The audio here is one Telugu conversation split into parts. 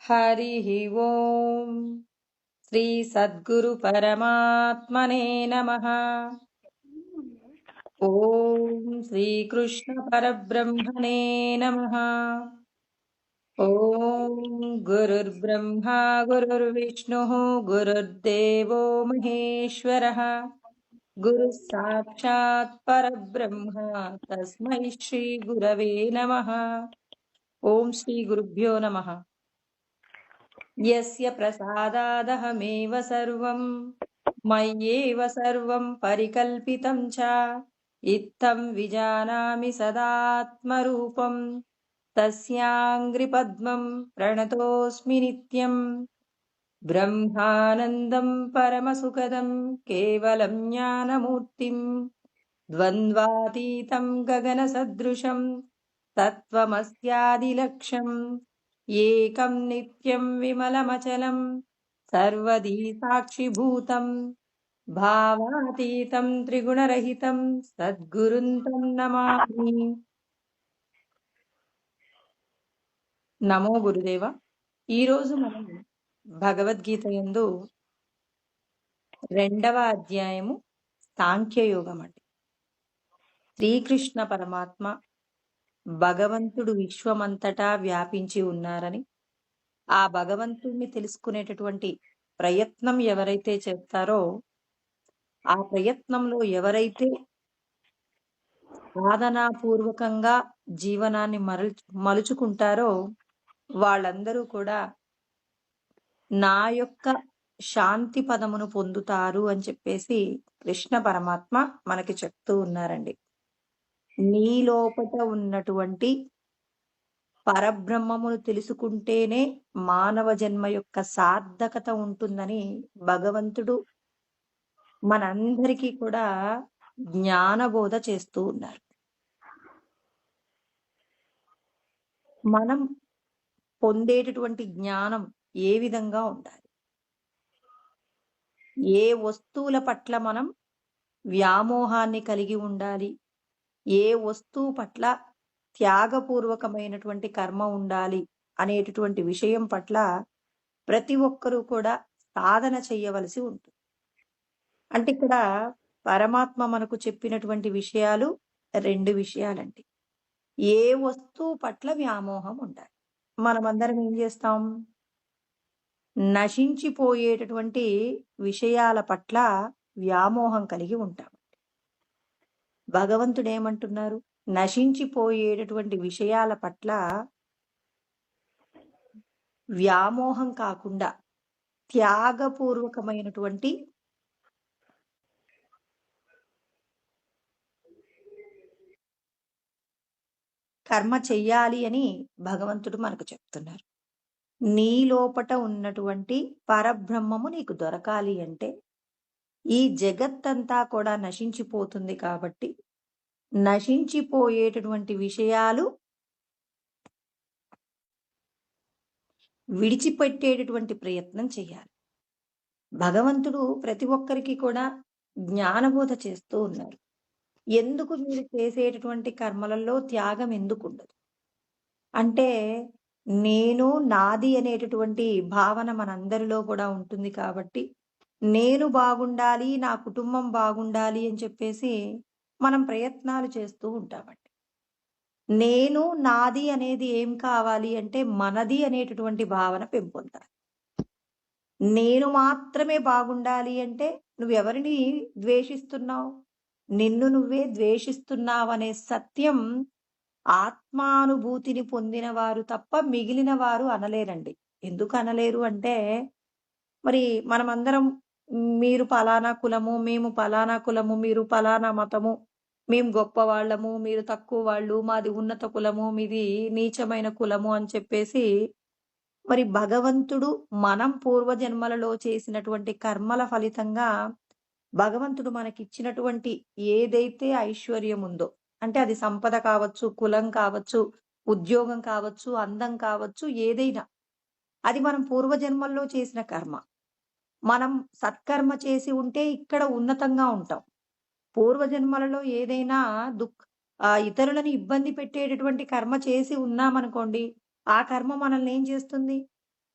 हरिः ओम् श्री सद्गुरु परमात्मने नमः। ओम श्री कृष्ण परब्रह्मणे नमः। ओम गुरुर्ब्रह्मा गुरुर्विष्णुः गुरुर्देवो महेश्वरः गुरुः साक्षात् परब्रह्म तस्मै श्री गुरवे नमः। ओम श्री गुरुभ्यो नमः। यस्य प्रसादादहमेव सर्वं मय्येव सर्वं परिकल्पितं च इत्थं विजानामि सदात्मरूपं तस्याङ्घ्रिपद्मं प्रणतोऽस्मि नित्यं ब्रह्मानन्दं परमसुखदं केवलं ज्ञानमूर्तिं द्वन्द्वातीतं गगनसदृशं तत्त्वमस्यादिलक्ष्यम् ఏకం నిత్యం విమలమచలం సర్వదీ సాక్షిభూతం భావాతీతం త్రిగుణరహితం సద్గురుం తం నమామి. నమో గురుదేవ. ఈరోజు మనం భగవద్గీత యందు 2వ అధ్యాయము సాంఖ్యయోగం అండి. శ్రీకృష్ణ పరమాత్మ భగవంతుడు విశ్వమంతటా వ్యాపించి ఉన్నారని, ఆ భగవంతుణ్ణి తెలుసుకునేటటువంటి ప్రయత్నం ఎవరైతే చేస్తారో, ఆ ప్రయత్నంలో ఎవరైతే సాధనాపూర్వకంగా జీవనాన్ని మలుచుకుంటారో వాళ్ళందరూ కూడా నా యొక్క శాంతి పదమును పొందుతారు అని చెప్పేసి కృష్ణ పరమాత్మ మనకి చెప్తూ ఉన్నారండి. నీ లోపట ఉన్నటువంటి పరబ్రహ్మమును తెలుసుకుంటేనే మానవ జన్మ యొక్క సార్థకత ఉంటుందని భగవంతుడు మనందరికీ కూడా జ్ఞానబోధ చేస్తూ ఉన్నారు. మనం పొందేటటువంటి జ్ఞానం ఏ విధంగా ఉండాలి, ఏ వస్తువుల పట్ల మనం వ్యామోహాన్ని కలిగి ఉండాలి, ఏ వస్తువు పట్ల త్యాగపూర్వకమైనటువంటి కర్మ ఉండాలి అనేటటువంటి విషయం పట్ల ప్రతి ఒక్కరూ కూడా సాధన చేయవలసి ఉంటుంది. అంటే ఇక్కడ పరమాత్మ మనకు చెప్పినటువంటి విషయాలు 2 విషయాలండి. ఏ వస్తువు పట్ల వ్యామోహం ఉండాలి. మనమందరం ఏం చేస్తాం? నశించిపోయేటటువంటి విషయాల పట్ల వ్యామోహం కలిగి ఉంటాం. భగవంతుడు ఏమంటున్నారు? నశించిపోయేటటువంటి విషయాల పట్ల వ్యామోహం కాకుండా త్యాగపూర్వకమైనటువంటి కర్మ చెయ్యాలి అని భగవంతుడు మనకు చెప్తున్నారు. నీ లోపట ఉన్నటువంటి పరబ్రహ్మము నీకు దొరకాలి అంటే ఈ జగత్తంతా కూడా నశించిపోతుంది. కాబట్టి నశించిపోయేటటువంటి విషయాలు విడిచిపెట్టేటటువంటి ప్రయత్నం చేయాలి. భగవంతుడు ప్రతి ఒక్కరికి కూడా జ్ఞానబోధ చేస్తూ ఉన్నారు. ఎందుకు మీరు చేసేటటువంటి కర్మలలో త్యాగం ఎందుకు ఉండదు అంటే, నేను నాది అనేటటువంటి భావన మనందరిలో కూడా ఉంటుంది. కాబట్టి నేను బాగుండాలి, నా కుటుంబం బాగుండాలి అని చెప్పేసి మనం ప్రయత్నాలు చేస్తూ ఉంటామండి. నేను నాది అనేది ఏం కావాలి అంటే మనది అనేటటువంటి భావన పెంపొందాలి. నేను మాత్రమే బాగుండాలి అంటే నువ్వెవరిని ద్వేషిస్తున్నావు? నిన్ను నువ్వే ద్వేషిస్తున్నావనే సత్యం ఆత్మానుభూతిని పొందిన వారు తప్ప మిగిలిన వారు అనలేరండి. ఎందుకు అనలేరు అంటే, మరి మనమందరం మీరు పలానా కులము, మేము పలానా కులము, మీరు పలానా మతము, మేము గొప్పవాళ్ళము, మీరు తక్కువ వాళ్ళు, మాది ఉన్నత కులము, మీది నీచమైన కులము అని చెప్పేసి, మరి భగవంతుడు మనం పూర్వజన్మలలో చేసినటువంటి కర్మల ఫలితంగా భగవంతుడు మనకిచ్చినటువంటి ఏదైతే ఐశ్వర్యం ఉందో, అంటే అది సంపద కావచ్చు, కులం కావచ్చు, ఉద్యోగం కావచ్చు, అందం కావచ్చు, ఏదైనా అది మనం పూర్వజన్మల్లో చేసిన కర్మ. మనం సత్కర్మ చేసి ఉంటే ఇక్కడ ఉన్నతంగా ఉంటాం. పూర్వజన్మలలో ఏదైనా ఇతరులను ఇబ్బంది పెట్టేటటువంటి కర్మ చేసి ఉన్నామనుకోండి, ఆ కర్మ మనల్ని ఏం చేస్తుంది?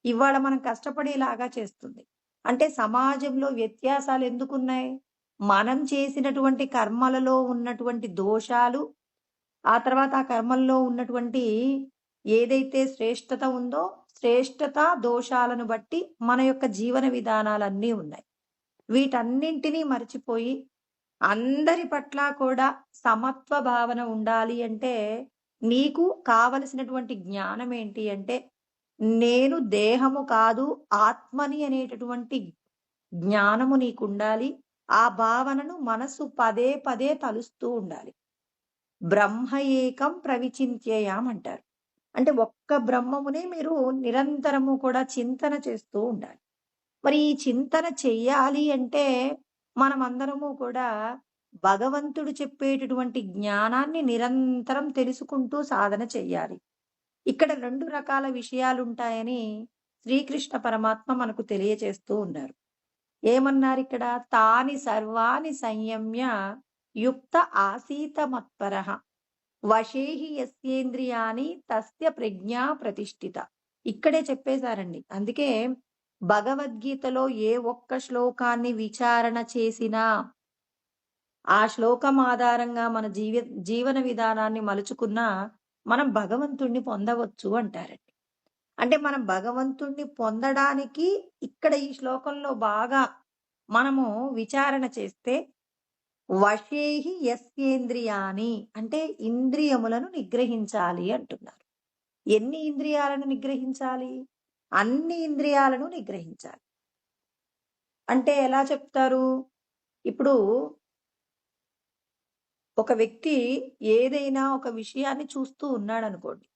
ఇవాళ మనం కష్టపడేలాగా చేస్తుంది. అంటే సమాజంలో వ్యత్యాసాలు ఎందుకున్నాయి? మనం చేసినటువంటి కర్మలలో ఉన్నటువంటి దోషాలు, ఆ తర్వాత ఆ కర్మల్లో ఉన్నటువంటి ఏదైతే శ్రేష్టత ఉందో, శ్రేష్టత, దోషాలను బట్టి మన యొక్క జీవన విధానాలన్నీ ఉన్నాయి. వీటన్నింటినీ మరచిపోయి అందరి పట్ల కూడా సమత్వ భావన ఉండాలి అంటే, నీకు కావలసినటువంటి జ్ఞానం ఏంటి అంటే, నేను దేహము కాదు ఆత్మని అనేటటువంటి జ్ఞానము నీకుండాలి. ఆ భావనను మనసు పదే పదే తలుస్తూ ఉండాలి. బ్రహ్మ ఏకం ప్రవిచింత్యయాం అంటారు. అంటే ఒక్క బ్రహ్మమునే మీరు నిరంతరము కూడా చింతన చేస్తూ ఉండాలి. మరి ఈ చింతన చెయ్యాలి అంటే మనమందరము కూడా భగవంతుడు చెప్పేటటువంటి జ్ఞానాన్ని నిరంతరం తెలుసుకుంటూ సాధన చెయ్యాలి. ఇక్కడ 2 రకాల విషయాలుంటాయని శ్రీకృష్ణ పరమాత్మ మనకు తెలియచేస్తూ ఉన్నారు. ఏమన్నారిక్కడ? తాని సర్వాణి సంయమ్య యుక్త ఆసీత మత్పరః వశేహి యస్యేంద్రియాని తస్య ప్రజ్ఞా ప్రతిష్ఠిత. ఇక్కడే చెప్పేశారండి. అందుకే భగవద్గీతలో ఏ ఒక్క శ్లోకాన్ని విచారణ చేసినా, ఆ శ్లోకం ఆధారంగా మన జీవన విధానాన్ని మలుచుకున్నా, మనం భగవంతుణ్ణి పొందవచ్చు అంటారండి. అంటే మనం భగవంతుణ్ణి పొందడానికి ఇక్కడ ఈ శ్లోకంలో బాగా మనము విచారణ చేస్తే, వశేహి యస్యేంద్రియాని అంటే ఇంద్రియములను నిగ్రహించాలి అంటున్నారు. ఎన్ని ఇంద్రియాలను నిగ్రహించాలి? అన్ని ఇంద్రియాలను నిగ్రహించాలి. అంటే ఎలా చెప్తారు? ఇప్పుడు ఒక వ్యక్తి ఏదైనా ఒక విషయాన్ని చూస్తూ ఉన్నాడనుకోండి.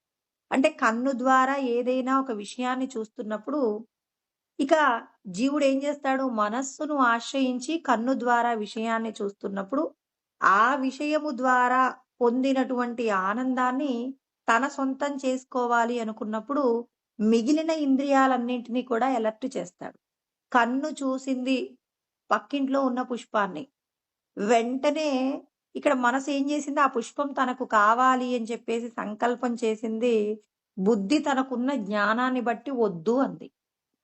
అంటే కన్ను ద్వారా ఏదైనా ఒక విషయాన్ని చూస్తున్నప్పుడు, ఇక జీవుడు ఏం చేస్తాడు? మనస్సును ఆశ్రయించి కన్ను ద్వారా విషయాన్ని చూస్తున్నప్పుడు, ఆ విషయము ద్వారా పొందినటువంటి ఆనందాన్ని తన సొంతం చేసుకోవాలి అనుకున్నప్పుడు, మిగిలిన ఇంద్రియాలన్నింటినీ కూడా ఎలర్ట్ చేస్తాడు. కన్ను చూసింది పక్కింట్లో ఉన్న పుష్పాన్ని. వెంటనే ఇక్కడ మనసు ఏం చేసింది? ఆ పుష్పం తనకు కావాలి అని చెప్పేసి సంకల్పం చేసింది. బుద్ధి తనకున్న జ్ఞానాన్ని బట్టి వద్దు అంది.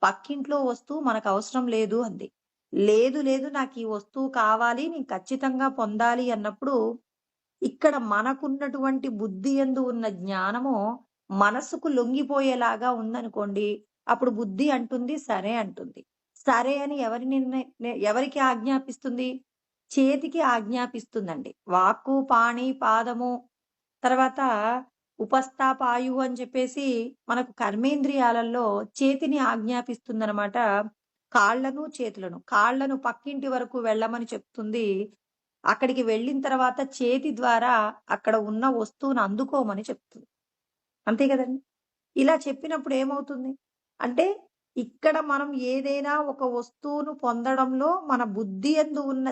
పక్కింట్లో వస్తువు మనకవసరం లేదు అంది. లేదు లేదు నాకు ఈ వస్తువు కావాలి, నేను ఖచ్చితంగా పొందాలి అన్నప్పుడు, ఇక్కడ మనకున్నటువంటి బుద్ధి యందు ఉన్న జ్ఞానము మనసుకు లొంగిపోయేలాగా ఉందనుకోండి. అప్పుడు బుద్ధి అంటుంది సరే అంటుంది. సరే అని ఎవరికి ఆజ్ఞాపిస్తుంది? చేతికి ఆజ్ఞాపిస్తుందండి. వాక్కు, పాణి, పాదము తర్వాత ఉపస్థాపాయు అని చెప్పేసి మనకు కర్మేంద్రియాలలో చేతిని ఆజ్ఞాపిస్తుందనమాట. కాళ్ళను, చేతులను. కాళ్ళను పక్కింటి వరకు వెళ్ళమని చెప్తుంది. అక్కడికి వెళ్ళిన తర్వాత చేతి ద్వారా అక్కడ ఉన్న వస్తువును అందుకోమని చెప్తుంది. అంతే కదండి! ఇలా చెప్పినప్పుడు ఏమవుతుంది? అంటే ఇక్కడ మనం ఏదైనా ఒక వస్తువును పొందడంలో మన బుద్ధి యందు ఉన్న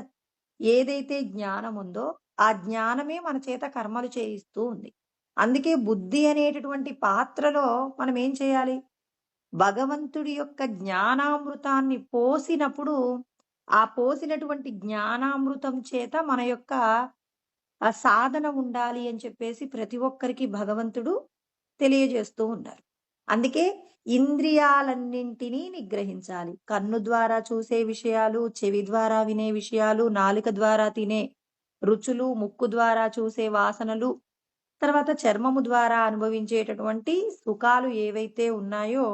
ఏదైతే జ్ఞానం ఉందో, ఆ జ్ఞానమే మన చేత కర్మలు చేయిస్తూ ఉంది. అందుకే బుద్ధి అనేటటువంటి పాత్రలో మనం ఏం చేయాలి? భగవంతుడి యొక్క జ్ఞానామృతాన్ని పోసినప్పుడు, ఆ పోసినటువంటి జ్ఞానామృతం చేత మన యొక్క సాధన ఉండాలి అని చెప్పేసి ప్రతి ఒక్కరికి భగవంతుడు తెలియజేస్తూ ఉన్నారు. అందుకే ఇంద్రియాలన్నింటినీ నిగ్రహించాలి. కన్ను ద్వారా చూసే విషయాలు, చెవి ద్వారా వినే విషయాలు, నాలుక ద్వారా తినే రుచులు, ముక్కు ద్వారా చూసే వాసనలు, తర్వాత చర్మము ద్వారా అనుభవించేటటువంటి సుఖాలు ఏవైతే ఉన్నాయో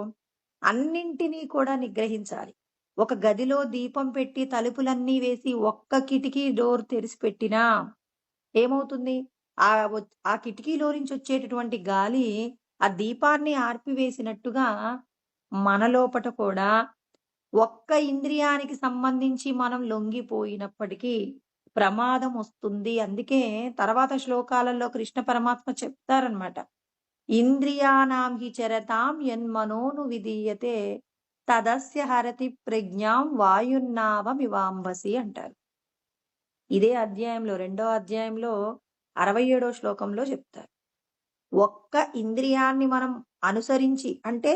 అన్నింటినీ కూడా నిగ్రహించాలి. ఒక గదిలో దీపం పెట్టి తలుపులన్నీ వేసి ఒక్క కిటికీ డోర్ తెరిచిపెట్టినా ఏమవుతుంది? ఆ కిటికీలో నుంచి వచ్చేటటువంటి గాలి ఆ దీపాన్ని ఆర్పివేసినట్టుగా మన లోపట కూడా ఒక్క ఇంద్రియానికి సంబంధించి మనం లొంగిపోయినప్పటికీ ప్రమాదం వస్తుంది. అందుకే తర్వాత శ్లోకాలలో కృష్ణ పరమాత్మ చెప్తారనమాట. ఇంద్రియాణం హి చరతాం యన్మనోను విధీయతే తదస్య హరతి ప్రజ్ఞాం వాయున్నావమివాంబసి అంటారు. ఇదే అధ్యాయంలో 2వ అధ్యాయంలో 67వ శ్లోకంలో చెప్తారు. ఒక్క ఇంద్రియాన్ని మనం అనుసరించి అంటే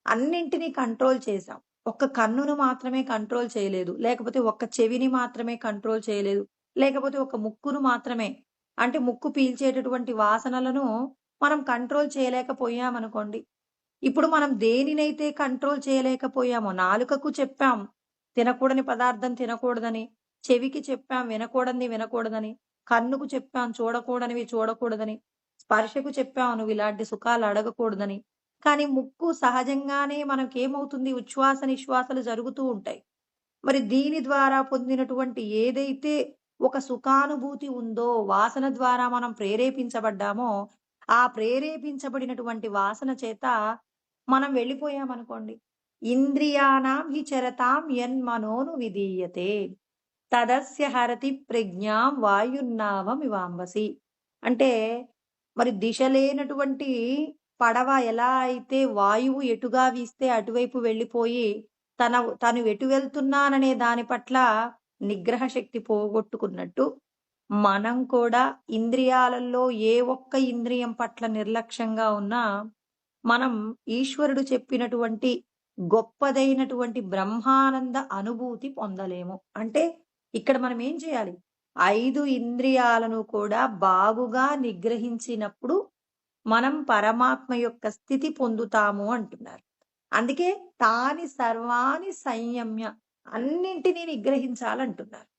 అన్నింటినీ కంట్రోల్ చేశాం. ఒక్క కన్నును మాత్రమే కంట్రోల్ చేయలేదు. లేకపోతే ఒక్క చెవిని మాత్రమే కంట్రోల్ చేయలేదు. లేకపోతే ఒక ముక్కును మాత్రమే అంటే ముక్కు పీల్చేటటువంటి వాసనలను మనం కంట్రోల్ చేయలేకపోయామనుకోండి. ఇప్పుడు మనం దేనినైతే కంట్రోల్ చేయలేకపోయామో, నాలుకకు చెప్పాం తినకూడని పదార్థం తినకూడదని, చెవికి చెప్పాం వినకూడనిది వినకూడదని, కన్నుకు చెప్పాం చూడకూడనివి చూడకూడదని, స్పర్శకు చెప్పాం నువ్వు ఇలాంటి సుఖాలు అడగకూడదని. కానీ ముక్కు సహజంగానే మనకేమవుతుంది, ఉచ్ఛ్వాస నిశ్వాసాలు జరుగుతూ ఉంటాయి. మరి దీని ద్వారా పొందినటువంటి ఏదైతే ఒక సుఖానుభూతి ఉందో, వాసన ద్వారా మనం ప్రేరేపించబడ్డామో, ఆ ప్రేరేపించబడినటువంటి వాసన చేత మనం వెళ్ళిపోయామనుకోండి. ఇంద్రియాణం హి చరతాం యన్మనోను విధీయతే. తదస్య హరతి ప్రజ్ఞాం వాయుర్నావమివాంబసి. అంటే మరి దిశ లేనటువంటి పడవ ఎలా అయితే వాయువు ఎటుగా వీస్తే అటువైపు వెళ్ళిపోయి తను ఎటు వెళ్తున్నాననే దాని పట్ల నిగ్రహ శక్తి పోగొట్టుకున్నట్టు, మనం కూడా ఇంద్రియాలలో ఏ ఒక్క ఇంద్రియం పట్ల నిర్లక్ష్యంగా ఉన్నా మనం ఈశ్వరుడు చెప్పినటువంటి గొప్పదైనటువంటి బ్రహ్మానంద అనుభూతి పొందలేము. అంటే ఇక్కడ మనం ఏం చేయాలి? 5 ఇంద్రియాలను కూడా బాగుగా నిగ్రహించినప్పుడు మనం పరమాత్మ యొక్క స్థితి పొందుతాము అంటున్నారు. అందుకే తాని సర్వాణి సంయమ్య, అన్నింటినీ నిగ్రహించాలంటున్నారు.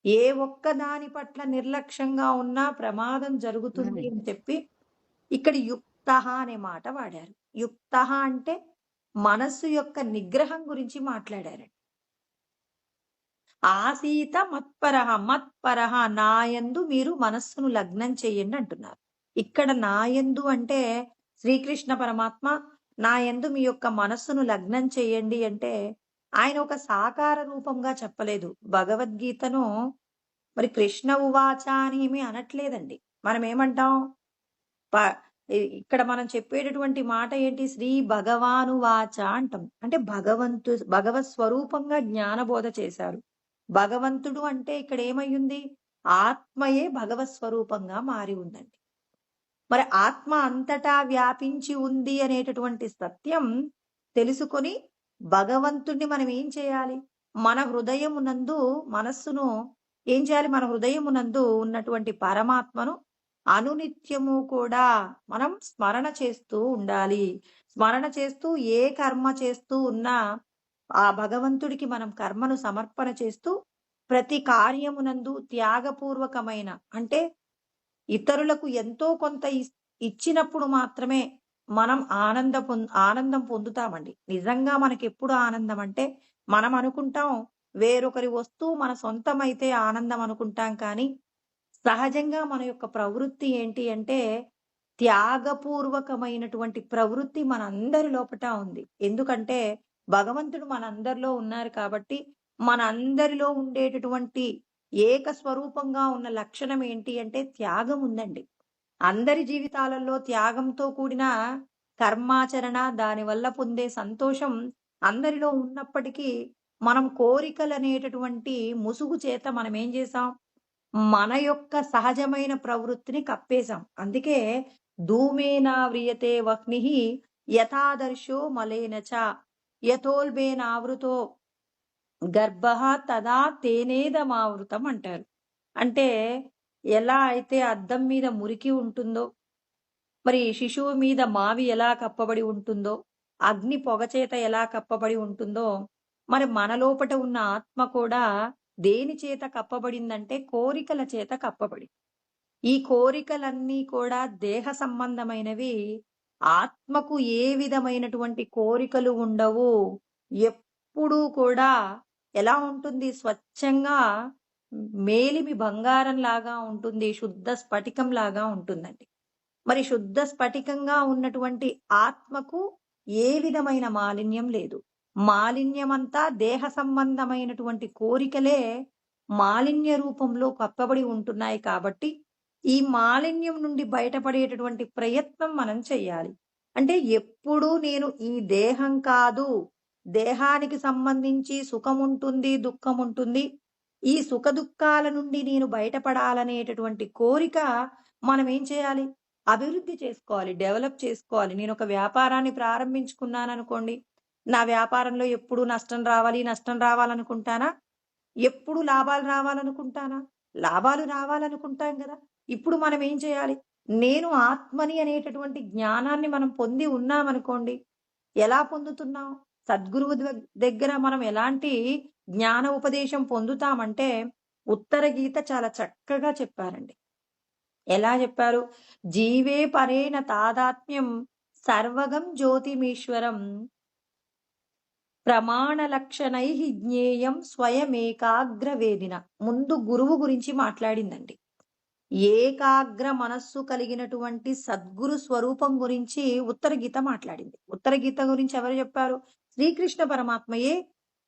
ఏ ఒక్క దాని పట్ల నిర్లక్ష్యంగా ఉన్నా ప్రమాదం జరుగుతుంది అని చెప్పి ఇక్కడ యుక్తః అనే మాట వాడారు. యుక్తః అంటే మనస్సు యొక్క నిగ్రహం గురించి మాట్లాడారండి. ఆసీత మత్పరః, మత్పరః నాయందు మీరు మనస్సును లగ్నం చేయండి అంటున్నారు. ఇక్కడ నాయందు అంటే శ్రీకృష్ణ పరమాత్మ నాయందు మీ యొక్క మనస్సును లగ్నం చేయండి అంటే ఆయన ఒక సాకార రూపంగా చెప్పలేదు. భగవద్గీతను మరి కృష్ణ ఉవాచ అని ఏమీ అనట్లేదండి. మనం ఏమంటాం? ఇక్కడ మనం మాట ఏంటి? శ్రీ భగవాను వాచ అంటాం. అంటే భగవత్ స్వరూపంగా జ్ఞానబోధ చేశారు. భగవంతుడు అంటే ఇక్కడ ఏమయ్యుంది? ఆత్మయే భగవత్ స్వరూపంగా మారి ఉందండి. మరి ఆత్మ అంతటా వ్యాపించి ఉంది అనేటటువంటి సత్యం తెలుసుకొని భగవంతుణ్ణి మనం ఏం చేయాలి? మన హృదయమునందు మనస్సును ఏం చేయాలి? మన హృదయమునందు ఉన్నటువంటి పరమాత్మను అనునిత్యము కూడా మనం స్మరణ చేస్తూ ఉండాలి. స్మరణ చేస్తూ ఏ కర్మ చేస్తూ ఉన్నా ఆ భగవంతుడికి మనం కర్మను సమర్పణ చేస్తూ ప్రతి కార్యమునందు త్యాగపూర్వకమైన, అంటే ఇతరులకు ఎంతో కొంత ఇచ్చినప్పుడు మాత్రమే మనం ఆనందం పొందుతామండి. నిజంగా మనకెప్పుడు ఆనందం అంటే మనం అనుకుంటాం వేరొకరి వస్తువు మన సొంతమైతే ఆనందం అనుకుంటాం. కానీ సహజంగా మన యొక్క ప్రవృత్తి ఏంటి అంటే త్యాగపూర్వకమైనటువంటి ప్రవృత్తి మనందరి లోపట ఉంది. ఎందుకంటే భగవంతుడు మనందరిలో ఉన్నారు కాబట్టి మనందరిలో ఉండేటటువంటి ఏక స్వరూపంగా ఉన్న లక్షణం ఏంటి అంటే త్యాగం ఉందండి. అందరి జీవితాలలో త్యాగంతో కూడిన కర్మాచరణ, దానివల్ల పొందే సంతోషం అందరిలో ఉన్నప్పటికీ మనం కోరికలనేటటువంటి ముసుగు చేత మనం ఏం చేసాం? మన యొక్క సహజమైన ప్రవృత్తిని కప్పేశాం. అందుకే ధూమేనా వ్రియతే వహ్నిః యథాదర్శో మలేన చ యథోల్బేనావృతో గర్భః తదా తేనేదమావృతం అంటారు. అంటే ఎలా అయితే అద్దం మీద మురికి ఉంటుందో, మరి శిశువు మీద మావి ఎలా కప్పబడి ఉంటుందో, అగ్ని పొగ చేత ఎలా కప్పబడి ఉంటుందో, మరి మన లోపట ఉన్న ఆత్మ కూడా దేని చేత కప్పబడిందంటే కోరికల చేత కప్పబడి. ఈ కోరికలన్నీ కూడా దేహ సంబంధమైనవి. ఆత్మకు ఏ విధమైనటువంటి కోరికలు ఉండవు. ఎప్పుడూ కూడా ఎలా ఉంటుంది? స్వచ్ఛంగా మేలిమి బంగారం లాగా ఉంటుంది. శుద్ధ స్ఫటికం లాగా ఉంటుందండి. మరి శుద్ధ స్ఫటికంగా ఉన్నటువంటి ఆత్మకు ఏ విధమైన మాలిన్యం లేదు. మాలిన్యమంతా దేహ సంబంధమైనటువంటి కోరికలే మాలిన్య రూపంలో కప్పబడి ఉంటున్నాయి. కాబట్టి ఈ మాలిన్యం నుండి బయటపడేటటువంటి ప్రయత్నం మనం చెయ్యాలి. అంటే ఎప్పుడూ నేను ఈ దేహం కాదు, దేహానికి సంబంధించి సుఖం ఉంటుంది, దుఃఖం ఉంటుంది, ఈ సుఖ దుఃఖాల నుండి నేను బయటపడాలనేటటువంటి కోరిక మనం ఏం చేయాలి? అభివృద్ధి చేసుకోవాలి, డెవలప్ చేసుకోవాలి. నేను ఒక వ్యాపారాన్ని ప్రారంభించుకున్నాను అనుకోండి, నా వ్యాపారంలో ఎప్పుడు నష్టం రావాలనుకుంటానా? ఎప్పుడు లాభాలు రావాలనుకుంటానా? లాభాలు రావాలనుకుంటాం కదా. ఇప్పుడు మనం ఏం చేయాలి? నేను ఆత్మని అనేటటువంటి జ్ఞానాన్ని మనం పొంది ఉన్నామనుకోండి, ఎలా పొందుతున్నాం? సద్గురువు దగ్గర మనం ఎలాంటి జ్ఞాన ఉపదేశం పొందుతామంటే, ఉత్తర గీత చాలా చక్కగా చెప్పారండి. ఎలా చెప్పారు? జీవే పరేణ తాదాత్మ్యం సర్వగం జ్యోతిమీశ్వరం ప్రమాణ లక్షణైః జ్ఞేయం స్వయమేకాగ్రవేదిన. ముందు గురువు గురించి మాట్లాడిందండి. ఏకాగ్ర మనస్సు కలిగినటువంటి సద్గురు స్వరూపం గురించి ఉత్తర గీత మాట్లాడింది. ఉత్తర గీత గురించి ఎవరు చెప్పారు? శ్రీకృష్ణ పరమాత్మయే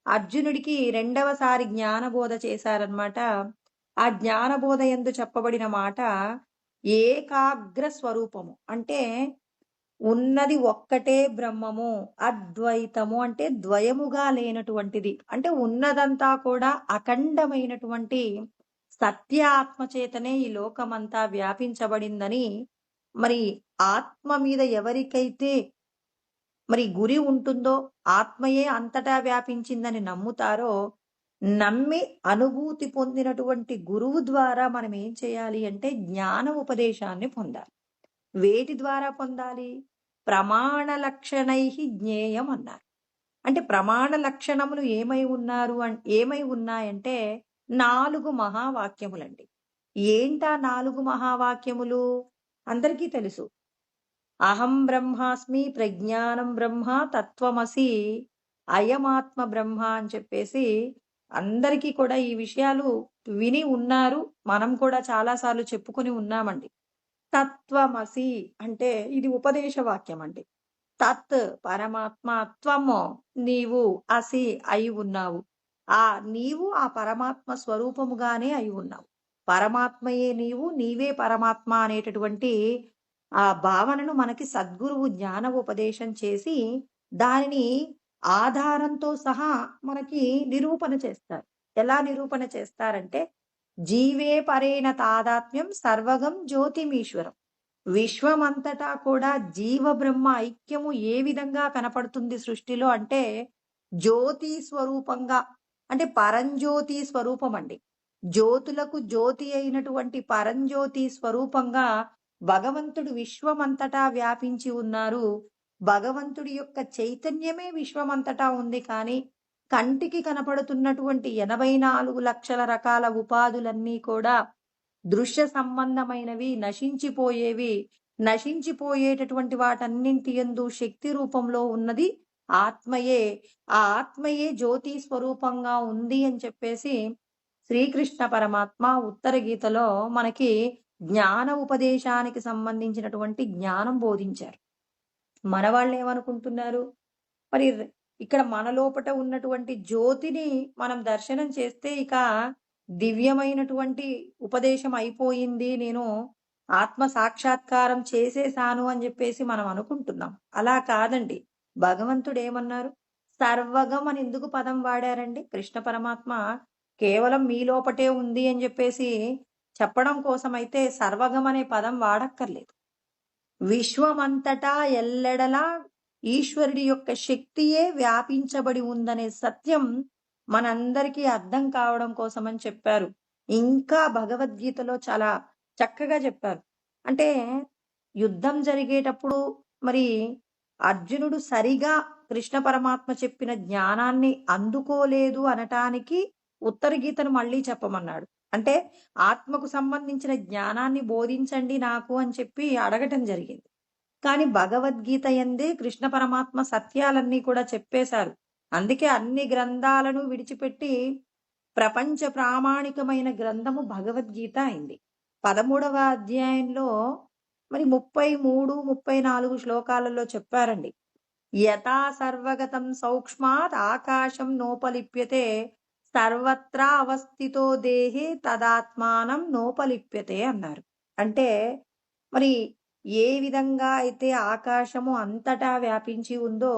అర్జునుడికి రెండవసారి జ్ఞానబోధ చేశారనమాట. ఆ జ్ఞానబోధ యందు చెప్పబడిన మాట ఏకాగ్ర స్వరూపము. అంటే ఉన్నది ఒక్కటే బ్రహ్మము, అద్వైతము అంటే ద్వయముగా లేనటువంటిది. అంటే ఉన్నదంతా కూడా అఖండమైనటువంటి సత్య ఆత్మచేతనే ఈ లోకమంతా వ్యాపించబడిందని, మరి ఆత్మ మీద ఎవరికైతే మరి గురి ఉంటుందో, ఆత్మయే అంతటా వ్యాపించిందని నమ్ముతారో, నమ్మి అనుభూతి పొందినటువంటి గురువు ద్వారా మనం ఏం చేయాలి అంటే జ్ఞాన ఉపదేశాన్ని పొందాలి. వేటి ద్వారా పొందాలి? ప్రమాణ లక్షణైః జ్ఞేయం అన్నారు. అంటే ప్రమాణ లక్షణములు ఏమై ఉన్నాయంటే 4 మహావాక్యములండి. ఏంటా 4 మహావాక్యములు? అందరికీ తెలుసు. అహం బ్రహ్మాస్మి, ప్రజ్ఞానం బ్రహ్మ, తత్వమసి, అయమాత్మ బ్రహ్మ అని చెప్పేసి అందరికీ కూడా ఈ విషయాలు విని ఉన్నారు. మనం కూడా చాలా సార్లు చెప్పుకొని ఉన్నామండి. తత్వమసి అంటే ఇది ఉపదేశ వాక్యం అండి. తత్ పరమాత్మ, త్వము నీవు, అసి అయి ఉన్నావు. ఆ నీవు ఆ పరమాత్మ స్వరూపముగానే అయి ఉన్నావు. పరమాత్మయే నీవు, నీవే పరమాత్మ అనేటటువంటి ఆ భావనను మనకి సద్గురువు జ్ఞాన ఉపదేశం చేసి దానిని ఆధారంతో సహా మనకి నిరూపణ చేస్తారు. ఎలా నిరూపణ చేస్తారంటే జీవే పరేణ తాదాత్మ్యం సర్వగం జ్యోతిమీశ్వరం. విశ్వమంతటా కూడా జీవ బ్రహ్మ ఐక్యము ఏ విధంగా కనపడుతుంది సృష్టిలో అంటే జ్యోతి స్వరూపంగా, అంటే పరంజ్యోతి స్వరూపం అండి. జ్యోతులకు జ్యోతి అయినటువంటి పరంజ్యోతి స్వరూపంగా భగవంతుడు విశ్వమంతటా వ్యాపించి ఉన్నారు. భగవంతుడి యొక్క చైతన్యమే విశ్వమంతటా ఉంది. కానీ కంటికి కనపడుతున్నటువంటి 84 లక్షల రకాల ఉపాధులన్నీ కూడా దృశ్య సంబంధమైనవి, నశించిపోయేవి. నశించిపోయేటటువంటి వాటన్నింటి యందు శక్తి రూపంలో ఉన్నది ఆత్మయే. ఆ ఆత్మయే జ్యోతి స్వరూపంగా ఉంది అని చెప్పేసి శ్రీకృష్ణ పరమాత్మ ఉత్తర గీతలో మనకి జ్ఞాన ఉపదేశానికి సంబంధించినటువంటి జ్ఞానం బోధించారు. మన వాళ్ళు ఏమనుకుంటున్నారు? మరి ఇక్కడ మన లోపట ఉన్నటువంటి జ్యోతిని మనం దర్శనం చేస్తే ఇక దివ్యమైనటువంటి ఉపదేశం అయిపోయింది, నేను ఆత్మ సాక్షాత్కారం చేసేసాను అని చెప్పేసి మనం అనుకుంటున్నాం. అలా కాదండి. భగవంతుడు ఏమన్నారు? సర్వగం అని ఎందుకు పదం వాడారండి? కృష్ణ పరమాత్మ కేవలం మీ లోపటే ఉంది అని చెప్పేసి చెప్పడం కోసం అయితే సర్వగం అనే పదం వాడక్కర్లేదు. విశ్వమంతటా ఎల్లెడలా ఈశ్వరుడి యొక్క శక్తియే వ్యాపించబడి ఉందనే సత్యం మనందరికీ అర్థం కావడం కోసం అని చెప్పారు. ఇంకా భగవద్గీతలో చాలా చక్కగా చెప్పారు. అంటే యుద్ధం జరిగేటప్పుడు మరి అర్జునుడు సరిగా కృష్ణ పరమాత్మ చెప్పిన జ్ఞానాన్ని అందుకోలేదు అనటానికి ఉత్తర గీతను మళ్ళీ చెప్పమన్నాడు. అంటే ఆత్మకు సంబంధించిన జ్ఞానాన్ని బోధించండి నాకు అని చెప్పి అడగటం జరిగింది. కానీ భగవద్గీత యందే కృష్ణ పరమాత్మ సత్యాలన్నీ కూడా చెప్పేశారు. అందుకే అన్ని గ్రంథాలను విడిచిపెట్టి ప్రపంచ ప్రామాణికమైన గ్రంథము భగవద్గీత అయింది. 13వ అధ్యాయంలో మరి 33, 34 శ్లోకాలలో చెప్పారండి. యథా సర్వగతం సౌక్ష్మాత్ ఆకాశం నోపలిప్యతే సర్వత్రా అవస్థితో దేహే తదాత్మానం నోపలిప్యతే అన్నారు. అంటే మరి ఏ విధంగా అయితే ఆకాశము అంతటా వ్యాపించి ఉందో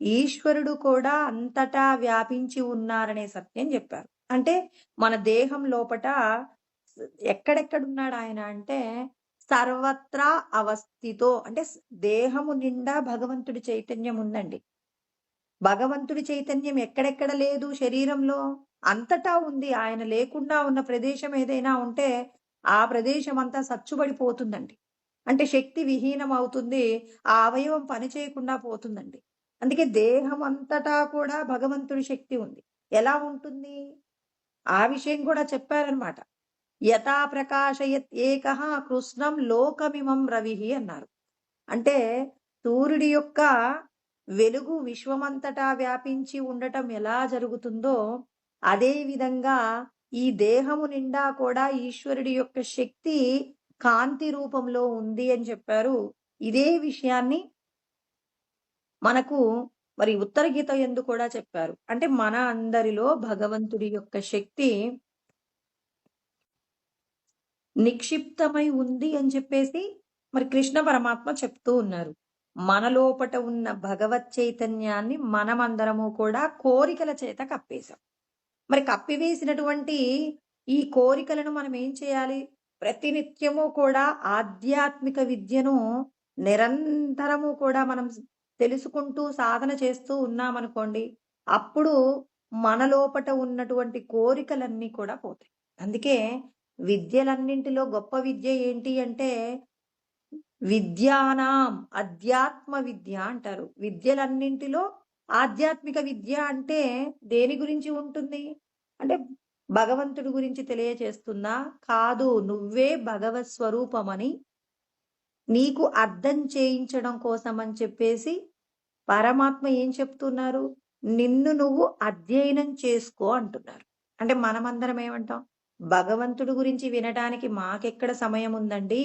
ఈశ్వరుడు కూడా అంతటా వ్యాపించి ఉన్నారనే సత్యం చెప్పారు. అంటే మన దేహం లోపట ఎక్కడెక్కడున్నాడు ఆయన అంటే సర్వత్రా అవస్థితో, అంటే దేహము నిండా భగవంతుడి చైతన్యం ఉందండి. భగవంతుడి చైతన్యం ఎక్కడెక్కడ లేదు శరీరంలో, అంతటా ఉంది. ఆయన లేకుండా ఉన్న ప్రదేశం ఏదైనా ఉంటే ఆ ప్రదేశం అంతా సచ్చుబడిపోతుందండి. అంటే శక్తి విహీనం అవుతుంది. ఆ అవయవం పని చేయకుండా పోతుందండి. అందుకే దేహం అంతటా కూడా భగవంతుడి శక్తి ఉంది. ఎలా ఉంటుంది? ఆ విషయం కూడా చెప్పారనమాట. యథా ప్రకాశయత్ ఏకః కృష్ణం లోకమిమం రవిః అన్నారు. అంటే సూర్యుడి యొక్క వెలుగు విశ్వమంతటా వ్యాపించి ఉండటం ఎలా జరుగుతుందో, అదే విధంగా ఈ దేహము నిండా కూడా ఈశ్వరుడి యొక్క శక్తి కాంతి రూపంలో ఉంది అని చెప్పారు. ఇదే విషయాన్ని మనకు మరి ఉత్తర గీత యందు కూడా చెప్పారు. అంటే మన అందరిలో భగవంతుడి యొక్క శక్తి నిక్షిప్తమై ఉంది అని చెప్పేసి మరి కృష్ణ పరమాత్మ చెప్తూ ఉన్నారు. మన లోపట ఉన్న భగవత్ చైతన్యాన్ని మనమందరము కూడా కోరికల చేత కప్పేశాం. మరి కప్పివేసినటువంటి ఈ కోరికలను మనం ఏం చేయాలి? ప్రతినిత్యము కూడా ఆధ్యాత్మిక విద్యను నిరంతరము కూడా మనం తెలుసుకుంటూ సాధన చేస్తూ ఉన్నామనుకోండి, అప్పుడు మన లోపట ఉన్నటువంటి కోరికలన్నీ కూడా పోతాయి. అందుకే విద్యలన్నింటిలో గొప్ప విద్య ఏంటి అంటే విద్యానాం అధ్యాత్మ విద్య అంటారు. విద్యలన్నింటిలో ఆధ్యాత్మిక విద్య అంటే దేని గురించి ఉంటుంది? అంటే భగవంతుడి గురించి తెలియచేస్తుందా? కాదు. నువ్వే భగవత్ స్వరూపమని నీకు అర్థం చేయించడం కోసం అని చెప్పేసి పరమాత్మ ఏం చెప్తున్నారు? నిన్ను నువ్వు అధ్యయనం చేసుకో అంటున్నారు. అంటే మనమందరం ఏమంటాం? భగవంతుడి గురించి వినడానికి మాకెక్కడ సమయం ఉందండి?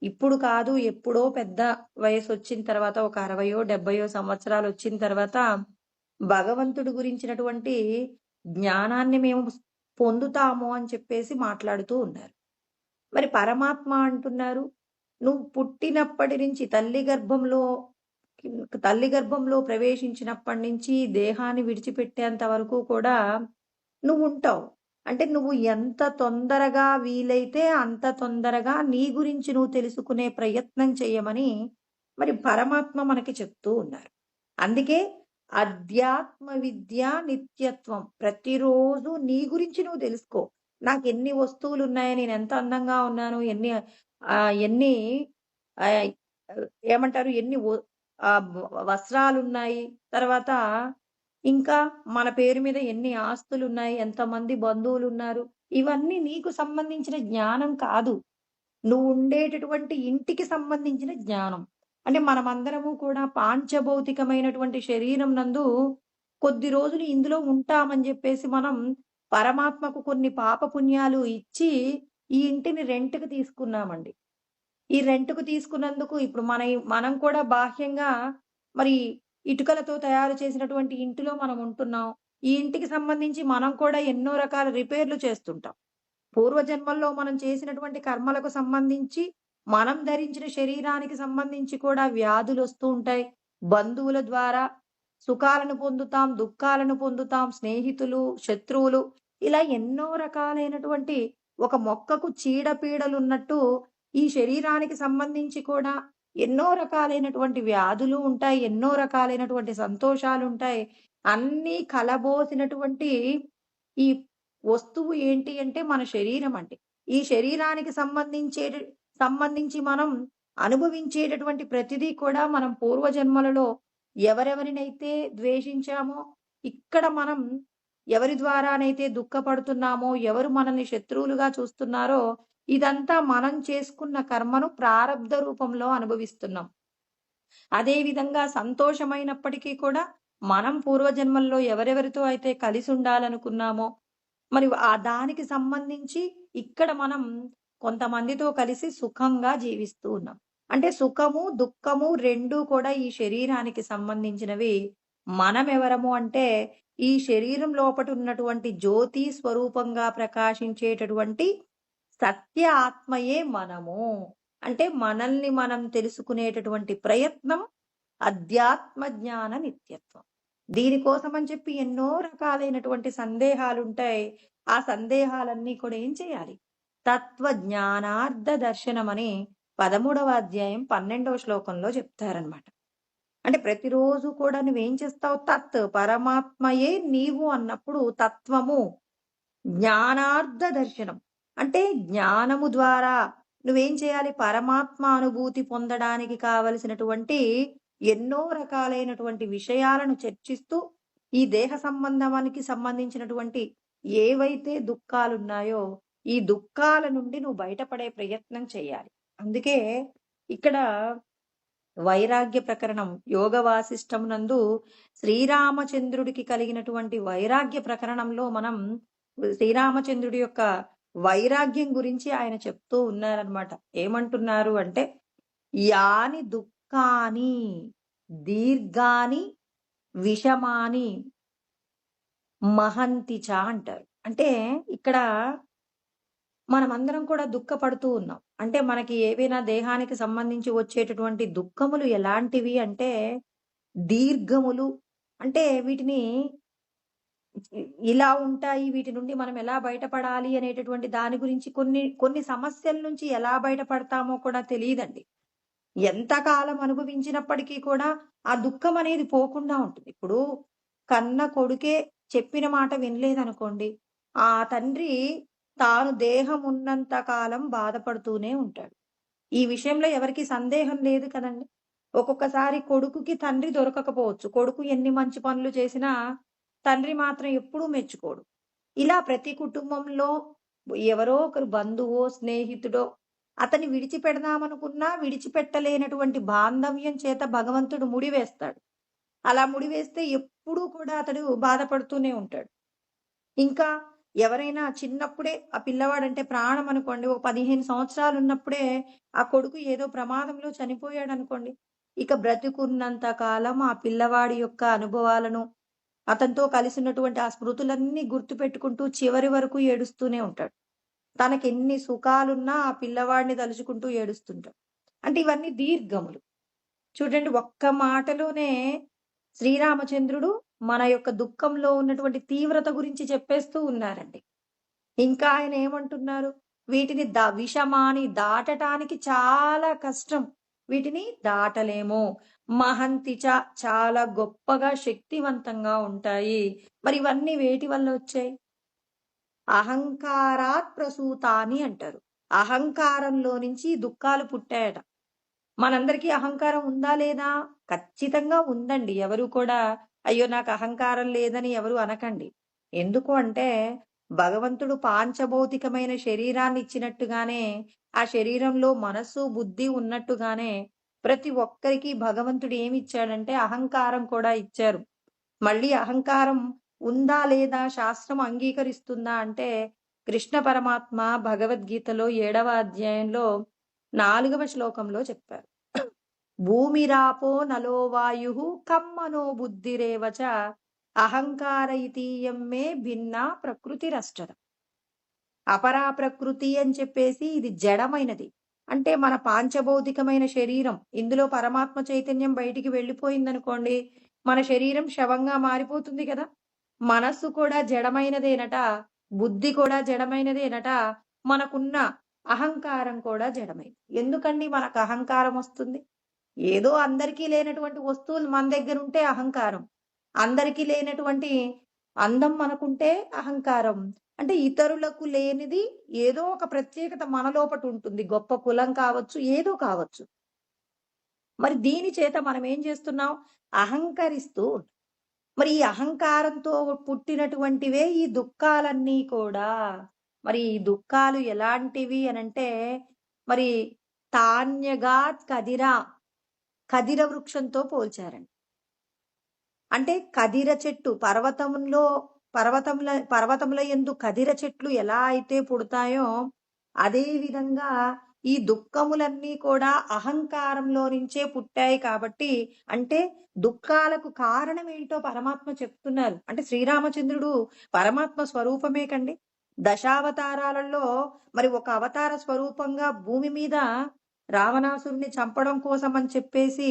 ఇప్పుడు కాదు, ఎప్పుడో పెద్ద వయసు వచ్చిన తర్వాత, ఒక 60 70 సంవత్సరాలు వచ్చిన తర్వాత భగవంతుడి గురించినటువంటి జ్ఞానాన్ని మేము పొందుతాము అని చెప్పేసి మాట్లాడుతూ ఉన్నారు. మరి పరమాత్మ అంటున్నారు, నువ్వు పుట్టినప్పటి నుంచి తల్లి గర్భంలో ప్రవేశించినప్పటి నుంచి దేహాన్ని విడిచిపెట్టేంత వరకు కూడా నువ్వు ఉంటావు. అంటే నువ్వు ఎంత తొందరగా వీలైతే అంత తొందరగా నీ గురించి నువ్వు తెలుసుకునే ప్రయత్నం చేయమని మరి పరమాత్మ మనకి చెప్తూ ఉన్నారు. అందుకే అధ్యాత్మ విద్య నిత్యత్వం. ప్రతిరోజు నీ గురించి నువ్వు తెలుసుకో. నాకు ఎన్ని వస్తువులు ఉన్నాయి, నేను ఎంత అందంగా ఉన్నాను, ఎన్ని ఏమంటారు, ఎన్ని వస్త్రాలున్నాయి, తర్వాత ఇంకా మన పేరు మీద ఎన్ని ఆస్తులున్నాయి, ఎంతమంది బంధువులున్నారు, ఇవన్నీ నీకు సంబంధించిన జ్ఞానం కాదు. నువ్వు ఉండేటటువంటి ఇంటికి సంబంధించిన జ్ఞానం. అంటే మనమందరము కూడా పాంచభౌతికమైనటువంటి శరీరం నందు కొద్ది రోజులు ఇందులో ఉంటామని చెప్పేసి మనం పరమాత్మకు కొన్ని పాపపుణ్యాలు ఇచ్చి ఈ ఇంటిని రెంట్‌కి తీసుకున్నామండి. ఈ రెంట్‌కు తీసుకున్నందుకు ఇప్పుడు మనం కూడా బాహ్యంగా మరి ఇటుకలతో తయారు చేసినటువంటి ఇంటిలో మనం ఉంటున్నాం. ఈ ఇంటికి సంబంధించి మనం కూడా ఎన్నో రకాల రిపేర్‌లు చేస్తుంటాం. పూర్వజన్మల్లో మనం చేసినటువంటి కర్మలకు సంబంధించి, మనం ధరించిన శరీరానికి సంబంధించి కూడా వ్యాధులొస్తూ ఉంటాయి. బంధువుల ద్వారా సుఖాలను పొందుతాం, దుఃఖాలను పొందుతాం. స్నేహితులు, శత్రువులు, ఇలా ఎన్నో రకాలైనటువంటి, ఒక మొక్కకు చీడపీడలున్నట్టు ఈ శరీరానికి సంబంధించి కూడా ఎన్నో రకాలైనటువంటి వ్యాధులు ఉంటాయి. ఎన్నో రకాలైనటువంటి సంతోషాలుంటాయి. అన్నీ కలబోసినటువంటి ఈ వస్తువు ఏంటి అంటే మన శరీరం అంటే. ఈ శరీరానికి సంబంధించి మనం అనుభవించేటటువంటి ప్రతిదీ కూడా మనం పూర్వజన్మలలో ఎవరెవరినైతే ద్వేషించామో, ఇక్కడ మనం ఎవరి ద్వారానైతే దుఃఖపడుతున్నామో, ఎవరు మనల్ని శత్రువులుగా చూస్తున్నారో, ఇదంతా మనం చేసుకున్న కర్మను ప్రారబ్ధ రూపంలో అనుభవిస్తున్నాం. అదే విధంగా సంతోషమైనప్పటికీ కూడా మనం పూర్వజన్మల్లో ఎవరెవరితో అయితే కలిసి ఉండాలనుకున్నామో, మరి దానికి సంబంధించి ఇక్కడ మనం కొంతమందితో కలిసి సుఖంగా జీవిస్తూ ఉన్నాం. అంటే సుఖము, దుఃఖము రెండూ కూడా ఈ శరీరానికి సంబంధించినవి. మనమెవరము అంటే ఈ శరీరం లోపట ఉన్నటువంటి జ్యోతి స్వరూపంగా ప్రకాశించేటటువంటి సత్య ఆత్మయే మనము. అంటే మనల్ని మనం తెలుసుకునేటటువంటి ప్రయత్నం అధ్యాత్మ జ్ఞాన నిత్యత్వం. దీనికోసం అని చెప్పి ఎన్నో రకాలైనటువంటి సందేహాలుంటాయి. ఆ సందేహాలన్నీ కూడా ఏం చేయాలి? తత్వ జ్ఞానార్థ దర్శనం అని 13వ అధ్యాయం 12వ శ్లోకంలో చెప్తారనమాట. అంటే ప్రతిరోజు కూడా నువ్వేం చేస్తావు? పరమాత్మయే నీవు అన్నప్పుడు తత్వము, జ్ఞానార్థ దర్శనం. అంటే జ్ఞానము ద్వారా నువ్వేం చేయాలి? పరమాత్మ అనుభూతి పొందడానికి కావలసినటువంటి ఎన్నో రకాలైనటువంటి విషయాలను చర్చిస్తూ ఈ దేహ సంబంధానికి సంబంధించినటువంటి ఏవైతే దుఃఖాలున్నాయో ఈ దుఃఖాల నుండి నువ్వు బయటపడే ప్రయత్నం చేయాలి. అందుకే ఇక్కడ వైరాగ్య ప్రకరణం యోగ వాసిష్టం నందు శ్రీరామచంద్రుడికి కలిగినటువంటి వైరాగ్య ప్రకరణంలో మనం శ్రీరామచంద్రుడి యొక్క వైరాగ్యం గురించి ఆయన చెప్తూ ఉన్నారనమాట. ఏమంటున్నారు అంటే, యాని దుఃఖాని దీర్ఘాని విషమాని మహంతిచ అంటారు. అంటే ఇక్కడ మనమందరం కూడా దుఃఖపడుతూ ఉన్నాం. అంటే మనకి ఏవైనా దేహానికి సంబంధించి వచ్చేటటువంటి దుఃఖములు ఎలాంటివి అంటే దీర్ఘములు. అంటే వీటిని ఇలా ఉంటాయి, వీటి నుండి మనం ఎలా బయటపడాలి అనేటటువంటి దాని గురించి కొన్ని సమస్యల నుంచి ఎలా బయటపడతామో కూడా తెలియదండి. ఎంతకాలం అనుభవించినప్పటికీ కూడా ఆ దుఃఖం అనేది పోకుండా ఉంటుంది. ఇప్పుడు కన్న కొడుకే చెప్పిన మాట వినలేదనుకోండి, ఆ తండ్రి తాను దేహం ఉన్నంత కాలం బాధపడుతూనే ఉంటాడు. ఈ విషయంలో ఎవరికీ సందేహం లేదు కదండి. ఒక్కొక్కసారి కొడుకుకి తండ్రి దొరకకపోవచ్చు. కొడుకు ఎన్ని మంచి పనులు చేసినా తండ్రి మాత్రం ఎప్పుడూ మెచ్చుకోడు. ఇలా ప్రతి కుటుంబంలో ఎవరో ఒకరు బంధువో, స్నేహితుడో అతన్ని విడిచిపెడదామనుకున్నా విడిచిపెట్టలేనటువంటి బాంధవ్యం చేత భగవంతుడు ముడివేస్తాడు. అలా ముడివేస్తే ఎప్పుడూ కూడా అతడు బాధపడుతూనే ఉంటాడు. ఇంకా ఎవరైనా చిన్నప్పుడే ఆ పిల్లవాడంటే ప్రాణం అనుకోండి, ఓ 15 సంవత్సరాలు ఉన్నప్పుడే ఆ కొడుకు ఏదో ప్రమాదంలో చనిపోయాడనుకోండి, ఇక బ్రతికున్నంత కాలం ఆ పిల్లవాడి యొక్క అనుభవాలను, అతనితో కలిసినటువంటి ఆ స్మృతులన్నీ గుర్తుపెట్టుకుంటూ చివరి వరకు ఏడుస్తూనే ఉంటాడు. తనకెన్ని సుఖాలున్నా ఆ పిల్లవాడిని తలుచుకుంటూ ఏడుస్తుంటాడు. అంటే ఇవన్నీ దీర్ఘములు. చూడండి, ఒక్క మాటలోనే శ్రీరామచంద్రుడు మన యొక్క దుఃఖంలో ఉన్నటువంటి తీవ్రత గురించి చెప్పేస్తూ ఉన్నారండి. ఇంకా ఆయన ఏమంటున్నారు, వీటిని విషమాని దాటటానికి చాలా కష్టం, వీటిని దాటలేము. మహంతిచ చాలా గొప్పగా శక్తివంతంగా ఉంటాయి. మరి ఇవన్నీ వేటి వల్ల వచ్చాయి? అహంకారాత్ ప్రసూతాని అంటారు. అహంకారంలో నుంచి దుఃఖాలు పుట్టాయట. మనందరికీ అహంకారం ఉందా లేదా? ఖచ్చితంగా ఉందండి. ఎవరు కూడా అయ్యో నాకు అహంకారం లేదని ఎవరు అనకండి. ఎందుకు అంటే భగవంతుడు పాంచభౌతికమైన శరీరాన్ని ఇచ్చినట్టుగానే ఆ శరీరంలో మనస్సు, బుద్ధి ఉన్నట్టుగానే ప్రతి ఒక్కరికి భగవంతుడు ఏమిచ్చాడంటే అహంకారం కూడా ఇచ్చారు. మళ్ళీ అహంకారం ఉందా లేదా, శాస్త్రం అంగీకరిస్తుందా అంటే కృష్ణ పరమాత్మ భగవద్గీతలో 7వ అధ్యాయంలో 4వ శ్లోకంలో చెప్పారు. భూమిరాపో నలో వాయు కమ్మనో బుద్ధిరేవచ అహంకార ఇతీయం మే భిన్న ప్రకృతిరష్టద. అపరా ప్రకృతి అని చెప్పేసి ఇది జడమైనది. అంటే మన పాంచభౌతికమైన శరీరం, ఇందులో పరమాత్మ చైతన్యం బయటికి వెళ్ళిపోయిందనుకోండి, మన శరీరం శవంగా మారిపోతుంది కదా. మనస్సు కూడా జడమైనదేనట, బుద్ధి కూడా జడమైనదేనట, మనకున్న అహంకారం కూడా జడమైనది. ఎందుకండి మనకు అహంకారం వస్తుంది? ఏదో అందరికీ లేనటువంటి వస్తువులు మన దగ్గర ఉంటే అహంకారం, అందరికీ లేనటువంటి అందం మనకుంటే అహంకారం. అంటే ఇతరులకు లేనిది ఏదో ఒక ప్రత్యేకత మన లోపట ఉంటుంది. గొప్ప కులం కావచ్చు, ఏదో కావచ్చు. మరి దీని చేత మనం ఏం చేస్తున్నాం? అహంకరిస్తూ. మరి ఈ అహంకారంతో పుట్టినటువంటివే ఈ దుఃఖాలన్నీ కూడా. మరి ఈ దుఃఖాలు ఎలాంటివి అనంటే, మరి తాన్యగాత్ కదిరా, కదిర వృక్షంతో పోల్చారండి. అంటే కదిర చెట్టు పర్వతముల యందు కదిర చెట్లు ఎలా అయితే పుడతాయో అదే విధంగా ఈ దుఃఖములన్నీ కూడా అహంకారంలో నుంచే పుట్టాయి. కాబట్టి అంటే దుఃఖాలకు కారణం ఏంటో పరమాత్మ చెప్తున్నారు. అంటే శ్రీరామచంద్రుడు పరమాత్మ స్వరూపమే కండి. దశావతారాలలో మరి ఒక అవతార స్వరూపంగా భూమి మీద రావణాసురుని చంపడం కోసం అని చెప్పేసి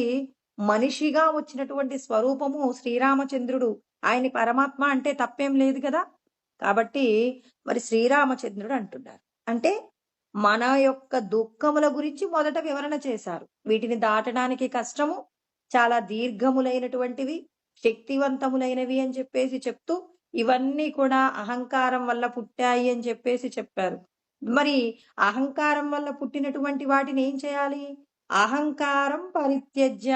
మనిషిగా వచ్చినటువంటి స్వరూపము శ్రీరామచంద్రుడు. ఆయన పరమాత్మ అంటే తప్పేం లేదు కదా. కాబట్టి మరి శ్రీరామచంద్రుడు అంటున్నారు. అంటే మన యొక్క దుఃఖముల గురించి మొదట వివరణ చేశారు. వీటిని దాటడానికి కష్టము, చాలా దీర్ఘములైనటువంటివి, శక్తివంతములైనవి అని చెప్పేసి చెప్తూ ఇవన్నీ కూడా అహంకారం వల్ల పుట్టాయి అని చెప్పేసి చెప్పారు. మరి అహంకారం వల్ల పుట్టినటువంటి వాటిని ఏం చేయాలి? అహంకారం పరిత్యజ్య,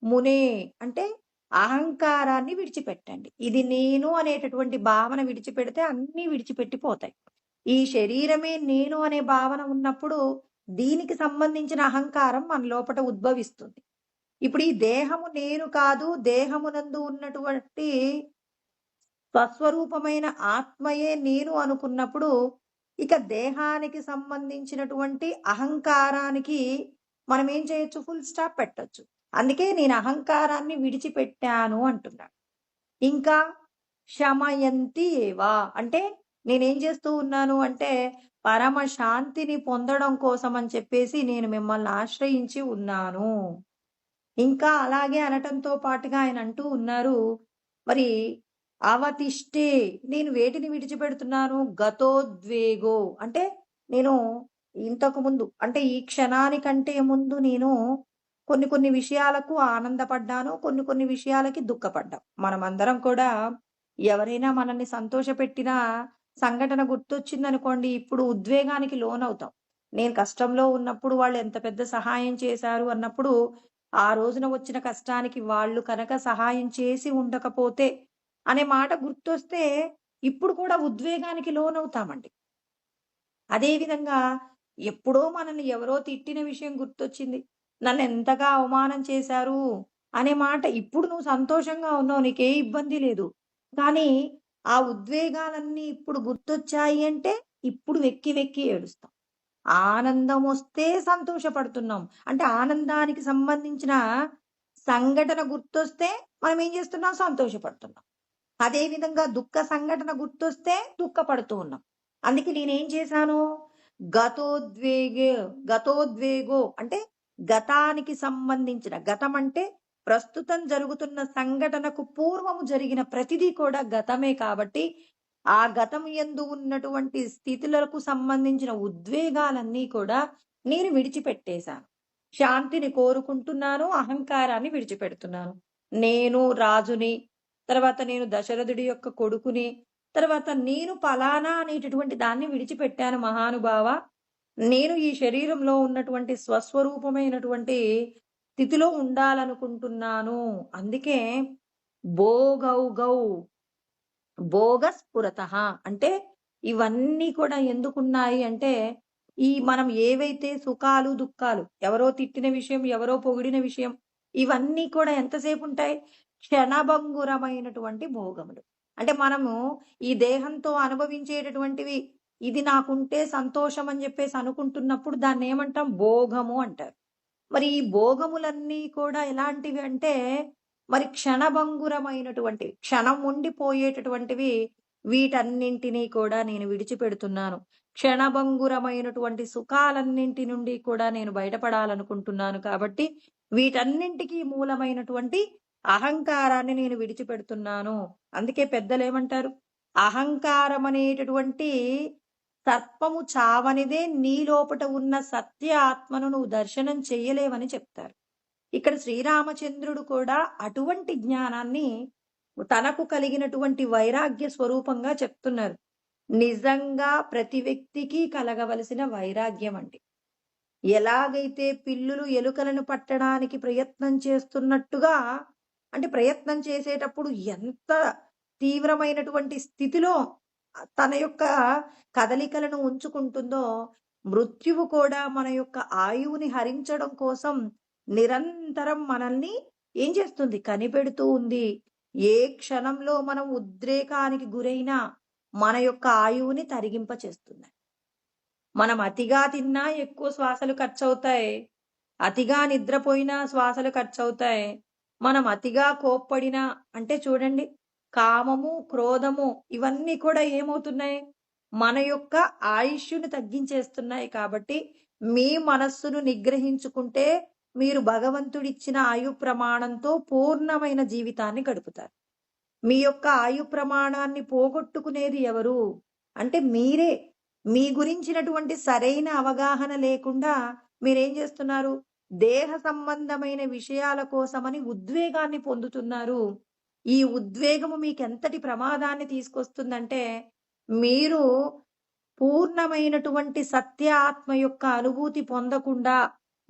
మునే అంటే అహంకారాన్ని విడిచిపెట్టండి. ఇది నేను అనేటటువంటి భావన విడిచిపెడితే అన్నీ విడిచిపెట్టిపోతాయి. ఈ శరీరమే నేను అనే భావన ఉన్నప్పుడు దీనికి సంబంధించిన అహంకారం మన లోపట ఉద్భవిస్తుంది. ఇప్పుడు ఈ దేహము నేను కాదు, దేహమునందు ఉన్నటువంటి స్వస్వరూపమైన ఆత్మయే నేను అనుకున్నప్పుడు, ఇక దేహానికి సంబంధించినటువంటి అహంకారానికి మనం ఏం చేయొచ్చు? ఫుల్ స్టాప్ పెట్టొచ్చు. అందుకే నేను అహంకారాన్ని విడిచిపెట్టాను అంటున్నాడు. ఇంకా శమయంతి ఏవా అంటే నేనేం చేస్తూ ఉన్నాను అంటే పరమ శాంతిని పొందడం కోసం అని చెప్పేసి నేను మిమ్మల్ని ఆశ్రయించి ఉన్నాను. ఇంకా అలాగే అనటంతో పాటుగా ఆయన అంటూ ఉన్నారు, మరి అవతిష్టే నేను వేటిని విడిచిపెడుతున్నాను? గతోద్వేగో అంటే నేను ఇంతకు ముందు అంటే ఈ క్షణానికంటే ముందు నేను కొన్ని కొన్ని విషయాలకు ఆనందపడ్డాను. కొన్ని కొన్ని విషయాలకి దుఃఖపడ్డాం. మనమందరం కూడా ఎవరైనా మనల్ని సంతోషపెట్టిన సంఘటన గుర్తొచ్చిందనుకోండి, ఇప్పుడు ఉద్వేగానికి లోనవుతాం. నేను కష్టంలో ఉన్నప్పుడు వాళ్ళు ఎంత పెద్ద సహాయం చేశారు అన్నప్పుడు, ఆ రోజున వచ్చిన కష్టానికి వాళ్ళు కనుక సహాయం చేసి ఉండకపోతే అనే మాట గుర్తొస్తే ఇప్పుడు కూడా ఉద్వేగానికి లోనవుతామండి. అదే విధంగా ఎప్పుడో మనల్ని ఎవరో తిట్టిన విషయం గుర్తొచ్చింది. నన్నెంతగా అవమానం చేశారు అనే మాట ఇప్పుడు నువ్వు సంతోషంగా ఉన్నావు. నీకే ఇబ్బంది లేదు. కానీ ఆ ఉద్వేగాలన్నీ ఇప్పుడు గుర్తొచ్చాయి అంటే ఇప్పుడు వెక్కి వెక్కి ఏడుస్తాం. ఆనందమొస్తే సంతోషపడుతున్నాం. అంటే ఆనందానికి సంబంధించిన సంఘటన గుర్తొస్తే మనం ఏం చేస్తున్నాం? సంతోషపడుతున్నాం. అదే విధంగా దుఃఖ సంఘటన గుర్తొస్తే దుఃఖపడుతూ ఉన్నాం. అందుకే నేనేం చేశాను? గతోద్వేగే గతోద్వేగో అంటే గతానికి సంబంధించిన గతం అంటే ప్రస్తుతం జరుగుతున్న సంఘటనకు పూర్వము జరిగిన ప్రతిదీ కూడా గతమే కాబట్టి, ఆ గతం యందు ఉన్నటువంటి స్థితులకు సంబంధించిన ఉద్వేగాలన్నీ కూడా నేను విడిచిపెట్టేశాను. శాంతిని కోరుకుంటున్నాను, అహంకారాన్ని విడిచిపెడుతున్నాను. నేను రాజుని, తర్వాత నేను దశరథుడి యొక్క కొడుకుని, తర్వాత నేను పలానా అనేటటువంటి దాన్ని విడిచిపెట్టాను మహానుభావ. నేను ఈ శరీరంలో ఉన్నటువంటి స్వస్వరూపమైనటువంటి స్థితిలో ఉండాలనుకుంటున్నాను. అందుకే భోగౌగౌ భోగస్ఫురతః అంటే ఇవన్నీ కూడా ఎందుకున్నాయి అంటే, ఈ మనం ఏవైతే సుఖాలు, దుఃఖాలు ఎవరో తిట్టిన విషయం, ఎవరో పొగిడిన విషయం ఇవన్నీ కూడా ఎంతసేపు ఉంటాయి? క్షణభంగురమైనటువంటి భోగములు. అంటే మనము ఈ దేహంతో అనుభవించేటటువంటివి ఇది నాకుంటే సంతోషం అని చెప్పేసి అనుకుంటున్నప్పుడు దాన్నేమంటాం? భోగము అంటారు. మరి ఈ భోగములన్నీ కూడా ఎలాంటివి అంటే మరి క్షణభంగురమైనటువంటివి. క్షణం ఉండిపోయేటటువంటివి. వీటన్నింటినీ కూడా నేను విడిచిపెడుతున్నాను. క్షణభంగురమైనటువంటి సుఖాలన్నింటి నుండి కూడా నేను బయటపడాలనుకుంటున్నాను కాబట్టి, వీటన్నింటికి మూలమైనటువంటి అహంకారాన్ని నేను విడిచిపెడుతున్నాను. అందుకే పెద్దలేమంటారు? అహంకారం అనేటటువంటి సర్పము చావనిదే నీ లోపట ఉన్న సత్య ఆత్మను నువ్వు దర్శనం చెయ్యలేవని చెప్తారు. ఇక్కడ శ్రీరామచంద్రుడు కూడా అటువంటి జ్ఞానాన్ని తనకు కలిగినటువంటి వైరాగ్య స్వరూపంగా చెప్తున్నారు. నిజంగా ప్రతి వ్యక్తికి కలగవలసిన వైరాగ్యం అండి. ఎలాగైతే పిల్లులు ఎలుకలను పట్టడానికి ప్రయత్నం చేస్తున్నట్టుగా అంటే ప్రయత్నం చేసేటప్పుడు ఎంత తీవ్రమైనటువంటి స్థితిలో తన యొక్క కదలికలను ఉంచుకుంటుందో, మృత్యువు కూడా మన యొక్క ఆయువుని హరించడం కోసం నిరంతరం మనల్ని ఏం చేస్తుంది? కనిపెడుతూ ఉంది. ఏ క్షణంలో మనం ఉద్రేకానికి గురైనా మన యొక్క ఆయువుని తరిగింపచేస్తుంది. మనం అతిగా తిన్నా ఎక్కువ శ్వాసలు ఖర్చవుతాయి. అతిగా నిద్రపోయినా శ్వాసలు ఖర్చవుతాయి. మనం అతిగా కోప్పడినా అంటే చూడండి, కామము, క్రోధము ఇవన్నీ కూడా ఏమవుతున్నాయి? మన యొక్క ఆయుష్యుని తగ్గించేస్తున్నాయి. కాబట్టి మీ మనస్సును నిగ్రహించుకుంటే మీరు భగవంతుడిచ్చిన ఆయు ప్రమాణంతో పూర్ణమైన జీవితాన్ని గడుపుతారు. మీ యొక్క ఆయు ప్రమాణాన్ని పోగొట్టుకునేది ఎవరు? అంటే మీరే. మీ గురించినటువంటి సరైన అవగాహన లేకుండా మీరేం చేస్తున్నారు? దేహ సంబంధమైన విషయాల కోసమని ఉద్వేగాన్ని పొందుతున్నారు. ఈ ఉద్వేగము మీకెంతటి ప్రమాదాన్ని తీసుకొస్తుందంటే, మీరు పూర్ణమైనటువంటి సత్య ఆత్మ యొక్క అనుభూతి పొందకుండా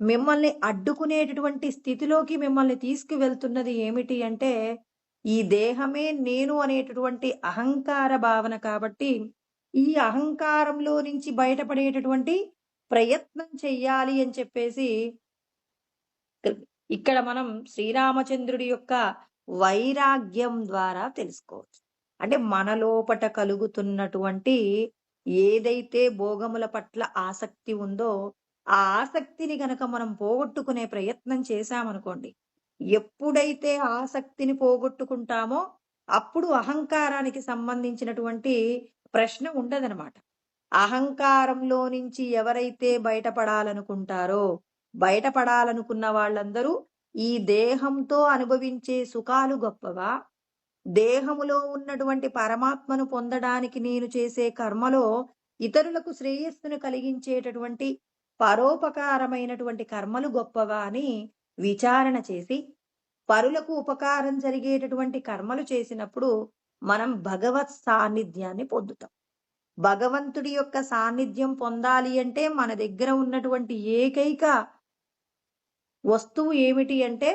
మిమ్మల్ని అడ్డుకునేటటువంటి స్థితిలోకి మిమ్మల్ని తీసుకువెళ్తున్నది ఏమిటి అంటే, ఈ దేహమే నేను అనేటటువంటి అహంకార భావన కాబట్టి, ఈ అహంకారంలో నుంచి బయటపడేటటువంటి ప్రయత్నం చెయ్యాలి అని చెప్పేసి ఇక్కడ మనం శ్రీరామచంద్రుడి యొక్క వైరాగ్యం ద్వారా తెలుసుకోవచ్చు. అంటే మన లోపట కలుగుతున్నటువంటి ఏదైతే భోగముల పట్ల ఆసక్తి ఉందో, ఆ ఆసక్తిని గనక మనం పోగొట్టుకునే ప్రయత్నం చేశామనుకోండి, ఎప్పుడైతే ఆసక్తిని పోగొట్టుకుంటామో, అప్పుడు అహంకారానికి సంబంధించినటువంటి ప్రశ్న ఉండదనమాట. అహంకారంలో నుంచి ఎవరైతే బయటపడాలనుకుంటారో, బయటపడాలనుకున్న వాళ్ళందరూ ఈ దేహంతో అనుభవించే సుఖాలు గొప్పవా? దేహములో ఉన్నటువంటి పరమాత్మను పొందడానికి నేను చేసే కర్మలో ఇతరులకు శ్రేయస్సును కలిగించేటటువంటి పరోపకారమైనటువంటి కర్మలు గొప్పవా అని విచారణ చేసి, పరులకు ఉపకారం జరిగేటటువంటి కర్మలు చేసినప్పుడు మనం భగవత్ సాన్నిధ్యాన్ని పొందుతాం. భగవంతుడి యొక్క సాన్నిధ్యం పొందాలి అంటే మన దగ్గర ఉన్నటువంటి ఏకైక వస్తువు ఏమిటి అంటే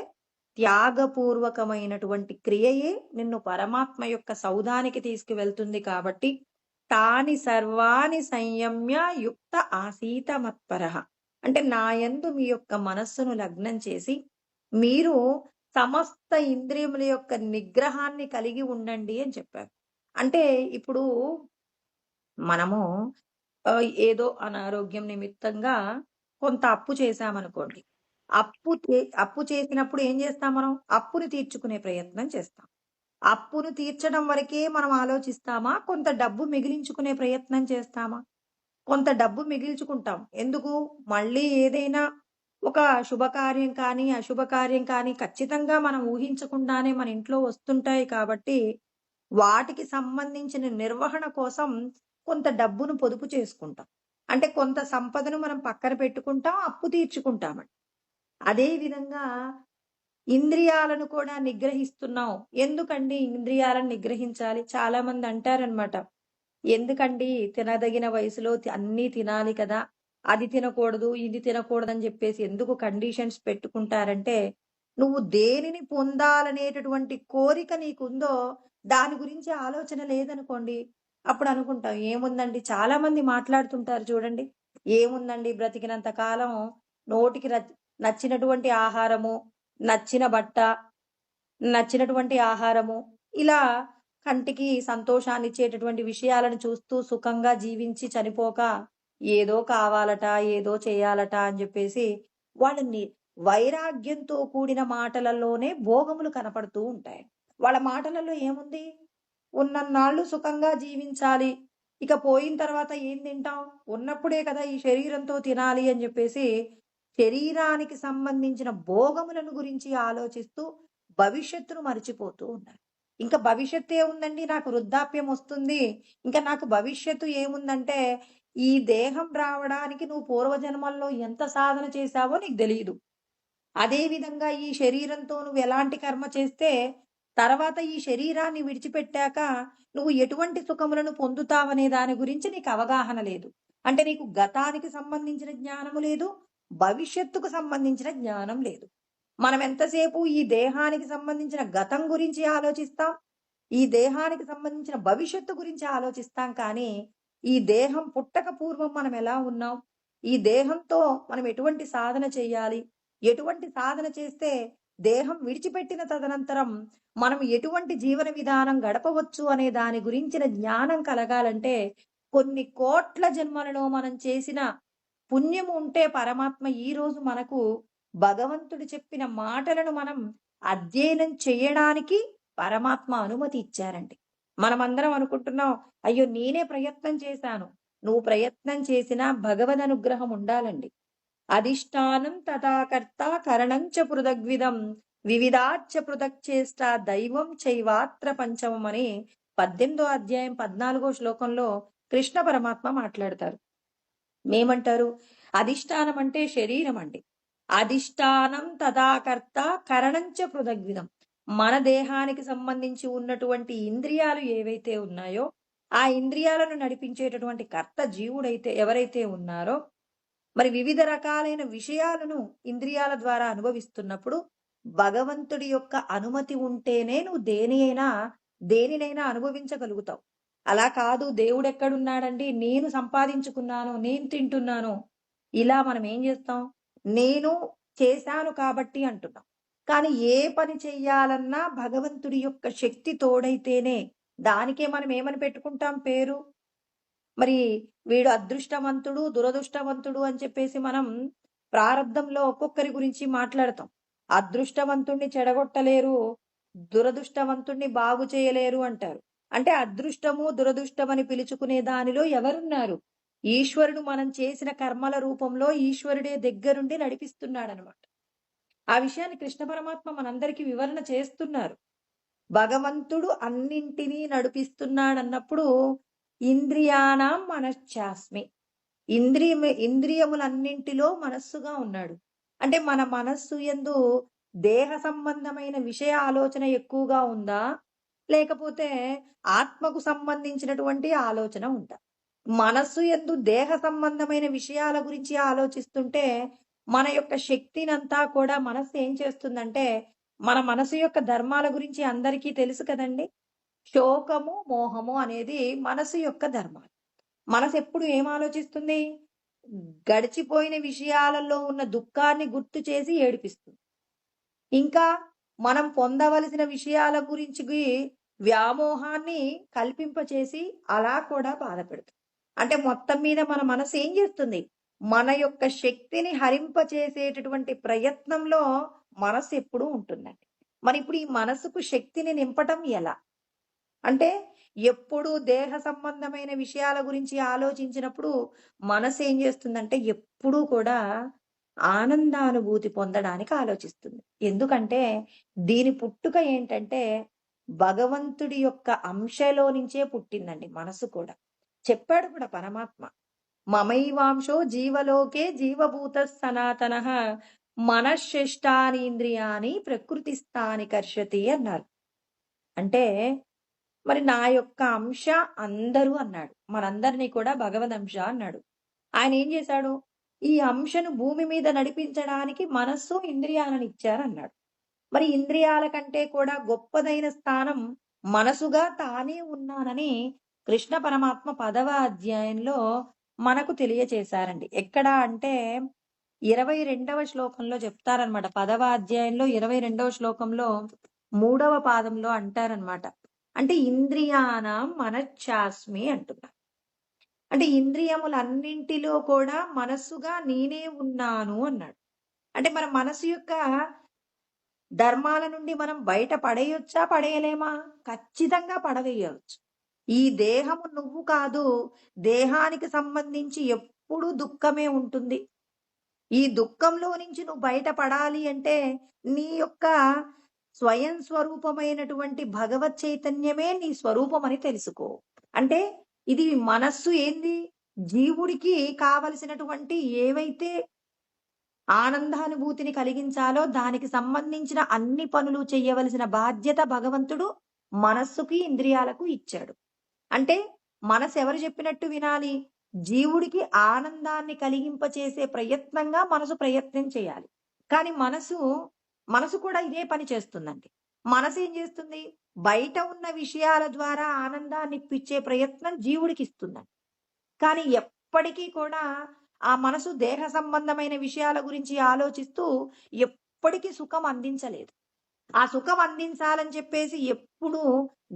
త్యాగపూర్వకమైనటువంటి క్రియయే నిన్ను పరమాత్మ యొక్క సౌధానికి తీసుకువెళ్తుంది కాబట్టి తాని సర్వాణి సంయమ్య యుక్త ఆసీత మత్పరః. అంటే నాయందు మీ యొక్క మనస్సును లగ్నం చేసి మీరు సమస్త ఇంద్రియముల యొక్క నిగ్రహాన్ని కలిగి ఉండండి అని చెప్పారు. అంటే ఇప్పుడు మనము ఏదో అనారోగ్యం నిమిత్తంగా కొంత అప్పు చేశామనుకోండి. అప్పు చేసినప్పుడు ఏం చేస్తాం మనం? అప్పుని తీర్చుకునే ప్రయత్నం చేస్తాం. అప్పును తీర్చడం వరకే మనం ఆలోచిస్తామా? కొంత డబ్బు మిగిలించుకునే ప్రయత్నం చేస్తామా? కొంత డబ్బు మిగిల్చుకుంటాం. ఎందుకు? మళ్ళీ ఏదైనా ఒక శుభకార్యం కానీ, అశుభకార్యం కానీ ఖచ్చితంగా మనం ఊహించకుండానే మన ఇంట్లో వస్తుంటాయి కాబట్టి, వాటికి సంబంధించిన నిర్వహణ కోసం కొంత డబ్బును పొదుపు చేసుకుంటాం. అంటే కొంత సంపదను మనం పక్కన పెట్టుకుంటాం, అప్పు తీర్చుకుంటామండి. అదే విధంగా ఇంద్రియాలను కూడా నిగ్రహిస్తున్నాం. ఎందుకండి ఇంద్రియాలను నిగ్రహించాలి? చాలా మంది అంటారనమాట. ఎందుకండి తినదగిన వయసులో అన్నీ తినాలి కదా! అది తినకూడదు, ఇది తినకూడదని చెప్పేసి ఎందుకు కండిషన్స్ పెట్టుకుంటారంటే, నువ్వు దేనిని పొందాలనేటటువంటి కోరిక నీకుందో దాని గురించి ఆలోచన లేదనుకోండి. అప్పుడు అనుకుంటాం ఏముందండి చాలా మంది మాట్లాడుతుంటారు చూడండి. ఏముందండి బ్రతికినంత కాలం నోటికి నచ్చినటువంటి ఆహారము, నచ్చిన బట్ట, నచ్చినటువంటి ఆహారము ఇలా కంటికి సంతోషాన్నిచ్చేటటువంటి విషయాలను చూస్తూ సుఖంగా జీవించి చనిపోక ఏదో కావాలట, ఏదో చేయాలట అని చెప్పేసి వాళ్ళని వైరాగ్యంతో కూడిన మాటలలోనే భోగములు కనపడుతూ ఉంటాయి. వాళ్ళ మాటలలో ఏముంది? ఉన్నన్నాళ్ళు సుఖంగా జీవించాలి. ఇక పోయిన తర్వాత ఏం తింటాం? ఉన్నప్పుడే కదా ఈ శరీరంతో తినాలి అని చెప్పేసి శరీరానికి సంబంధించిన భోగములను గురించి ఆలోచిస్తూ భవిష్యత్తును మరిచిపోతూ ఉన్నారు. ఇంకా భవిష్యత్తు ఏముందండి? నాకు వృద్ధాప్యం వస్తుంది. ఇంకా నాకు భవిష్యత్తు ఏముందంటే ఈ దేహం రావడానికి నువ్వు పూర్వజన్మల్లో ఎంత సాధన చేశావో నీకు తెలియదు. అదే విధంగా ఈ శరీరంతో నువ్వు ఎలాంటి కర్మ చేస్తే తర్వాత ఈ శరీరాన్ని విడిచిపెట్టాక నువ్వు ఎటువంటి సుఖములను పొందుతావనే దాని గురించి నీకు అవగాహన లేదు. అంటే నీకు గతానికి సంబంధించిన జ్ఞానము లేదు, భవిష్యత్తుకు సంబంధించిన జ్ఞానం లేదు. మనం ఎంతసేపు ఈ దేహానికి సంబంధించిన గతం గురించి ఆలోచిస్తాం, ఈ దేహానికి సంబంధించిన భవిష్యత్తు గురించి ఆలోచిస్తాం. కానీ ఈ దేహం పుట్టక పూర్వం మనం ఎలా ఉన్నాం, ఈ దేహంతో మనం ఎటువంటి సాధన చేయాలి, ఎటువంటి సాధన చేస్తే దేహం విడిచిపెట్టిన తదనంతరం మనం ఎటువంటి జీవన విధానం గడపవచ్చు అనే దాని గురించిన జ్ఞానం కలగాలంటే కొన్ని కోట్ల జన్మలలో మనం చేసిన పుణ్యము ఉంటే పరమాత్మ ఈ రోజు మనకు భగవంతుడు చెప్పిన మాటలను మనం అధ్యయనం చేయడానికి పరమాత్మ అనుమతి ఇచ్చారండి. మనమందరం అనుకుంటున్నాం, అయ్యో నేనే ప్రయత్నం చేశాను. నువ్వు ప్రయత్నం చేసినా భగవద్ అనుగ్రహం ఉండాలండి. అధిష్టానం తథాకర్త కరణంచ పృథగ్విధం వివిధాచ్చ పృథక్ చేష్ట దైవం చైవాత్ర పంచమం అని 18వ అధ్యాయం 14వ శ్లోకంలో కృష్ణ పరమాత్మ మాట్లాడతారు. మేమంటారు? అధిష్టానం అంటే శరీరం అండి. అధిష్టానం తథాకర్త కరణంచ పృథగ్విధం. మన దేహానికి సంబంధించి ఉన్నటువంటి ఇంద్రియాలు ఏవైతే ఉన్నాయో ఆ ఇంద్రియాలను నడిపించేటటువంటి కర్త జీవుడైతే ఎవరైతే ఉన్నారో మరి వివిధ రకాలైన విషయాలను ఇంద్రియాల ద్వారా అనుభవిస్తున్నప్పుడు భగవంతుడి యొక్క అనుమతి ఉంటేనే నువ్వు దేనినైనా అనుభవించగలుగుతావు. అలా కాదు దేవుడెక్కడున్నాడండి, నేను సంపాదించుకున్నాను, నేను తింటున్నాను. ఇలా మనం ఏం చేస్తాం? నేను చేశాను కాబట్టి అంటున్నాం. కానీ ఏ పని చెయ్యాలన్నా భగవంతుడి యొక్క శక్తి తోడైతేనే దానికే మనం ఏమని పెట్టుకుంటాం పేరు? మరి వీడు అదృష్టవంతుడు, దురదృష్టవంతుడు అని చెప్పేసి మనం ప్రారబ్ధంలో ఒక్కొక్కరి గురించి మాట్లాడతాం. అదృష్టవంతుణ్ణి చెడగొట్టలేరు, దురదృష్టవంతుణ్ణి బాగు చేయలేరు అంటారు. అంటే అదృష్టము, దురదృష్టం అని పిలుచుకునే దానిలో ఎవరున్నారు? ఈశ్వరుడు మనం చేసిన కర్మల రూపంలో ఈశ్వరుడే దగ్గరుండి నడిపిస్తున్నాడనమాట. ఆ విషయాన్ని కృష్ణ పరమాత్మ మనందరికీ వివరణ చేస్తున్నారు. భగవంతుడు అన్నింటినీ నడిపిస్తున్నాడన్నప్పుడు ఇంద్రియాణం మనశ్చాస్మి. ఇంద్రియములన్నింటిలో మనస్సుగా ఉన్నాడు. అంటే మన మనస్సు యందు దేహ సంబంధమైన విషయ ఆలోచన ఎక్కువగా ఉందా? లేకపోతే ఆత్మకు సంబంధించినటువంటి ఆలోచన ఉందా? మనస్సు యందు దేహ సంబంధమైన విషయాల గురించి ఆలోచిస్తుంటే మన యొక్క శక్తినంతా కూడా మనస్సు ఏం చేస్తుందంటే, మన మనసు యొక్క ధర్మాల గురించి అందరికీ తెలుసు కదండీ! శోకము, మోహము అనేది మనసు యొక్క ధర్మాలు. మనసు ఎప్పుడు ఏం ఆలోచిస్తుంది? గడిచిపోయిన విషయాలలో ఉన్న దుఃఖాన్ని గుర్తు చేసి ఏడిపిస్తుంది. ఇంకా మనం పొందవలసిన విషయాల గురించి వ్యామోహాన్ని కల్పింపచేసి అలా కూడా బాధపెడుతుంది. అంటే మొత్తం మీద మన మనసు ఏం చేస్తుంది? మన యొక్క శక్తిని హరింపచేసేటటువంటి ప్రయత్నంలో మనసు ఎప్పుడూ ఉంటుందండి. మరి ఇప్పుడు ఈ మనసుకు శక్తిని నింపటం ఎలా? అంటే ఎప్పుడు దేహ సంబంధమైన విషయాల గురించి ఆలోచించినప్పుడు మనసు ఏం చేస్తుందంటే ఎప్పుడూ కూడా ఆనందానుభూతి పొందడానికి ఆలోచిస్తుంది. ఎందుకంటే దీని పుట్టుక ఏంటంటే భగవంతుడి యొక్క అంశలో నుంచే పుట్టిందండి మనసు కూడా. చెప్పాడు కూడా పరమాత్మ. మమైవాంశో జీవలోకే జీవభూత సనాతనః మనశ్శేష్టానీంద్రియాని ప్రకృతిస్థాని కర్షతి అన్నారు. అంటే మరి నా యొక్క అంశ అందరూ అన్నాడు. మనందరినీ కూడా భగవదంశ అన్నాడు. ఆయన ఏం చేశాడు? ఈ అంశను భూమి మీద నడిపించడానికి మనస్సు, ఇంద్రియాలను ఇచ్చారన్నాడు. మరి ఇంద్రియాల కంటే కూడా గొప్పదైన స్థానం మనసుగా తానే ఉన్నానని కృష్ణ పరమాత్మ 10వ అధ్యాయంలో మనకు తెలియచేశారండి. ఎక్కడ అంటే 22వ శ్లోకంలో చెప్తారనమాట. 10వ అధ్యాయంలో 22వ శ్లోకంలో 3వ పాదంలో అంటారనమాట. అంటే ఇంద్రియానాం మనశ్చాస్మి అంటున్నారు. అంటే ఇంద్రియములన్నింటిలో కూడా మనస్సుగా నేనే ఉన్నాను అన్నాడు. అంటే మన మనసు యొక్క ధర్మాల నుండి మనం బయట పడేయొచ్చా? పడేయలేమా? ఖచ్చితంగా పడవేయవచ్చు. ఈ దేహము నువ్వు కాదు. దేహానికి సంబంధించి ఎప్పుడూ దుఃఖమే ఉంటుంది. ఈ దుఃఖంలో నుంచి నువ్వు బయటపడాలి అంటే నీ యొక్క స్వయం స్వరూపమైనటువంటి భగవత్ చైతన్యమే నీ స్వరూపం అని తెలుసుకో. అంటే ఇది మనస్సు ఏంది? జీవుడికి కావలసినటువంటి ఏవైతే ఆనందానుభూతిని కలిగించాలో దానికి సంబంధించిన అన్ని పనులు చేయవలసిన బాధ్యత భగవంతుడు మనస్సుకి, ఇంద్రియాలకు ఇచ్చాడు. అంటే మనసు ఎవరు చెప్పినట్టు వినాలి? జీవుడికి ఆనందాన్ని కలిగింపచేసే ప్రయత్నంగా మనసు ప్రయత్నం చేయాలి. కానీ మనసు కూడా ఇదే పని చేస్తుందండి. మనసు ఏం చేస్తుంది? బయట ఉన్న విషయాల ద్వారా ఆనందాన్ని ఇప్పించే ప్రయత్నం జీవుడికి ఇస్తుందండి. కానీ ఎప్పటికీ కూడా ఆ మనసు దేహ సంబంధమైన విషయాల గురించి ఆలోచిస్తూ ఎప్పటికీ సుఖం అందించలేదు. ఆ సుఖం అందించాలని చెప్పేసి ఎప్పుడూ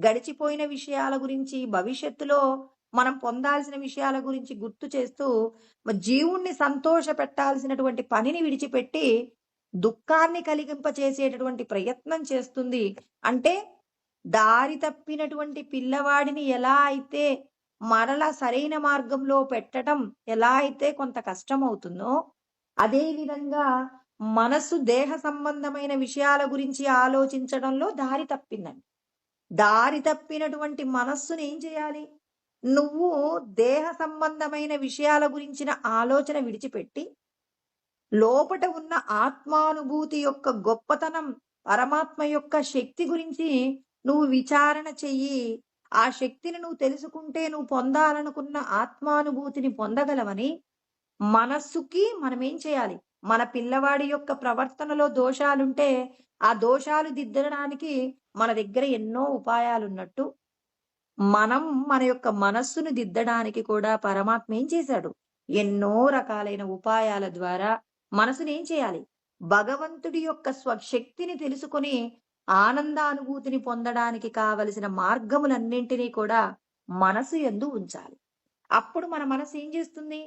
గడిచిపోయిన విషయాల గురించి, భవిష్యత్తులో మనం పొందాల్సిన విషయాల గురించి గుర్తు చేస్తూ జీవుణ్ణి సంతోష పెట్టాల్సినటువంటి పనిని విడిచిపెట్టి దుఃఖాన్ని కలిగింపచేసేటటువంటి ప్రయత్నం చేస్తుంది. అంటే దారి తప్పినటువంటి పిల్లవాడిని ఎలా అయితే మరలా సరైన మార్గంలో పెట్టటం ఎలా అయితే కొంత కష్టమవుతుందో, అదే విధంగా మనసు దేహ సంబంధమైన విషయాల గురించి ఆలోచించడంలో దారి తప్పిందండి. దారి తప్పినటువంటి మనస్సుని ఏం చేయాలి? నువ్వు దేహ సంబంధమైన విషయాల గురించిన ఆలోచన విడిచిపెట్టి లోపట ఉన్న ఆత్మానుభూతి యొక్క గొప్పతనం, పరమాత్మ యొక్క శక్తి గురించి నువ్వు విచారణ చెయ్యి. ఆ శక్తిని నువ్వు తెలుసుకుంటే నువ్వు పొందాలనుకున్న ఆత్మానుభూతిని పొందగలవని మనస్సుకి మనం ఏం చేయాలి? మన పిల్లవాడి యొక్క ప్రవర్తనలో దోషాలుంటే, ఆ దోషాలు దిద్దడానికి మన దగ్గర ఎన్నో ఉపాయాలున్నట్టు, మనం మన యొక్క మనస్సును దిద్దడానికి కూడా పరమాత్మ ఏం చేశాడు? ఎన్నో రకాలైన ఉపాయాల ద్వారా మనసుని ఏం చేయాలి? భగవంతుడి యొక్క స్వశక్తిని తెలుసుకొని ఆనందానుభూతిని పొందడానికి కావలసిన మార్గములన్నింటినీ కూడా మనసు యందు ఉంచాలి. అప్పుడు మన మనసు ఏం చేస్తుంది?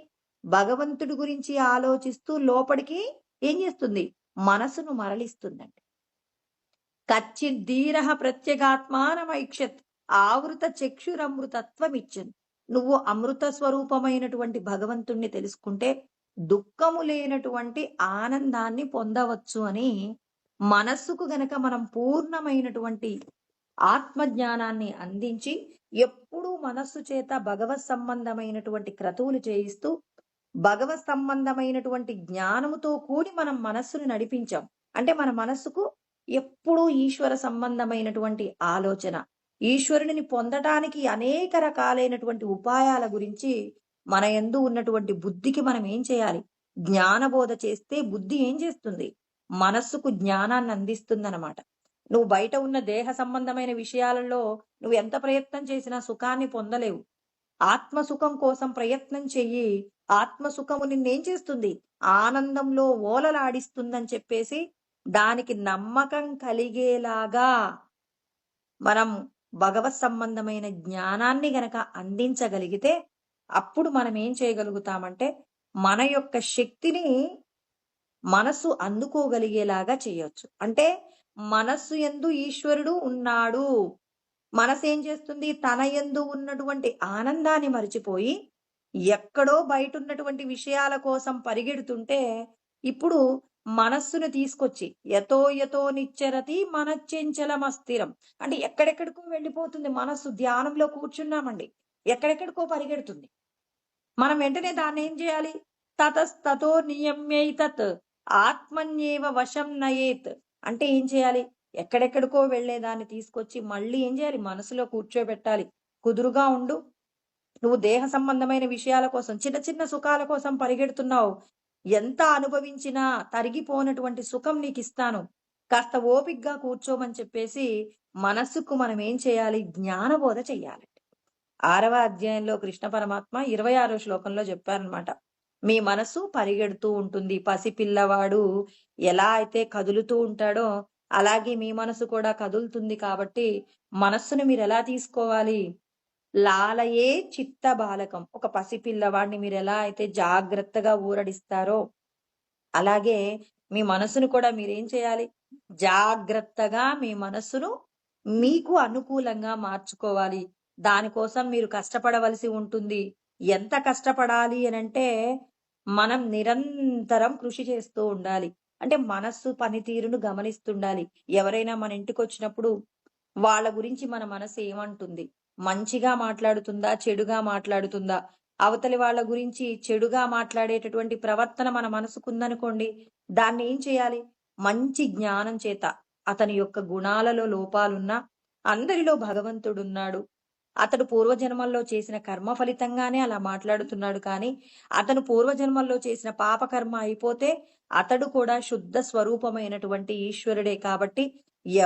భగవంతుడి గురించి ఆలోచిస్తూ లోపలికి ఏం చేస్తుంది? మనసును మరలిస్తుందండి. కచ్చిద్దీరః ప్రత్యేగాత్మానమైక్షత్ ఆవృత చక్షురమృతత్వమిచ్చెను. నువ్వు అమృత స్వరూపమైనటువంటి భగవంతుణ్ణి తెలుసుకుంటే దుఃఖము లేనటువంటి ఆనందాన్ని పొందవచ్చు అని మనస్సుకు గనక మనం పూర్ణమైనటువంటి ఆత్మజ్ఞానాన్ని అందించి ఎప్పుడూ మనస్సు చేత భగవత్ సంబంధమైనటువంటి క్రతువులు చేయిస్తూ భగవత్ సంబంధమైనటువంటి జ్ఞానముతో కూడి మనం మనస్సును నడిపించాం. అంటే మన మనస్సుకు ఎప్పుడూ ఈశ్వర సంబంధమైనటువంటి ఆలోచన, ఈశ్వరుని పొందటానికి అనేక రకాలైనటువంటి ఉపాయాల గురించి మన యందు ఉన్నటువంటి బుద్ధికి మనం ఏం చేయాలి? జ్ఞానబోధ చేస్తే బుద్ధి ఏం చేస్తుంది? మనస్సుకు జ్ఞానాన్ని అందిస్తుందన్నమాట. నువ్వు బయట ఉన్న దేహ సంబంధమైన విషయాలలో నువ్వు ఎంత ప్రయత్నం చేసినా సుఖాన్ని పొందలేవు. ఆత్మ సుఖం కోసం ప్రయత్నం చెయ్యి. ఆత్మ సుఖము నిన్నేం చేస్తుంది? ఆనందంలో ఓలలాడిస్తుందని చెప్పేసి దానికి నమ్మకం కలిగేలాగా మనం భగవత్ సంబంధమైన జ్ఞానాన్ని గనక అందించగలిగితే అప్పుడు మనం ఏం చేయగలుగుతామంటే మన యొక్క శక్తిని మనస్సు అందుకోగలిగేలాగా చేయొచ్చు. అంటే మనస్సు యందు ఈశ్వరుడు ఉన్నాడు. మనసు ఏం చేస్తుంది? తన యందు ఉన్నటువంటి ఆనందాన్ని మరిచిపోయి ఎక్కడో బయటున్నటువంటి విషయాల కోసం పరిగెడుతుంటే ఇప్పుడు మనస్సును తీసుకొచ్చి యతో యతో నిశ్చరతి మనశ్చంచలమస్థిరం. అంటే ఎక్కడెక్కడికో వెళ్ళిపోతుంది మనస్సు. ధ్యానంలో కూర్చున్నామండి, ఎక్కడెక్కడికో పరిగెడుతుంది. మనం వెంటనే దాన్ని ఏం చేయాలి? తతస్తతో నియమ్యైతత్ ఆత్మన్యేవ వశం నయేత్. అంటే ఏం చేయాలి? ఎక్కడెక్కడికో వెళ్ళేదాన్ని తీసుకొచ్చి మళ్ళీ ఏం చేయాలి? మనసులో కూర్చోబెట్టాలి. కుదురుగా ఉండు. నువ్వు దేహ సంబంధమైన విషయాల కోసం, చిన్న చిన్న సుఖాల కోసం పరిగెడుతున్నావు. ఎంత అనుభవించినా తరిగిపోనటువంటి సుఖం నీకిస్తాను. కాస్త ఓపిగ్గా కూర్చోమని చెప్పేసి మనస్సుకు మనం ఏం చేయాలి? జ్ఞానబోధ చెయ్యాలి. 6వ అధ్యాయంలో కృష్ణ పరమాత్మ 26వ శ్లోకంలో చెప్పారనమాట. మీ మనసు పరిగెడుతూ ఉంటుంది. పసిపిల్లవాడు ఎలా అయితే కదులుతూ ఉంటాడో అలాగే మీ మనసు కూడా కదులుతుంది. కాబట్టి మనస్సును మీరు ఎలా తీసుకోవాలి? లాలయే చిత్త బాలకం. ఒక పసిపిల్లవాడిని మీరు ఎలా అయితే జాగ్రత్తగా ఊరడిస్తారో అలాగే మీ మనసును కూడా మీరేం చేయాలి? జాగ్రత్తగా మీ మనస్సును మీకు అనుకూలంగా మార్చుకోవాలి. దానికోసం మీరు కష్టపడవలసి ఉంటుంది. ఎంత కష్టపడాలి అనంటే మనం నిరంతరం కృషి చేస్తూ ఉండాలి. అంటే మనస్సు పనితీరును గమనిస్తుండాలి. ఎవరైనా మన ఇంటికొచ్చినప్పుడు వాళ్ళ గురించి మన మనసు ఏమంటుంది? మంచిగా మాట్లాడుతుందా? చెడుగా మాట్లాడుతుందా? అవతలి వాళ్ళ గురించి చెడుగా మాట్లాడేటటువంటి ప్రవర్తన మన మనసుకుందనుకోండి, దాన్ని ఏం చేయాలి? మంచి జ్ఞానం చేత అతని యొక్క గుణాలలో లోపాలున్నా అందరిలో భగవంతుడున్నాడు. అతడు పూర్వజన్మల్లో చేసిన కర్మ ఫలితంగానే అలా మాట్లాడుతున్నాడు. కానీ అతను పూర్వజన్మల్లో చేసిన పాపకర్మ అయిపోతే అతడు కూడా శుద్ధ స్వరూపమైనటువంటి ఈశ్వరుడే. కాబట్టి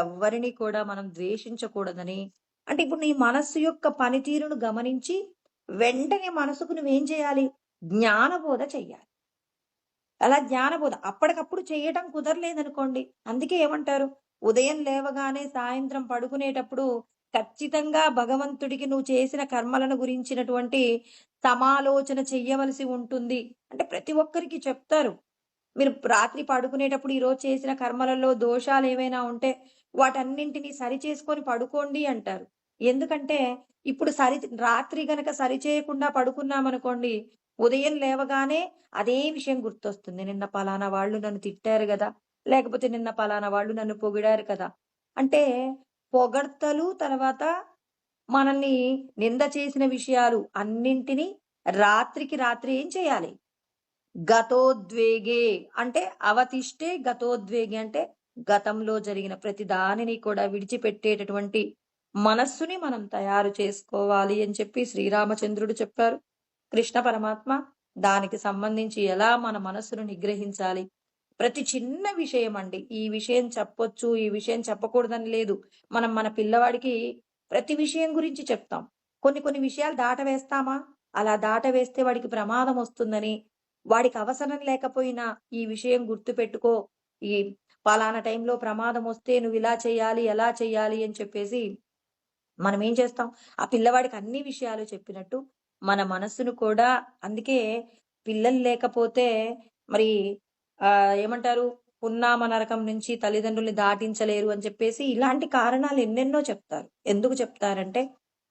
ఎవ్వరిని కూడా మనం ద్వేషించకూడదని, అంటే ఇప్పుడు నీ మనస్సు యొక్క పనితీరును గమనించి వెంటనే మనసుకు నువ్వేం చేయాలి? జ్ఞానబోధ చెయ్యాలి. అలా జ్ఞానబోధ అప్పటికప్పుడు చేయటం కుదరలేదనుకోండి, అందుకే ఏమంటారు? ఉదయం లేవగానే సాయంత్రం పడుకునేటప్పుడు ఖచ్చితంగా భగవంతుడికి నువ్వు చేసిన కర్మలను గురించినటువంటి సమాలోచన చెయ్యవలసి ఉంటుంది. అంటే ప్రతి ఒక్కరికి చెప్తారు. మీరు రాత్రి పడుకునేటప్పుడు ఈరోజు చేసిన కర్మలలో దోషాలు ఏవైనా ఉంటే వాటన్నింటినీ సరి చేసుకొని పడుకోండి అంటారు. ఎందుకంటే ఇప్పుడు రాత్రి గనక సరి చేయకుండా పడుకున్నామనుకోండి, ఉదయం లేవగానే అదే విషయం గుర్తొస్తుంది. నిన్న పలానా వాళ్ళు నన్ను తిట్టారు గదా! లేకపోతే నిన్న పలానా వాళ్ళు నన్ను పొగిడారు కదా! అంటే పొగడ్తలు, తర్వాత మనల్ని నింద చేసిన విషయాలు అన్నింటినీ రాత్రికి రాత్రి ఏం చేయాలి? గతోద్వేగే అంటే అవతిష్టే గతోద్వేగే అంటే గతంలో జరిగిన ప్రతి దానిని కూడా విడిచిపెట్టేటటువంటి మనస్సుని మనం తయారు చేసుకోవాలి అని చెప్పి శ్రీరామచంద్రుడు చెప్పారు. కృష్ణ పరమాత్మ దానికి సంబంధించి ఎలా మన మనస్సును నిగ్రహించాలి. ప్రతి చిన్న విషయం అండి. ఈ విషయం చెప్పొచ్చు, ఈ విషయం చెప్పకూడదని లేదు. మనం మన పిల్లవాడికి ప్రతి విషయం గురించి చెప్తాం. కొన్ని కొన్ని విషయాలు దాటవేస్తామా? అలా దాటవేస్తే వాడికి ప్రమాదం వస్తుందని, వాడికి అవసరం లేకపోయినా ఈ విషయం గుర్తుపెట్టుకో. ఈ పలానా టైంలో ప్రమాదం వస్తే నువ్విలా చేయాలి, ఎలా చేయాలి అని చెప్పేసి మనం ఏం చేస్తాం? ఆ పిల్లవాడికి అన్ని విషయాలు చెప్పినట్టు, మన మనస్సును కూడా అందుకే పిల్లలు లేకపోతే మరి ఏమంటారు? పున్నామ నరకం నుంచి తల్లిదండ్రుల్ని దాటించలేరు అని చెప్పేసి ఇలాంటి కారణాలు ఎన్నెన్నో చెప్తారు. ఎందుకు చెప్తారంటే,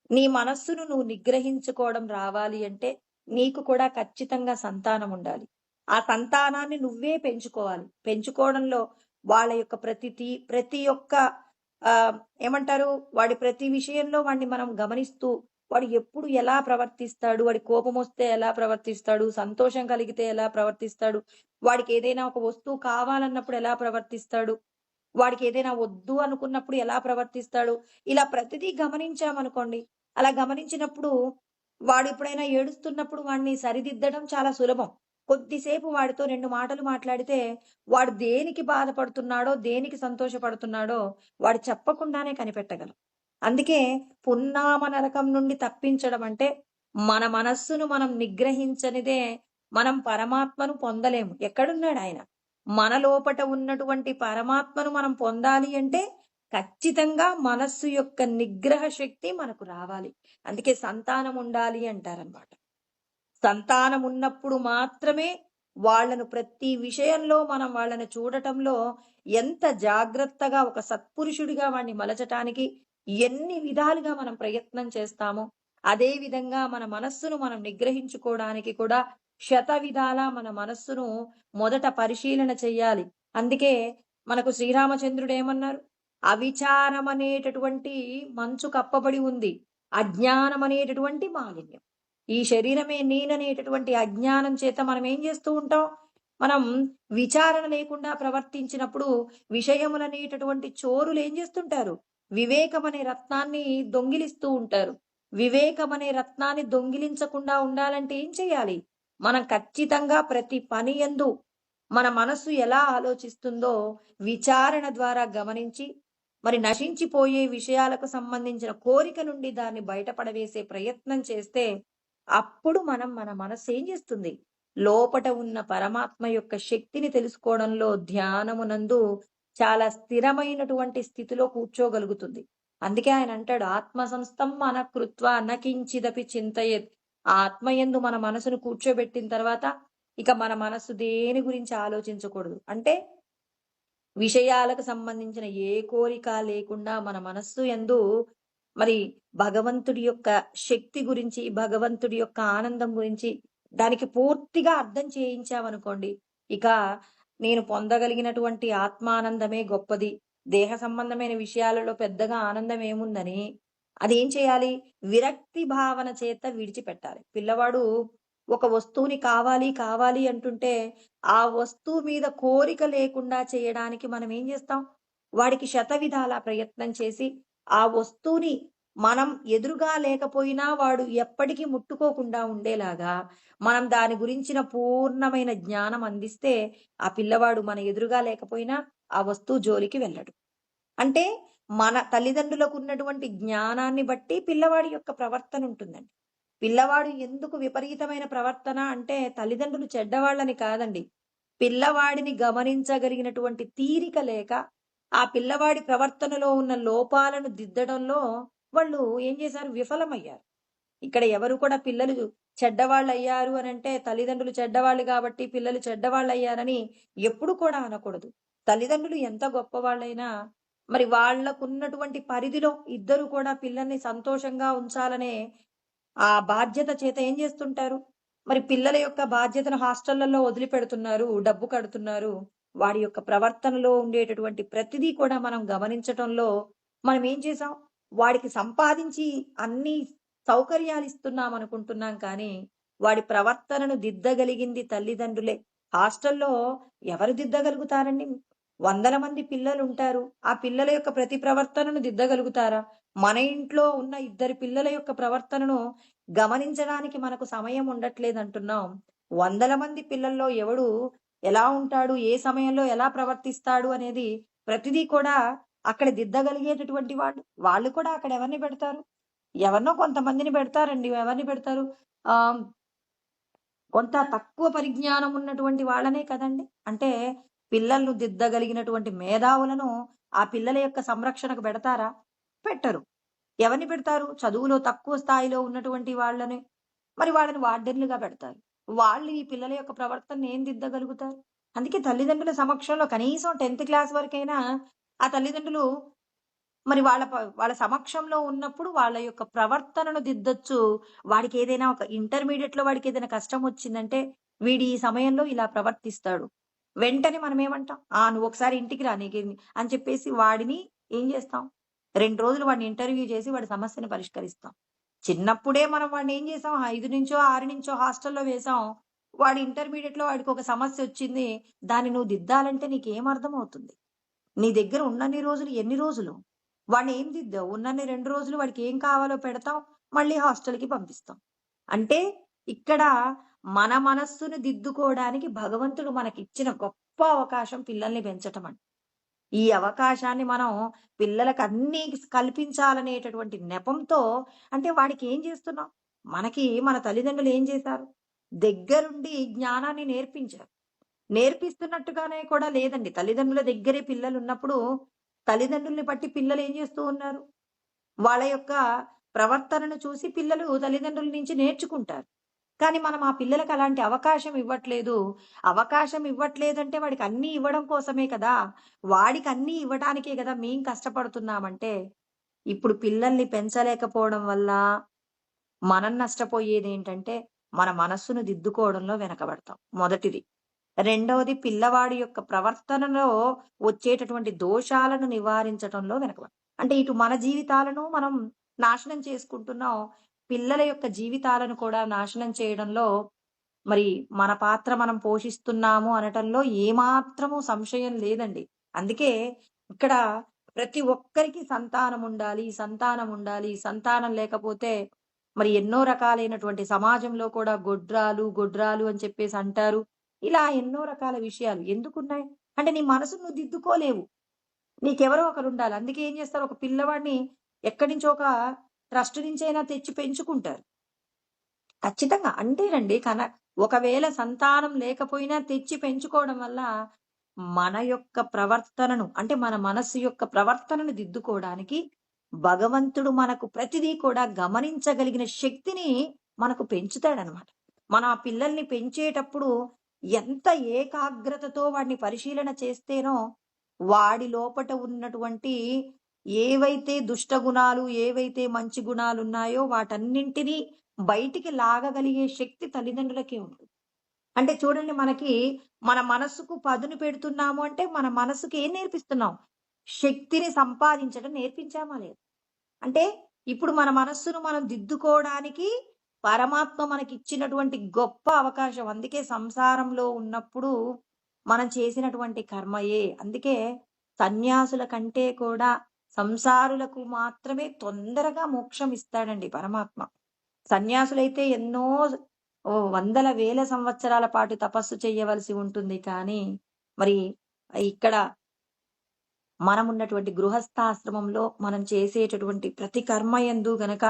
నీ మనస్సును నువ్వు నిగ్రహించుకోవడం రావాలి అంటే, నీకు కూడా ఖచ్చితంగా సంతానం ఉండాలి. ఆ సంతానాన్ని నువ్వే పెంచుకోవాలి. పెంచుకోవడంలో వాళ్ళ యొక్క ప్రతి ఒక్క ఏమంటారు? వాడి ప్రతి విషయంలో వాడిని మనం గమనిస్తూ, వాడు ఎప్పుడు ఎలా ప్రవర్తిస్తాడు? వాడి కోపమొస్తే ఎలా ప్రవర్తిస్తాడు? సంతోషం కలిగితే ఎలా ప్రవర్తిస్తాడు? వాడికి ఏదైనా ఒక వస్తువు కావాలన్నప్పుడు ఎలా ప్రవర్తిస్తాడు? వాడికి ఏదైనా వద్దు అనుకున్నప్పుడు ఎలా ప్రవర్తిస్తాడు? ఇలా ప్రతిదీ గమనించామనుకోండి. అలా గమనించినప్పుడు వాడు ఎప్పుడైనా ఏడుస్తున్నప్పుడు వాడిని సరిదిద్దడం చాలా సులభం. కొద్దిసేపు వాడితో 2 మాటలు మాట్లాడితే వాడు దేనికి బాధపడుతున్నాడో, దేనికి సంతోషపడుతున్నాడో వాడు చెప్పకుండానే కనిపెట్టగలం. అందుకే పున్నామ నరకం నుండి తప్పించడం అంటే మన మనస్సును మనం నిగ్రహించనిదే మనం పరమాత్మను పొందలేము. ఎక్కడున్నాడాయన? మన లోపట ఉన్నటువంటి పరమాత్మను మనం పొందాలి అంటే ఖచ్చితంగా మనస్సు యొక్క నిగ్రహ శక్తి మనకు రావాలి. అందుకే సంతానం ఉండాలి అంటారనమాట. సంతానం ఉన్నప్పుడు మాత్రమే వాళ్ళను ప్రతి విషయంలో మనం వాళ్ళని చూడటంలో ఎంత జాగ్రత్తగా ఒక సత్పురుషుడిగా వాడిని మలచటానికి ఎన్ని విధాలుగా మనం ప్రయత్నం చేస్తామో, అదే విధంగా మన మనస్సును మనం నిగ్రహించుకోవడానికి కూడా శతవిధాలా మన మనస్సును మొదట పరిశీలన చెయ్యాలి. అందుకే మనకు శ్రీరామచంద్రుడు ఏమన్నారు? అవిచారం అనేటటువంటి మంచు కప్పబడి ఉంది. అజ్ఞానం అనేటటువంటి మాలిన్యం. ఈ శరీరమే నేననేటటువంటి అజ్ఞానం చేత మనం ఏం చేస్తూ ఉంటాం? మనం విచారణ లేకుండా ప్రవర్తించినప్పుడు విషయములనేటటువంటి చోరులు ఏం చేస్తుంటారు? వివేకమనే రత్నాన్ని దొంగిలిస్తూ ఉంటారు. వివేకమనే రత్నాన్ని దొంగిలించకుండా ఉండాలంటే ఏం చేయాలి? మనం ఖచ్చితంగా ప్రతి పని యందు మన మనస్సు ఎలా ఆలోచిస్తుందో విచారణ ద్వారా గమనించి, మరి నశించిపోయే విషయాలకు సంబంధించిన కోరిక నుండి దాన్ని బయటపడవేసే ప్రయత్నం చేస్తే అప్పుడు మన మనస్సు ఏం చేస్తుంది? లోపట ఉన్న పరమాత్మ యొక్క శక్తిని తెలుసుకోవడంలో ధ్యానమునందు చాలా స్థిరమైనటువంటి స్థితిలో కూర్చోగలుగుతుంది. అందుకే ఆయన అంటాడు, ఆత్మ సంస్థం మన కృత్వ నకించిదపి చింతయేత్. ఆ ఆత్మయందు మన మనసును కూర్చోబెట్టిన తర్వాత ఇక మన మనస్సు దేని గురించి ఆలోచించకూడదు. అంటే విషయాలకు సంబంధించిన ఏ కోరిక లేకుండా మన మనస్సు యందు మరి భగవంతుడి యొక్క శక్తి గురించి, భగవంతుడి యొక్క ఆనందం గురించి దానికి పూర్తిగా అర్థం చేయించామనుకోండి, ఇక నేను పొందగలిగినటువంటి ఆత్మానందమే గొప్పది. దేహ సంబంధమైన విషయాలలో పెద్దగా ఆనందం ఏముందని అదేం చేయాలి? విరక్తి భావన చేత విడిచిపెట్టాలి. పిల్లవాడు ఒక వస్తువుని కావాలి, కావాలి అంటుంటే ఆ వస్తువు మీద కోరిక లేకుండా చేయడానికి మనం ఏం చేస్తాం? వాడికి శతవిధాలా ప్రయత్నం చేసి ఆ వస్తువుని మనం ఎదురుగా లేకపోయినా వాడు ఎప్పటికీ ముట్టుకోకుండా ఉండేలాగా మనం దాని గురించిన పూర్ణమైన జ్ఞానం అందిస్తే ఆ పిల్లవాడు మన ఎదురుగా లేకపోయినా ఆ వస్తువు జోలికి వెళ్ళడు. అంటే మన తల్లిదండ్రులకు ఉన్నటువంటి జ్ఞానాన్ని బట్టి పిల్లవాడి యొక్క ప్రవర్తన ఉంటుందండి. పిల్లవాడు ఎందుకు విపరీతమైన ప్రవర్తన అంటే తల్లిదండ్రులు చెడ్డవాళ్ళని కాదండి. పిల్లవాడిని గమనించగలిగినటువంటి తీరిక లేక, ఆ పిల్లవాడి ప్రవర్తనలో ఉన్న లోపాలను దిద్దడంలో వాళ్ళు ఏం చేశారు? విఫలమయ్యారు. ఇక్కడ ఎవరు కూడా పిల్లలు చెడ్డవాళ్ళయ్యారు అనంటే తల్లిదండ్రులు చెడ్డవాళ్ళు కాబట్టి పిల్లలు చెడ్డవాళ్ళయ్యారని ఎప్పుడు కూడా అనకూడదు. తల్లిదండ్రులు ఎంత గొప్పవాళ్ళైనా మరి వాళ్ళకున్నటువంటి పరిధిలో ఇద్దరు కూడా పిల్లల్ని సంతోషంగా ఉంచాలనే ఆ బాధ్యత చేత ఏం చేస్తుంటారు? మరి పిల్లల యొక్క బాధ్యతను హాస్టళ్లలో వదిలిపెడుతున్నారు, డబ్బు కడుతున్నారు. వాడి యొక్క ప్రవర్తనలో ఉండేటటువంటి ప్రతిదీ కూడా మనం గమనించటంలో మనం ఏం చేసాం? వాడికి సంపాదించి అన్ని సౌకర్యాలు ఇస్తున్నాం అనుకుంటున్నాం కానీ, వాడి ప్రవర్తనను దిద్దగలిగింది తల్లిదండ్రులే. హాస్టల్లో ఎవరు దిద్దగలుగుతారండి? వందల మంది పిల్లలుంటారు. ఆ పిల్లల యొక్క ప్రతి ప్రవర్తనను దిద్దగలుగుతారా? మన ఇంట్లో ఉన్న ఇద్దరి పిల్లల యొక్క ప్రవర్తనను గమనించడానికి మనకు సమయం ఉండట్లేదంటున్నాం. వందల మంది పిల్లల్లో ఎవడు ఎలా ఉంటాడు, ఏ సమయంలో ఎలా ప్రవర్తిస్తాడు అనేది ప్రతిదీ కూడా అక్కడ దిద్దగలిగేటటువంటి వాళ్ళు. వాళ్ళు కూడా అక్కడ ఎవరిని పెడతారు? ఎవరినో కొంతమందిని పెడతారండి. ఎవరిని పెడతారు? ఆహ్, కొంత తక్కువ పరిజ్ఞానం ఉన్నటువంటి వాళ్ళనే కదండీ! అంటే పిల్లలను దిద్దగలిగినటువంటి మేధావులను ఆ పిల్లల యొక్క సంరక్షణకు పెడతారా? పెట్టరు. ఎవరిని పెడతారు? చదువులో తక్కువ స్థాయిలో ఉన్నటువంటి వాళ్ళని మరి వాళ్ళని వార్డెన్‌లుగా పెడతారు. వాళ్ళు ఈ పిల్లల యొక్క ప్రవర్తనని ఏం దిద్దగలుగుతారు? అందుకే తల్లిదండ్రుల సమక్షంలో కనీసం 10థ్ క్లాస్ వరకైనా ఆ తల్లిదండ్రులు మరి వాళ్ళ సమక్షంలో ఉన్నప్పుడు వాళ్ళ యొక్క ప్రవర్తనను దిద్దొచ్చు. వాడికేదైనా ఒక ఇంటర్మీడియేట్‌లో వాడికేదైనా కష్టమొచ్చిందంటే, వీడు ఈ సమయంలో ఇలా ప్రవర్తిస్తాడు. వెంటనే మనమేమంటాం? "ఆ! నువ్వొకసారి ఇంటికి రా నీకేంది" అని చెప్పేసి వాడిని ఏం చేస్తాం? 2 రోజులు వాడిని ఇంటర్వ్యూ చేసి వాడి సమస్యని పరిష్కరిస్తాం. చిన్నప్పుడే మనం వాడినేం చేసాం? 5 నుంచో, 6 నుంచో హాస్టల్‌లో వేసాం. వాడు ఇంటర్మీడియేట్‌లో వాడికొక సమస్యొచ్చింది. దాన్ని నువ్వు దిద్దాలంటే నీకేమర్థమవుతుంది? నీ దగ్గర ఉన్నన్ని రోజులు ఎన్ని రోజులు? వాడినేం దిద్దావు? ఉన్నన్ని 2 రోజులు వాడికేం కావాలో పెడతాం. మళ్ళీ హాస్టల్‌కి పంపిస్తాం. అంటే ఇక్కడ మన మనస్సును దిద్దుకోవడానికి భగవంతుడు మనకిచ్చిన గొప్ప అవకాశం పిల్లల్ని పెంచటం అండి. ఈ అవకాశాన్ని మనం పిల్లలకి అన్నీ కల్పించాలనేటటువంటి నెపంతో అంటే వాడికేం చేస్తున్నాం? మనకి మన తల్లిదండ్రులు ఏం చేశారు? దగ్గరుండి జ్ఞానాన్ని నేర్పించారు. నేర్పిస్తున్నట్టుగానే కూడా లేదండి. తల్లిదండ్రుల దగ్గరే పిల్లలున్నప్పుడు, తల్లిదండ్రుల్ని బట్టి పిల్లలేం జేస్తూ ఉన్నారు? వాళ్ళ యొక్క ప్రవర్తనను చూసి పిల్లలు తల్లిదండ్రుల నుంచి నేర్చుకుంటారు. కానీ మనం ఆ పిల్లలకి అలాంటి అవకాశం ఇవ్వట్లేదు. అవకాశం ఇవ్వట్లేదంటే వాడికి అన్నీ ఇవ్వడం కోసమే కదా! వాడికి అన్నీ ఇవ్వటానికే గదా మేం కష్టపడుతున్నామంటే, ఇప్పుడు పిల్లల్ని పెంచలేకపోవడం వల్ల మనం నష్టపోయేదేంటంటే, మన మనస్సును దిద్దుకోవడంలో వెనకబడతాం. మొదటిది. రెండవది పిల్లవాడి యొక్క ప్రవర్తనలో వచ్చేటటువంటి దోషాలను నివారించటంలో వెనకబడి అంటే ఇటు మన జీవితాలను మనం నాశనం చేసుకుంటున్నాం. పిల్లల యొక్క జీవితాలను కూడా నాశనం చేయడంలో మరి మన పాత్ర మనం పోషిస్తున్నాము అనటంలో ఏమాత్రము సంశయం లేదండి. అందుకే ఇక్కడ ప్రతి ఒక్కరికి సంతానం ఉండాలి, సంతానం ఉండాలి. సంతానం లేకపోతే మరి ఎన్నో రకాలైనటువంటి సమాజంలో కూడా గొడ్రాలు, గొడ్రాలు అని చెప్పేసి అంటారు. ఇలా ఎన్నో రకాల విషయాలు. ఎందుకున్నాయి? అంటే నీ మనసును నువ్వు దిద్దుకోలేవు. నీకెవరో ఒకరుండాలి. అందుకే ఏం చేస్తారు ఒక పిల్లవాడిని ఎక్కడి నుంచో ఒక ట్రస్ట్ నుంచైనా తెచ్చి పెంచుకుంటారు. ఖచ్చితంగా. అంటేనండి ఒకవేళ సంతానం లేకపోయినా తెచ్చి పెంచుకోవడం వల్ల మన యొక్క ప్రవర్తనను అంటే మన మనస్సు యొక్క ప్రవర్తనను దిద్దుకోవడానికి భగవంతుడు మనకు ప్రతిదీ కూడా గమనించగలిగిన శక్తిని మనకు పెంచుతాడనమాట. మనం ఆ పిల్లల్ని పెంచేటప్పుడు ఎంత ఏకాగ్రతతో వాడిని పరిశీలన చేస్తేనో వాడి లోపట ఉన్నటువంటి ఏవైతే దుష్ట గుణాలు, ఏవైతే మంచి గుణాలున్నాయో వాటన్నింటినీ బయటికి లాగగలిగే శక్తి తల్లిదండ్రులకే ఉంటుంది. అంటే చూడండి మనకి మన మనస్సుకు పదును పెడుతున్నాము అంటే మన మనస్సుకి ఏం నేర్పిస్తున్నాం? శక్తిని సంపాదించడం నేర్పించామా లేదా? అంటే ఇప్పుడు మన మనస్సును మనం దిద్దుకోవడానికి పరమాత్మ మనకిచ్చినటువంటి గొప్ప అవకాశం. అందుకే సంసారంలో ఉన్నప్పుడు మనం చేసినటువంటి కర్మయే. అందుకే సన్యాసుల కంటే కూడా సంసారులకు మాత్రమే తొందరగా మోక్షం ఇస్తాడండి పరమాత్మ. సన్యాసులైతే ఎన్నో వందల వేల సంవత్సరాల పాటు తపస్సు చేయవలసి ఉంటుంది కానీ, మరి ఇక్కడ మనమున్నటువంటి గృహస్థాశ్రమంలో మనం చేసేటటువంటి ప్రతి కర్మయందు గనక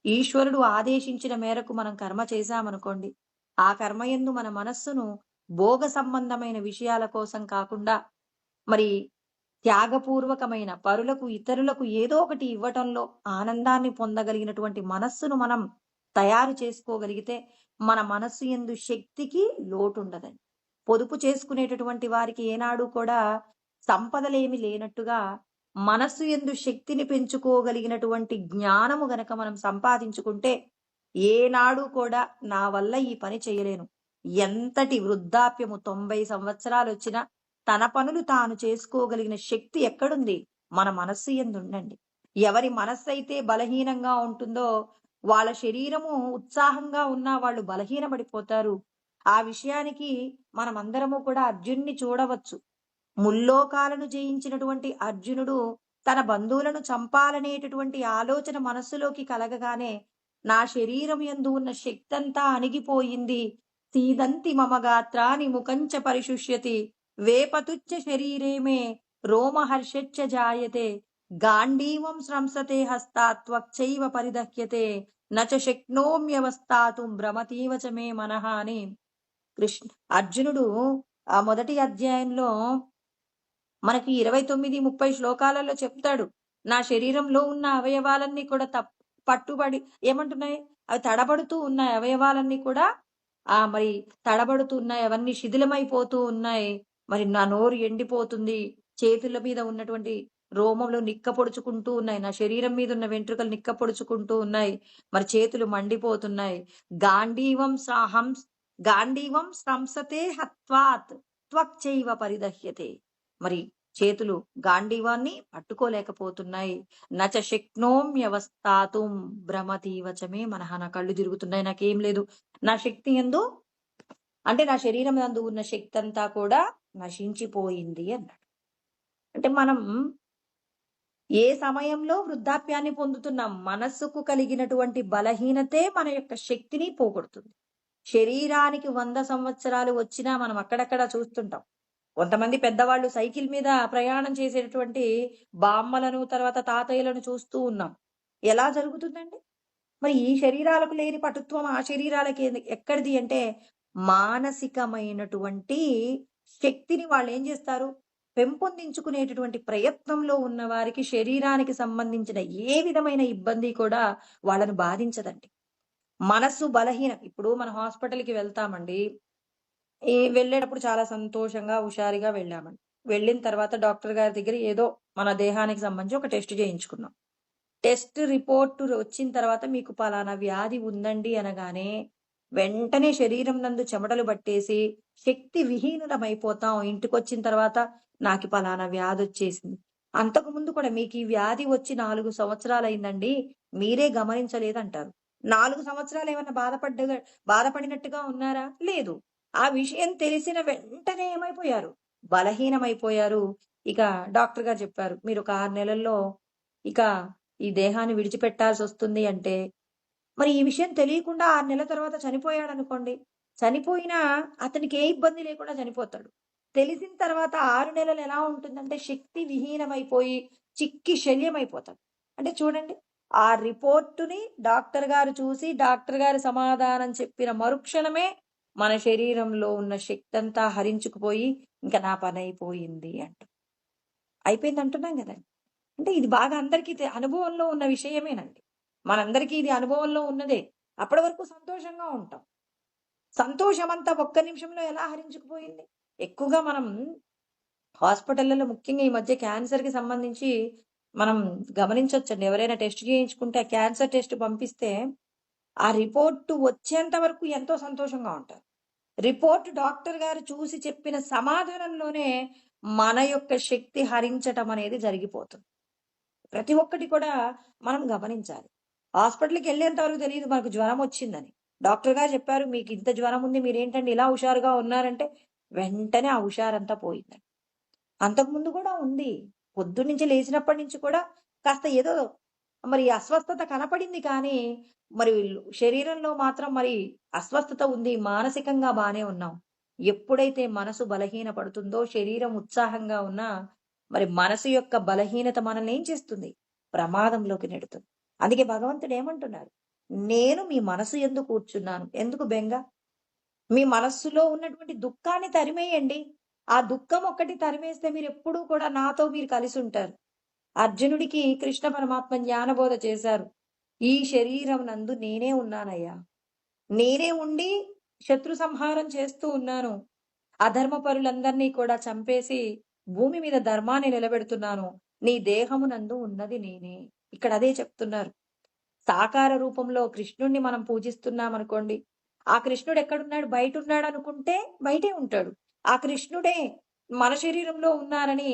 ఈశ్వరుడు ఆదేశించిన మేరకు మనం కర్మ చేశామనుకోండి, ఆ కర్మయందు మన మనస్సును భోగ సంబంధమైన విషయాల కోసం కాకుండా, మరి త్యాగపూర్వకమైన పరులకు, ఇతరులకు ఏదో ఒకటి ఇవ్వటంలో ఆనందాన్ని పొందగలిగినటువంటి మనస్సును మనం తయారు చేసుకోగలిగితే, మన మనస్సు యందు శక్తికి లోటుండదండి. పొదుపు చేసుకునేటటువంటి వారికి ఏనాడు కూడా సంపదలేమి లేనట్టుగా, మనస్సు యందు శక్తిని పెంచుకోగలిగినటువంటి జ్ఞానము గనక మనం సంపాదించుకుంటే, ఏనాడు కూడా నా వల్ల ఈ పని చేయలేను. ఎంతటి వృద్ధాప్యము 90 సంవత్సరాలొచ్చినా తన పనులు తాను చేసుకోగలిగిన శక్తి ఎక్కడుంది? మన మనస్సు యందుందండి. ఎవరి మనస్సైతే బలహీనంగా ఉంటుందో, వాళ్ళ శరీరము ఉత్సాహంగా ఉన్నా వాళ్ళు బలహీనపడిపోతారు. ఆ విషయానికి మనమందరము కూడా అర్జున్ని చూడవచ్చు. ముల్లోకాలను జయించినటువంటి అర్జునుడు తన బంధువులను చంపాలనేటటువంటి ఆలోచన మనస్సులోకి కలగగానే, నా శరీరం యందు ఉన్న శక్తంతా అణిగిపోయింది. సీదంతి మమ గాత్రాని ముఖంచ పరిశుష్యతి వేపతుచ్చ శరీరే మే రోమహర్షచ్చ జాయతే గాండీవం స్రంసతే హస్తాత్ త్వక్చైవ పరిదహ్యతే నచ శక్నోమ్యవస్థాతుం భ్రమతీవ చ మే మనః అని కృష్ణ అర్జునుడు ఆ మొదటి అధ్యాయంలో మనకి 29-30 శ్లోకాలలో చెప్తాడు. నా శరీరంలో ఉన్న అవయవాలన్నీ కూడా పట్టుబడి ఏమంటున్నాయి? అవి తడబడుతూ ఉన్నాయి. అవయవాలన్నీ కూడా మరి తడబడుతూ ఉన్నాయి. అవన్నీ శిథిలమైపోతూ ఉన్నాయి. మరి నా నోరు ఎండిపోతుంది. చేతుల మీద ఉన్నటువంటి రోమములు నిక్కపొడుచుకుంటూ ఉన్నాయి. నా శరీరం మీద ఉన్న వెంట్రుకలు నిక్కపొడుచుకుంటూ ఉన్నాయి. మరి చేతులు మండిపోతున్నాయి. గాంధీవం సంసతే హత్వాత్ త్వక్చైవ పరిదహ్యతే. మరి చేతులు గాంధీవాన్ని పట్టుకోలేకపోతున్నాయి. నచ శక్నోమ్యవస్థాతుం భ్రమతీవచమే మనః. నా కళ్ళు తిరుగుతున్నాయి, నాకేం లేదు, నా శక్తి యందు అంటే నా శరీరం యందు ఉన్న శక్తి అంతా కూడా నశించిపోయింది అన్నాడు. అంటే మనం ఏ సమయంలో వృద్ధాప్యాన్ని పొందుతున్నాం? మనస్సుకు కలిగినటువంటి బలహీనతే మన యొక్క శక్తిని పోగొడుతుంది. శరీరానికి 100 సంవత్సరాలు వచ్చినా మనం అక్కడక్కడ చూస్తుంటాం. కొంతమంది పెద్దవాళ్ళు సైకిల్ మీద ప్రయాణం చేసేటటువంటి బామ్మలను, తర్వాత తాతయ్యలను చూస్తూ ఉన్నాం. ఎలా జరుగుతుందండి? మరి ఈ శరీరాలకు లేని పటుత్వం ఆ శరీరాలకి ఎక్కడిది అంటే, మానసికమైనటువంటి శక్తిని వాళ్ళు ఏం చేస్తారు? పెంపొందించుకునేటటువంటి ప్రయత్నంలో ఉన్న వారికి శరీరానికి సంబంధించిన ఏ విధమైన ఇబ్బంది కూడా వాళ్ళను బాధించదండి. మనస్సు బలహీనం. ఇప్పుడు మన హాస్పిటల్కి వెళ్తామండి. వెళ్ళేటప్పుడు చాలా సంతోషంగా హుషారుగా వెళ్ళామండి. వెళ్ళిన తర్వాత డాక్టర్ గారి దగ్గర ఏదో మన దేహానికి సంబంధించి ఒక టెస్ట్ చేయించుకున్నాం. టెస్ట్ రిపోర్ట్ వచ్చిన తర్వాత మీకు పలానా వ్యాధి ఉందండి అనగానే వెంటనే శరీరం నందు చెమటలు పట్టేసి శక్తి విహీనులమైపోతాం. ఇంటికి వచ్చిన తర్వాత నాకు పలానా వ్యాధి వచ్చేసింది. అంతకు ముందు కూడా మీకు ఈ వ్యాధి వచ్చి 4 సంవత్సరాలు అయిందండి, మీరే గమనించలేదంటారు. 4 సంవత్సరాలు ఏమన్నా బాధపడినట్టుగా ఉన్నారా? లేదు. ఆ విషయం తెలిసిన వెంటనే ఏమైపోయారు? బలహీనమైపోయారు. ఇక డాక్టర్ గారు చెప్పారు, మీరు ఒక 6 నెలల్లో ఇక ఈ దేహాన్ని విడిచిపెట్టాల్సి వస్తుంది అంటే, మరి ఈ విషయం తెలియకుండా 6 నెలల తర్వాత చనిపోయాడు అనుకోండి, చనిపోయినా అతనికి ఏ ఇబ్బంది లేకుండా చనిపోతాడు. తెలిసిన తర్వాత 6 నెలలు ఎలా ఉంటుందంటే శక్తి విహీనమైపోయి చిక్కి శల్యమైపోతాడు. అంటే చూడండి, ఆ రిపోర్టుని డాక్టర్ గారు చూసి డాక్టర్ గారి సమాధానం చెప్పిన మరుక్షణమే మన శరీరంలో ఉన్న శక్తి అంతా హరించుకుపోయి ఇంకా నా పని అయిపోయింది అయిపోయింది అంటున్నాం కదండి. అంటే ఇది బాగా అందరికీ అనుభవంలో ఉన్న విషయమేనండి. మనందరికీ ఇది అనుభవంలో ఉన్నదే. అప్పటి వరకు సంతోషంగా ఉంటాం. సంతోషం అంతా ఒక్క నిమిషంలో ఎలా హరించుకుపోయింది? ఎక్కువగా మనం హాస్పిటళ్లలో ముఖ్యంగా ఈ మధ్య క్యాన్సర్ కి సంబంధించి మనం గమనించవచ్చండి. ఎవరైనా టెస్ట్ చేయించుకుంటే ఆ క్యాన్సర్ టెస్ట్ పంపిస్తే ఆ రిపోర్ట్ వచ్చేంత వరకు ఎంతో సంతోషంగా ఉంటారు. రిపోర్ట్ డాక్టర్ గారు చూసి చెప్పిన సమాధానంలోనే మన యొక్క శక్తి హరించటం అనేది జరిగిపోతుంది. ప్రతి ఒక్కటి కూడా మనం గమనించాలి. హాస్పిటల్కి వెళ్ళేంత వరకు తెలియదు మనకు జ్వరం వచ్చిందని. డాక్టర్ గారు చెప్పారు, మీకు ఇంత జ్వరం ఉంది, మీరేంటండి ఇలా హుషారుగా ఉన్నారంటే వెంటనే ఆ హుషారంతా పోయిందండి. అంతకుముందు కూడా ఉంది. పొద్దున్నుంచి లేచినప్పటి నుంచి కూడా కాస్త ఏదో మరి అస్వస్థత కనపడింది కానీ మరి శరీరంలో మాత్రం మరి అస్వస్థత ఉంది. మానసికంగా బానే ఉన్నాం. ఎప్పుడైతే మనసు బలహీన పడుతుందో శరీరం ఉత్సాహంగా ఉన్నా మరి మనసు యొక్క బలహీనత మనల్ని ఏం చేస్తుంది? ప్రమాదంలోకి నెడుతుంది. అందుకే భగవంతుడు ఏమంటున్నారు? నేను మీ మనసు యందు కూర్చున్నాను. ఎందుకు బెంగ? మీ మనస్సులో ఉన్నటువంటి దుఃఖాన్ని తరిమేయండి. ఆ దుఃఖం ఒక్కటి తరిమేస్తే మీరు ఎప్పుడూ కూడా నాతో మీరు కలిసి ఉంటారు. అర్జునుడికి కృష్ణ పరమాత్మ జ్ఞానబోధ చేశారు. ఈ శరీరం నందు నేనే ఉన్నానయ్యా. నేనే ఉండి శత్రు సంహారం చేస్తూ ఉన్నాను. అధర్మ పరులందరినీ కూడా చంపేసి భూమి మీద ధర్మాన్ని నిలబెడుతున్నాను. నీ దేహమునందు ఉన్నది నేనే. ఇక్కడ అదే చెప్తున్నారు. సాకార రూపంలో కృష్ణుణ్ణి మనం పూజిస్తున్నాం అనుకోండి, ఆ కృష్ణుడు ఎక్కడున్నాడు? బయట ఉన్నాడు అనుకుంటే బయటే ఉంటాడు. ఆ కృష్ణుడే మన శరీరంలో ఉన్నారని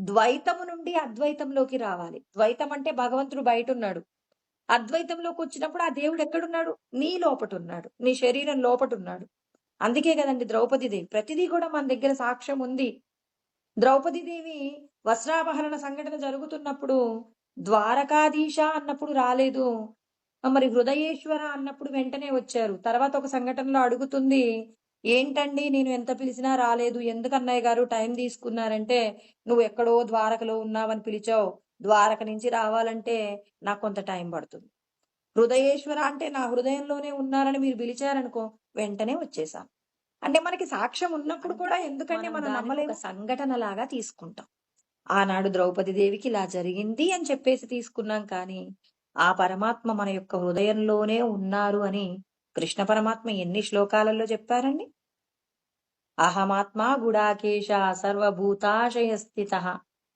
ద్వైతము నుండి అద్వైతంలోకి రావాలి. ద్వైతం అంటే భగవంతుడు బయట ఉన్నాడు. అద్వైతంలోకి వచ్చినప్పుడు ఆ దేవుడు ఎక్కడున్నాడు? నీ లోపట ఉన్నాడు, నీ శరీరం లోపట ఉన్నాడు. అందుకే కదండి ద్రౌపదీదేవి, ప్రతిదీ కూడా మన దగ్గర సాక్ష్యం ఉంది. ద్రౌపదీదేవి వస్త్రాపహరణ సంఘటన జరుగుతున్నప్పుడు ద్వారకాధీశ అన్నప్పుడు రాలేదు, మరి హృదయేశ్వర అన్నప్పుడు వెంటనే వచ్చారు. తర్వాత ఒక సంఘటనలో అడుగుతుంది, ఏంటండి నేను ఎంత పిలిచినా రాలేదు. ఎందుకన్నయ్య గారు టైం తీసుకున్నారంటే, "నువ్వెక్కడో ద్వారకలో ఉన్నావని పిలిచావు. ద్వారక నుంచి రావాలంటే నాకు కొంత టైం పడుతుంది. హృదయేశ్వర అంటే నా హృదయంలోనే ఉన్నారని మీరు పిలిచారనుకో, వెంటనే వచ్చేసాను." అంటే మనకి సాక్ష్యం ఉన్నప్పుడు కూడా ఎందుకండి మనం నమ్మలేము. ఒక సంఘటనలాగా తీసుకుంటాం. ఆనాడు ద్రౌపది దేవికి ఇలా జరిగింది అని చెప్పేసి తీసుకున్నాం కానీ, ఆ పరమాత్మ మన యొక్క హృదయంలోనే ఉన్నారు అని కృష్ణ పరమాత్మ ఎన్ని శ్లోకాలలో చెప్పారండి? అహమాత్మా గుడాకేశ సర్వభూతాశయ స్థిత.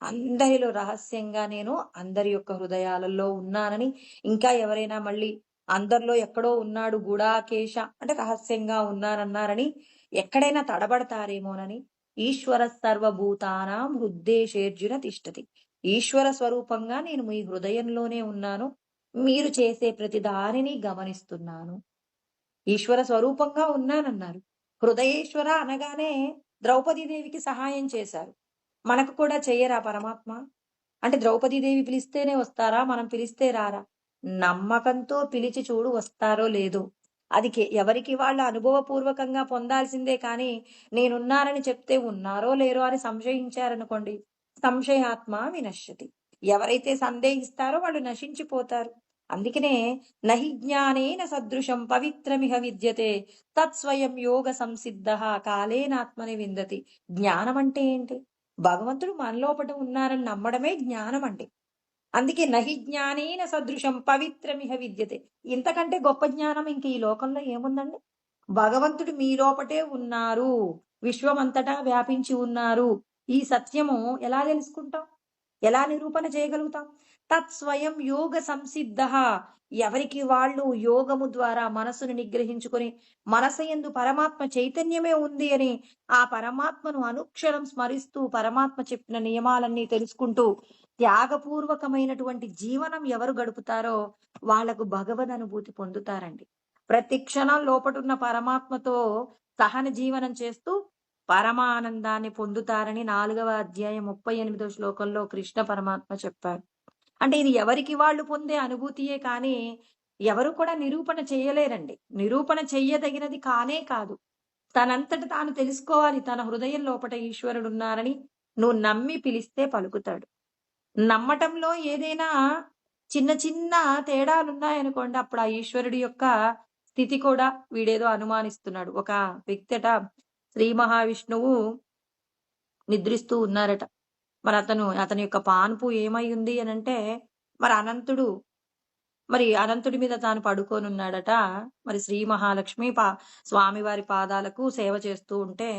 అందరిలో రహస్యంగా నేను అందరి యొక్క హృదయాలలో ఉన్నానని, ఇంకా ఎవరైనా మళ్ళీ అందరిలో ఎక్కడో ఉన్నాడు గుడాకేశ అంటే రహస్యంగా ఉన్నానన్నారని ఎక్కడైనా తడబడతారేమోనని, ఈశ్వర సర్వభూతానాం హృద్దేశేర్జున తిష్టతి. ఈశ్వర స్వరూపంగా నేను మీ హృదయంలోనే ఉన్నాను. మీరు చేసే ప్రతి దానిని గమనిస్తున్నాను. ఈశ్వర స్వరూపంగా ఉన్నానన్నారు. హృదయేశ్వర అనగానే ద్రౌపదీదేవికి సహాయం చేశారు. మనకు కూడా చెయ్యరా పరమాత్మ? అంటే ద్రౌపదీదేవి పిలిస్తేనే వస్తారా? మనం పిలిస్తే రారా? నమ్మకంతో పిలిచి చూడు వస్తారో లేదో. అది ఎవరికి వాళ్ళ అనుభవపూర్వకంగా పొందాల్సిందే కానీ, నేనున్నానని చెప్తే ఉన్నారో లేరో అని సంశయించారనుకోండి, సంశయాత్మ వినశ్యతి. ఎవరైతే సందేహిస్తారో వాళ్ళు నశించిపోతారు. అందుకనే నహి జ్ఞానేన సదృశం పవిత్రమిహ విద్యతే తత్స్వయం యోగ సంసిద్ధ కాలేనాత్మని విందతి. జ్ఞానం అంటే ఏంటి? భగవంతుడు మనలోపట ఉన్నారని నమ్మడమే జ్ఞానం అంటే. అందుకే నహి జ్ఞానేన సదృశం పవిత్రమిహ విద్యతే. ఇంతకంటే గొప్ప జ్ఞానం ఇంక ఈ లోకంలో ఏముందండి? భగవంతుడు మీ లోపటే ఉన్నారు, విశ్వమంతటా వ్యాపించి ఉన్నారు. ఈ సత్యము ఎలా తెలుసుకుంటాం? ఎలా నిరూపణ చేయగలుగుతాం? తత్స్వయం యోగ సంసిద్ధ. ఎవరికి వాళ్ళు యోగము ద్వారా మనసును నిగ్రహించుకొని మనసయందు పరమాత్మ చైతన్యమే ఉంది అని ఆ పరమాత్మను అనుక్షరం స్మరిస్తూ పరమాత్మ చెప్పిన నియమాలన్నీ తెలుసుకుంటూ త్యాగపూర్వకమైనటువంటి జీవనం ఎవరు గడుపుతారో వాళ్లకు భగవద్ అనుభూతి పొందుతారండి. ప్రతి క్షణం లోపటున్న పరమాత్మతో సహన జీవనం చేస్తూ పరమానందాన్ని పొందుతారని 4వ అధ్యాయం 38వ శ్లోకంలో కృష్ణ పరమాత్మ చెప్పారు. అంటే ఇది ఎవరికి వాళ్ళు పొందే అనుభూతియే కానీ ఎవరు కూడా నిరూపణ చేయలేరండి. నిరూపణ చెయ్యదగినది కానే కాదు. తనంతట తాను తెలుసుకోవాలి. తన హృదయం లోపట ఈశ్వరుడున్నారని నువ్వు నమ్మి పిలిస్తే పలుకుతాడు. నమ్మటంలో ఏదైనా చిన్న చిన్న తేడాలున్నాయనుకోండి, అప్పుడు ఆ ఈశ్వరుడి యొక్క స్థితి కూడా వీడేదో అనుమానిస్తున్నాడు. ఒక వ్యక్తట శ్రీ మహావిష్ణువు నిద్రిస్తూ ఉన్నారట. మరి అతని యొక్క పాన్పు ఏమై ఉంది అనంటే, అనంతుడి మీద తాను పడుకోనున్నాడట. మరి శ్రీ మహాలక్ష్మి స్వామివారి పాదాలకు సేవ చేస్తూ ఉంటే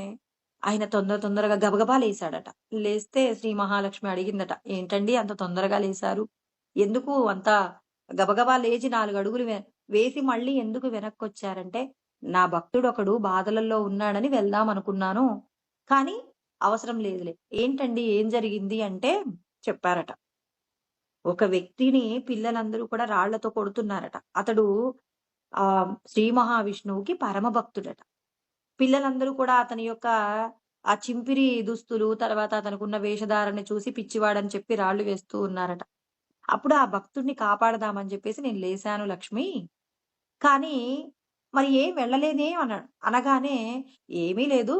ఆయన తొందరగా గబగబా లేచాడట. లేస్తే శ్రీ మహాలక్ష్మి అడిగిందట, ఏంటండి అంత తొందరగా లేచారు? ఎందుకు అంత గబగబా లేచి 4 అడుగులు వేసి మళ్ళీ ఎందుకు వెనక్కొచ్చారంటే, నా భక్తుడొకడు బాధలలో ఉన్నాడని వెళ్దాం అనుకున్నాను, కానీ అవసరం లేదులే. ఏంటండి ఏం జరిగింది అంటే చెప్పారట. ఒక వ్యక్తిని పిల్లలందరూ కూడా రాళ్లతో కొడుతున్నారట. అతడు శ్రీ మహావిష్ణువుకి పరమ భక్తుడట. పిల్లలందరూ కూడా అతని యొక్క ఆ చింపిరి దుస్తులు, తర్వాత అతనుకున్న వేషధారణ చూసి పిచ్చివాడని చెప్పి రాళ్లు వేస్తూ ఉన్నారట. అప్పుడు ఆ భక్తుడిని కాపాడదామని చెప్పేసి నేను లేశాను లక్ష్మి, కానీ మరి ఏం వెళ్ళలేదే అన్నాడు. అనగానే ఏమీ లేదు,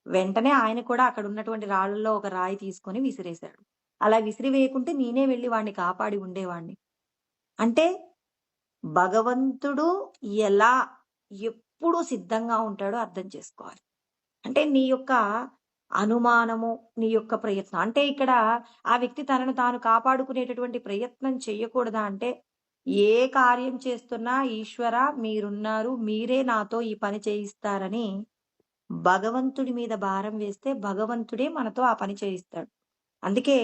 వెంటనే ఆయన కూడా అక్కడ ఉన్నటువంటి రాళ్లలో ఒక రాయి తీసుకొని విసిరేశాడు. అలా విసిరివేయకుంటే నేనే వెళ్లి వాణ్ణి కాపాడి ఉండేవాణ్ణి. అంటే భగవంతుడు ఎలా ఎప్పుడు సిద్ధంగా ఉంటాడో అర్థం చేసుకోవాలి. అంటే నీ యొక్క అనుమానము, నీ యొక్క ప్రయత్నం అంటే ఇక్కడ ఆ వ్యక్తి తనను తాను కాపాడుకునేటటువంటి ప్రయత్నం చెయ్యకూడదా అంటే, ఏ కార్యం చేస్తున్నా ఈశ్వర మీరున్నారు, మీరే నాతో ఈ పని చేయిస్తారని భగవంతుడి మీద భారం వేస్తే భగవంతుడే మనతో ఆ పని చేయిస్తాడు. అందుకే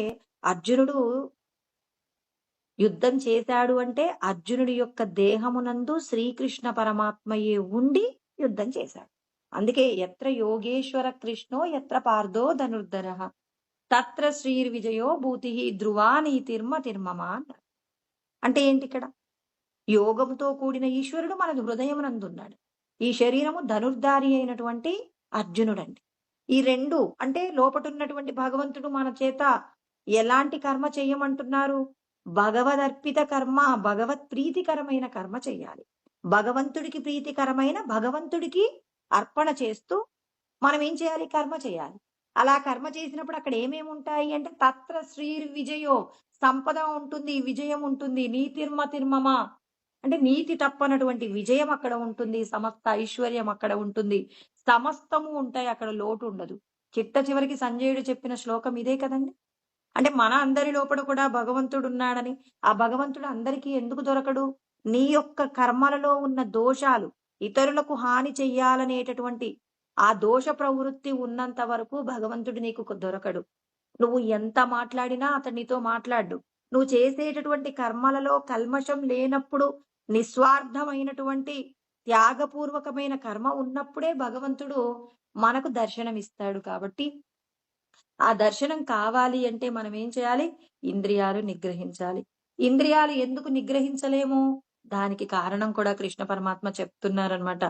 అర్జునుడు యుద్ధం చేశాడు అంటే అర్జునుడి యొక్క దేహమునందు శ్రీకృష్ణ పరమాత్మయే ఉండి యుద్ధం చేశాడు. అందుకే ఎత్ర యోగేశ్వర కృష్ణో ఎత్ర పార్థో ధనుర్ధర తత్ర శ్రీర్విజయో భూతి ధ్రువా నీతిర్మ తిర్మమా అన్నాడు. అంటే ఏంటి ఇక్కడ? యోగముతో కూడిన ఈశ్వరుడు మన హృదయమునందున్నాడు. ఈ శరీరము ధనుర్ధారి అయినటువంటి అర్జునుడండి. ఈ 2 అంటే లోపటున్నటువంటి భగవంతుడు మన చేత ఎలాంటి కర్మ చెయ్యమంటున్నారు? భగవదర్పిత కర్మ, భగవత్ ప్రీతికరమైన కర్మ చెయ్యాలి. భగవంతుడికి ప్రీతికరమైన, భగవంతుడికి అర్పణ చేస్తూ మనం ఏం చేయాలి? కర్మ చేయాలి. అలా కర్మ చేసినప్పుడు అక్కడ ఏమేమి ఉంటాయి అంటే తత్ర శ్రీర్విజయో సంపద ఉంటుంది, విజయం ఉంటుంది. నీతిర్మతిర్మమ అంటే నీతి తప్పనటువంటి విజయం అక్కడ ఉంటుంది. సమస్త ఐశ్వర్యం అక్కడ ఉంటుంది. సమస్తము ఉంటాయి. అక్కడ లోటు ఉండదు. చిట్ట చివరికి సంజయుడు చెప్పిన శ్లోకం ఇదే కదండీ! అంటే మన అందరి లోపల కూడా భగవంతుడున్నాడని, ఆ భగవంతుడు అందరికీ ఎందుకు దొరకడు? నీ యొక్క కర్మలలో ఉన్న దోషాలు, ఇతరులకు హాని చెయ్యాలనేటటువంటి ఆ దోష ప్రవృత్తి ఉన్నంత వరకు భగవంతుడు నీకు దొరకడు. నువ్వు ఎంత మాట్లాడినా అతడు నీతో మాట్లాడడు. నువ్వు చేసేటటువంటి కర్మలలో కల్మషం లేనప్పుడు, నిస్వార్థమైనటువంటి త్యాగపూర్వకమైన కర్మ ఉన్నప్పుడే భగవంతుడు మనకు దర్శనమిస్తాడు కాబట్టి ఆ దర్శనం కావాలి అంటే మనం ఏం చేయాలి? ఇంద్రియాలు నిగ్రహించాలి. ఇంద్రియాలు ఎందుకు నిగ్రహించలేము? దానికి కారణం కూడా కృష్ణ పరమాత్మ చెప్తున్నారనమాట.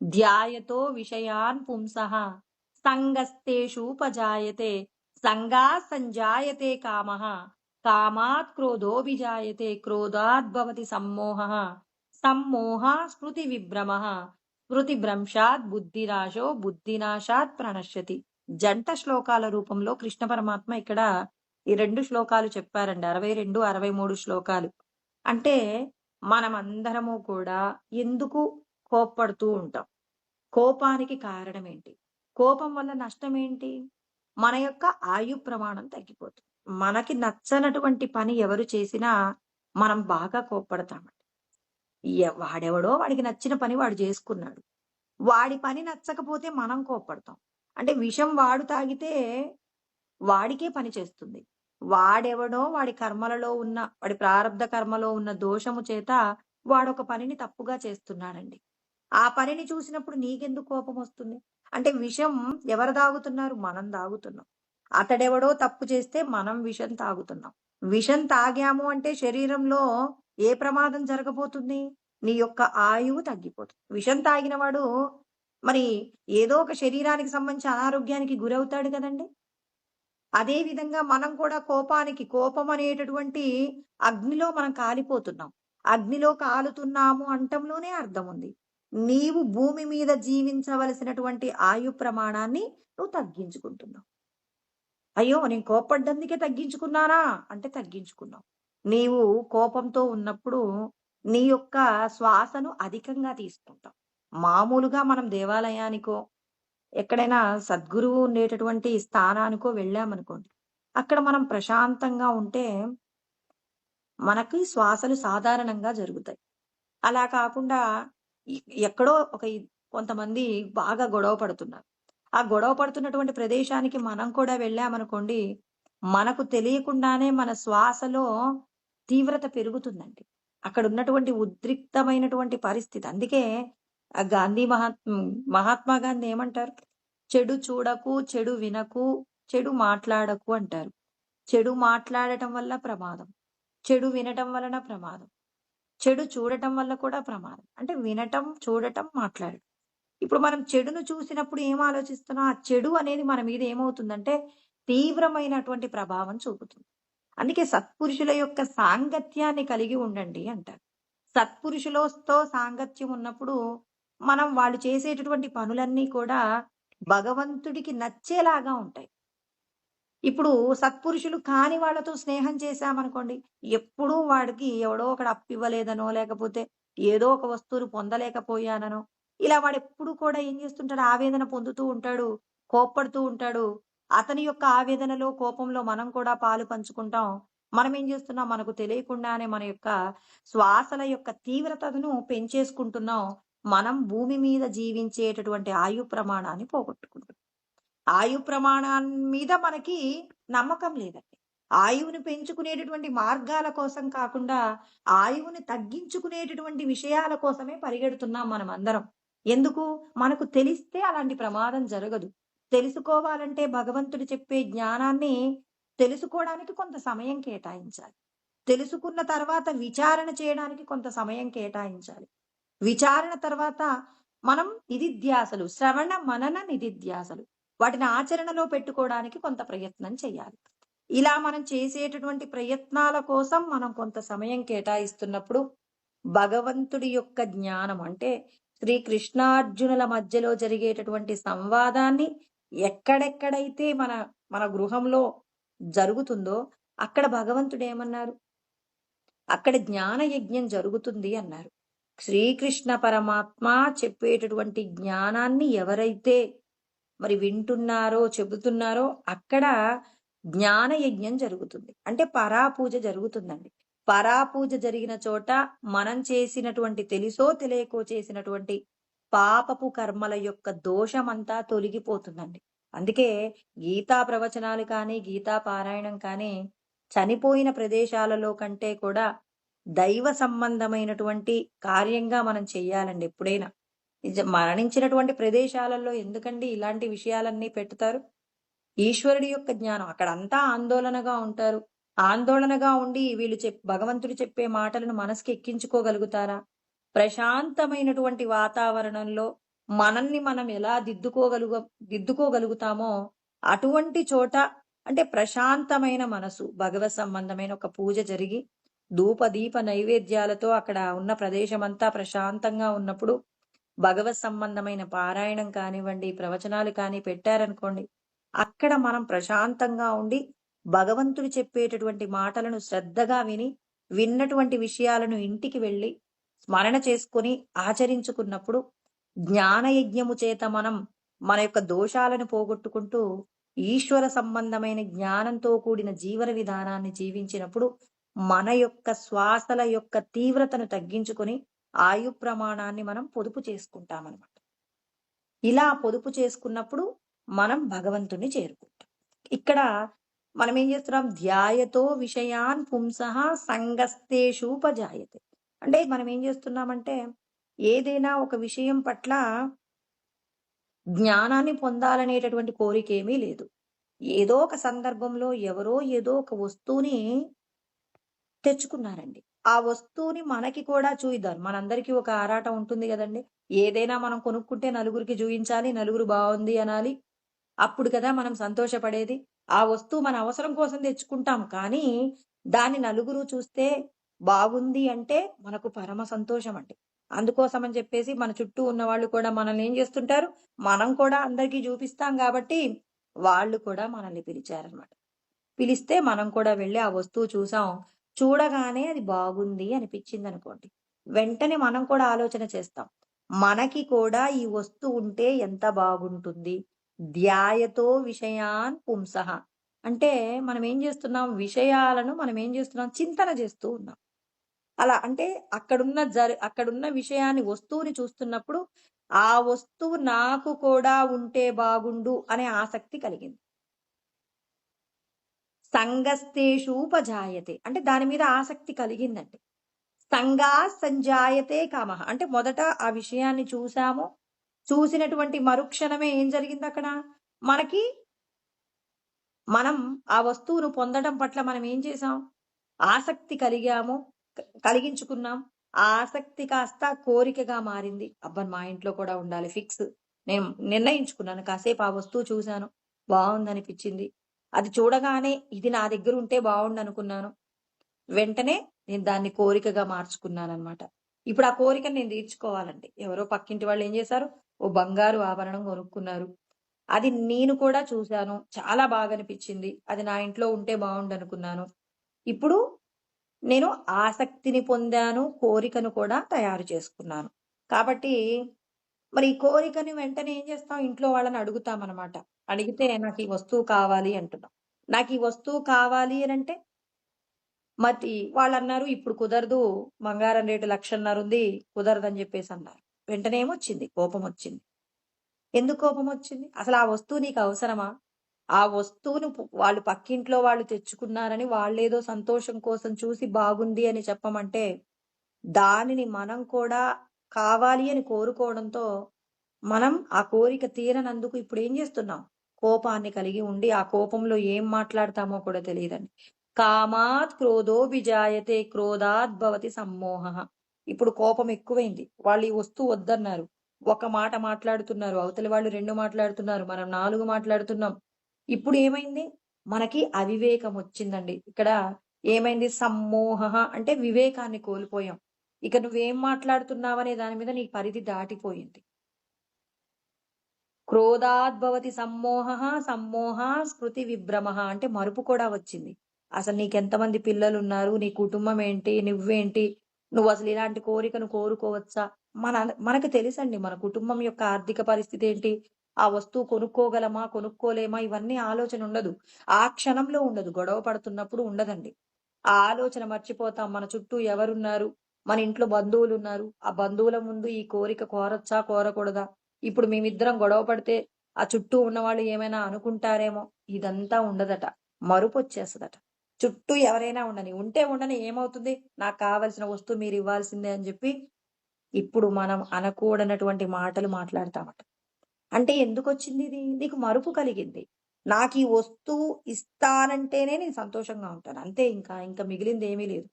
ధ్యాయతో విషయాన్ పుంసః సంగస్తేషూపజాయతే సంగాత్ సంజాయతే కామః కామాత్ క్రోధోభిజాయతే క్రోధాత్ భవతి సమ్మోహః సమ్మోహాత్ స్మృతి విభ్రమః స్మృతి భ్రంశాత్ బుద్ధినాశో బుద్ధినాశాత్ ప్రణశ్యతి. జంట శ్లోకాల రూపంలో కృష్ణ పరమాత్మ ఇక్కడ ఈ 2 శ్లోకాలు చెప్పారండి. 62, 63 శ్లోకాలు. అంటే మనమందరము కూడా ఎందుకు కోప్పడుతూ ఉంటాం? కోపానికి కారణం ఏంటి? కోపం వల్ల నష్టం ఏంటి? మన యొక్క ఆయు ప్రమాణం తగ్గిపోతుంది. మనకి నచ్చనటువంటి పని ఎవరు చేసినా మనం బాగా కోప్పడతామండి. వాడెవడో వాడికి నచ్చిన పని వాడు చేసుకున్నాడు. వాడి పని నచ్చకపోతే మనం కోప్పడతాం. అంటే విషం వాడు తాగితే వాడికే పని చేస్తుంది. వాడెవడో వాడి కర్మలలో ఉన్న వాడి ప్రారబ్ధ కర్మలో ఉన్న దోషము చేత వాడొక పనిని తప్పుగా చేస్తున్నాడండి. ఆ పనిని చూసినప్పుడు నీకెందుకు కోపం వస్తుంది? అంటే విషం ఎవరు తాగుతున్నారు? మనం తాగుతున్నాం. అతడెవడో తప్పు చేస్తే మనం విషం తాగుతున్నాం. విషం తాగాము అంటే శరీరంలో ఏ ప్రమాదం జరగబోతుంది? నీ యొక్క ఆయువు తగ్గిపోతుంది. విషం తాగిన వాడు మరి ఏదో ఒక శరీరానికి సంబంధించి అనారోగ్యానికి గురవుతాడు కదండి. అదే విధంగా మనం కూడా కోపం అనేటటువంటి అగ్నిలో మనం కాలిపోతున్నాం. అగ్నిలో కాలుతున్నాము అంటంలోనే అర్థం ఉంది. నీవు భూమి మీద జీవించవలసినటువంటి ఆయు ప్రమాణాన్ని నువ్వు తగ్గించుకుంటున్నావు. అయ్యో! నేను కోప్పడ్డందుకే తగ్గించుకున్నానా? అంటే తగ్గించుకున్నావు. నీవు కోపంతో ఉన్నప్పుడు నీ యొక్క శ్వాసను అధికంగా తీసుకుంటావు. మామూలుగా మనం దేవాలయానికో, ఎక్కడైనా సద్గురువు ఉండేటటువంటి స్థానానికో వెళ్ళామనుకోండి. అక్కడ మనం ప్రశాంతంగా ఉంటే మనకి శ్వాసలు సాధారణంగా జరుగుతాయి. అలా కాకుండా ఎ ఎక్కడో కొంతమంది బాగా గొడవ పడుతున్నారు. ఆ గొడవ పడుతున్నటువంటి ప్రదేశానికి మనం కూడా వెళ్ళామనుకోండి, మనకు తెలియకుండానే మన శ్వాసలో తీవ్రత పెరుగుతుందండి. అక్కడున్నటువంటి ఉద్రిక్తమైనటువంటి పరిస్థితి. అందుకే గాంధీ మహాత్మా గాంధీ ఏమంటారు? చెడు చూడకు, చెడు వినకు, చెడు మాట్లాడకు అంటారు. చెడు మాట్లాడటం వల్ల ప్రమాదం. చెడు వినటం వలన ప్రమాదం. చెడు చూడటం వల్ల కూడా ప్రమాదం. అంటే వినటం, చూడటం, మాట్లాడటం. ఇప్పుడు మనం చెడును చూసినప్పుడు ఏం ఆలోచిస్తున్నాం? ఆ చెడు అనేది మన మీద ఏమవుతుందంటే తీవ్రమైనటువంటి ప్రభావం చూపుతుంది. అందుకే సత్పురుషుల యొక్క సాంగత్యాన్ని కలిగి ఉండండి అంటారు. సత్పురుషులతో సాంగత్యం ఉన్నప్పుడు మనం వాళ్ళు చేసేటటువంటి పనులన్నీ కూడా భగవంతుడికి నచ్చేలాగా ఉంటాయి. ఇప్పుడు సత్పురుషులు కాని వాళ్ళతో స్నేహం చేశామనుకోండి, ఎప్పుడూ వాడికి ఎవడో ఒకడు అప్పివ్వలేదనో, లేకపోతే ఏదో ఒక వస్తువును పొందలేకపోయాననో, ఇలా వాడెప్పుడు కూడా ఏం చేస్తుంటాడు? ఆవేదన పొందుతూ ఉంటాడు, కోప్పడుతూ ఉంటాడు. అతని యొక్క ఆవేదనలో, కోపంలో మనం కూడా పాలు పంచుకుంటాం. మనం ఏం చేస్తున్నాం? మనకు తెలియకుండానే మన యొక్క శ్వాసల యొక్క తీవ్రతను పెంచేసుకుంటున్నాం. మనం భూమి మీద జీవించేటటువంటి ఆయు ప్రమాణాన్ని పోగొట్టుకుంటున్నాం. ఆయు ప్రమాణాన్ని మీద మనకి నమ్మకం లేదండి. ఆయువుని పెంచుకునేటటువంటి మార్గాల కోసం కాకుండా, ఆయువుని తగ్గించుకునేటటువంటి విషయాల కోసమే పరిగెడుతున్నాం మనమందరం. ఎందుకు? మనకు తెలిస్తే అలాంటి ప్రమాదం జరగదు. తెలుసుకోవాలంటే భగవంతుడు చెప్పే జ్ఞానాన్ని తెలుసుకోవడానికి కొంత సమయం కేటాయించాలి. తెలుసుకున్న తర్వాత విచారణ చేయడానికి కొంత సమయం కేటాయించాలి. విచారణ తర్వాత మనం నిధిధ్యాసలు, శ్రవణ మనన నిధిధ్యాసలు వాటిని ఆచరణలో పెట్టుకోవడానికి కొంత ప్రయత్నం చేయాలి. ఇలా మనం చేసేటటువంటి ప్రయత్నాల కోసం మనం కొంత సమయం కేటాయిస్తున్నప్పుడు భగవంతుడి యొక్క జ్ఞానం అంటే శ్రీ కృష్ణార్జునుల మధ్యలో జరిగేటటువంటి సంవాదాన్ని ఎక్కడెక్కడైతే మన మన గృహంలో జరుగుతుందో అక్కడ భగవంతుడు ఏమన్నారు? అక్కడ జ్ఞాన యజ్ఞం జరుగుతుంది అన్నారు. శ్రీకృష్ణ పరమాత్మ చెప్పేటటువంటి జ్ఞానాన్ని ఎవరైతే మరి వింటున్నారో, చెబుతున్నారో అక్కడ జ్ఞాన యజ్ఞం జరుగుతుంది. అంటే పరాపూజ జరుగుతుందండి. పరాపూజ జరిగిన చోట మనం చేసినటువంటి తెలిసో తెలియకో చేసినటువంటి పాపపు కర్మల యొక్క దోషమంతా తొలగిపోతుందండి. అందుకే గీతా ప్రవచనాలు కానీ, గీతా పారాయణం కానీ చనిపోయిన ప్రదేశాలలో కంటే కూడా దైవ సంబంధమైనటువంటి కార్యంగా మనం చెయ్యాలండి ఎప్పుడైనా. మరణించినటువంటి ప్రదేశాలలో ఎందుకండి ఇలాంటి విషయాలన్నీ పెట్టుతారు? ఈశ్వరుడి యొక్క జ్ఞానం అక్కడంతా ఆందోళనగా ఉంటారు. ఆందోళనగా ఉండి వీళ్ళు భగవంతుడు చెప్పే మాటలను మనసుకి ఎక్కించుకోగలుగుతారా? ప్రశాంతమైనటువంటి వాతావరణంలో మనల్ని మనం ఎలా దిద్దుకోగలుగుతామో అటువంటి చోట అంటే ప్రశాంతమైన మనసు, భగవత్ సంబంధమైన ఒక పూజ జరిగి ధూప దీప నైవేద్యాలతో అక్కడ ఉన్న ప్రదేశం అంతా ప్రశాంతంగా ఉన్నప్పుడు భగవత్ సంబంధమైన పారాయణం కానివ్వండి, ప్రవచనాలు కానీ పెట్టారనుకోండి, అక్కడ మనం ప్రశాంతంగా ఉండి భగవంతుడు చెప్పేటటువంటి మాటలను శ్రద్ధగా విన్నటువంటి విషయాలను ఇంటికి వెళ్ళి స్మరణ చేసుకుని ఆచరించుకున్నప్పుడు జ్ఞానయజ్ఞము చేత మనం మన యొక్క దోషాలను పోగొట్టుకుంటూ ఈశ్వర సంబంధమైన జ్ఞానంతో కూడిన జీవన విధానాన్ని జీవించినప్పుడు మన యొక్క శ్వాసల యొక్క తీవ్రతను తగ్గించుకొని ఆయు ప్రమాణాన్ని మనం పొదుపు చేసుకుంటామన్నమాట. ఇలా పొదుపు చేసుకున్నప్పుడు మనం భగవంతుని చేరుకుంటాం. ఇక్కడ మనం ఏం చేస్తున్నాం? ధ్యాయతో విషయాన్ పుంసః సంగస్తేషూపజాయతే. అంటే మనం ఏం చేస్తున్నామంటే ఏదైనా ఒక విషయం పట్ల జ్ఞానాన్ని పొందాలనేటటువంటి కోరిక ఏమీ లేదు. ఏదో ఒక సందర్భంలో ఎవరో ఏదో ఒక వస్తువుని తెచ్చుకున్నారండి. ఆ వస్తువుని మనకి కూడా చూయిద్దాం. మనందరికీ ఒక ఆరాటం ఉంటుంది కదండి. ఏదైనా మనం కొనుక్కుంటే నలుగురికి చూయించాలి, నలుగురు బాగుంది అనాలి. అప్పుడు కదా మనం సంతోషపడేది. ఆ వస్తువు మన అవసరం కోసం తెచ్చుకుంటాం. కానీ దాన్ని నలుగురు చూస్తే బాగుంది అంటే మనకు పరమ సంతోషం అండి. అందుకోసం అని చెప్పేసి మన చుట్టూ ఉన్న వాళ్ళు కూడా మనల్ని ఏం చేస్తుంటారు? మనం కూడా అందరికీ చూపిస్తాం కాబట్టి వాళ్ళు కూడా మనల్ని పిలిచారనమాట. పిలిస్తే మనం కూడా వెళ్ళి ఆ వస్తువు చూసాం. చూడగానే అది బాగుంది అనిపించింది అనుకోండి, వెంటనే మనం కూడా ఆలోచన చేస్తాం, మనకి కూడా ఈ వస్తువు ఉంటే ఎంత బాగుంటుంది. ధ్యాయతో విషయాన్ పుంసః అంటే మనం ఏం చేస్తున్నాం? విషయాలను మనం ఏం చేస్తున్నాం? చింతన చేస్తూ ఉన్నాం. అలా అంటే అక్కడున్న విషయాన్ని, వస్తువుని చూస్తున్నప్పుడు ఆ వస్తువు నాకు కూడా ఉంటే బాగుండు అనే ఆసక్తి కలిగింది. సంగస్తేషూపజాయతే అంటే దాని మీద ఆసక్తి కలిగిందండి. సంగా సంజాయతే కామః అంటే మొదట ఆ విషయాన్ని చూసాము. చూసినటువంటి మరుక్షణమే ఏం జరిగింది అక్కడ? మనం ఆ వస్తువును పొందడం పట్ల మనం ఏం చేసాం? ఆసక్తి కలిగించుకున్నాం. ఆ ఆసక్తి కాస్త కోరికగా మారింది. అబ్బా! మా ఇంట్లో కూడా ఉండాలి ఫిక్స్. నేను నిర్ణయించుకున్నాను. కాసేపు ఆ వస్తువు చూశాను. బావుందనిపించింది. అది చూడగానే ఇది నా దగ్గర ఉంటే బావుండనుకున్నాను. వెంటనే నేను దాన్ని కోరికగా మార్చుకున్నానన్నమాట. ఇప్పుడు ఆ కోరికను నేను తీర్చుకోవాలండి. ఎవరో పక్కింటి వాళ్ళు ఏం చేశారు? ఓ బంగారు ఆభరణం కొనుక్కున్నారు. అది నేను కూడా చూశాను. చాలా బాగా అనిపించింది. అది నా ఇంట్లో ఉంటే బావుండనుకున్నాను. ఇప్పుడు నేను ఆసక్తిని పొందాను. కోరికను కూడా తయారు చేసుకున్నాను. కాబట్టి మరి ఈ కోరికని వెంటనే ఏం చేస్తాం? ఇంట్లో వాళ్ళని అడుగుతామనమాట. అడిగితే నాకు ఈ వస్తువు కావాలి అంటున్నాం. నాకు ఈ వస్తువు కావాలి అనంటే వాళ్ళన్నారు ఇప్పుడు కుదరదు. బంగారం రేటు 1,50,000 ఉంది. కుదరదని చెప్పేసి అన్నారు. వెంటనే ఏమొచ్చింది? కోపమొచ్చింది. ఎందుకు కోపమొచ్చింది? అసలు ఆ వస్తువు నీకు అవసరమా? ఆ వస్తువును వాళ్ళు పక్కింట్లో వాళ్ళు తెచ్చుకున్నారని వాళ్ళేదో సంతోషం కోసం చూసి బాగుంది అని చెప్పమంటే, దానిని మనం కూడా కావాలి అని కోరుకోవడంతో, మనం ఆ కోరిక తీరనందుకు ఇప్పుడేం చేస్తున్నాం? కోపాన్ని కలిగి ఉండి, ఆ కోపంలో ఏం మాట్లాడతామో కూడా తెలియదండి. కామాత్ క్రోధోభిజాయతే క్రోధాత్ భవతి సమ్మోహః. ఇప్పుడు కోపం ఎక్కువైంది. వాళ్ళు ఈ వస్తువు వద్దన్నారు. ఒక మాట మాట్లాడుతున్నారు. అవతలి వాళ్ళు 2 మాట్లాడుతున్నారు. మనం 4 మాట్లాడుతున్నాం. ఇప్పుడు ఏమైంది? మనకి అవివేకం వచ్చిందండి. ఇక్కడ ఏమైంది? సమ్మోహః అంటే వివేకాన్ని కోల్పోయాం. ఇక నువ్వేం మాట్లాడుతున్నావనే దాని మీద నీ పరిధి దాటిపోయింది. క్రోధాద్భవతి సమ్మోహః, సమ్మోహా స్మృతి విభ్రమః అంటే మరుపు కూడా వచ్చింది. అసలు నీకెంతమంది పిల్లలున్నారు? నీ కుటుంబం ఏంటి? నువ్వేంటి? నువ్వసలు ఇలాంటి కోరికను కోరుకోవచ్చా? మనకు తెలుసండి మన కుటుంబం యొక్క ఆర్థిక పరిస్థితి ఏంటి? ఆ వస్తువు కొనుక్కోగలమా? కొనుక్కోలేమా? ఇవన్నీ ఆలోచన ఉండదు. ఆ క్షణంలో ఉండదు. గొడవ పడుతున్నప్పుడు ఉండదండి. ఆ ఆలోచన మర్చిపోతాం. మన చుట్టూ ఎవరున్నారు? మన ఇంట్లో బంధువులున్నారు. ఆ బంధువుల ముందు ఈ కోరిక కోరొచ్చా? కోరకూడదా? ఇప్పుడు మేమిద్దరం గొడవ పడితే ఆ చుట్టూ ఉన్నవాళ్ళు ఏమైనా అనుకుంటారేమో! ఇదంతా ఉండదట. మరుపొచ్చేస్తదట. చుట్టూ ఎవరైనా ఉండని. ఉంటే ఉండని ఏమవుతుంది? నాకు కావాల్సిన వస్తువు మీరివ్వాల్సిందే అని జెప్పి, ఇప్పుడు మనం అనకూడనటువంటి మాటలు మాట్లాడతామట. అంటే ఎందుకొచ్చిందిది? నీకు మరుపు కలిగింది. నాకీ వస్తువు ఇస్తానంటేనే నేను సంతోషంగా ఉంటాను. అంతే ఇంకా. ఇంక మిగిలిందేమీ లేదు.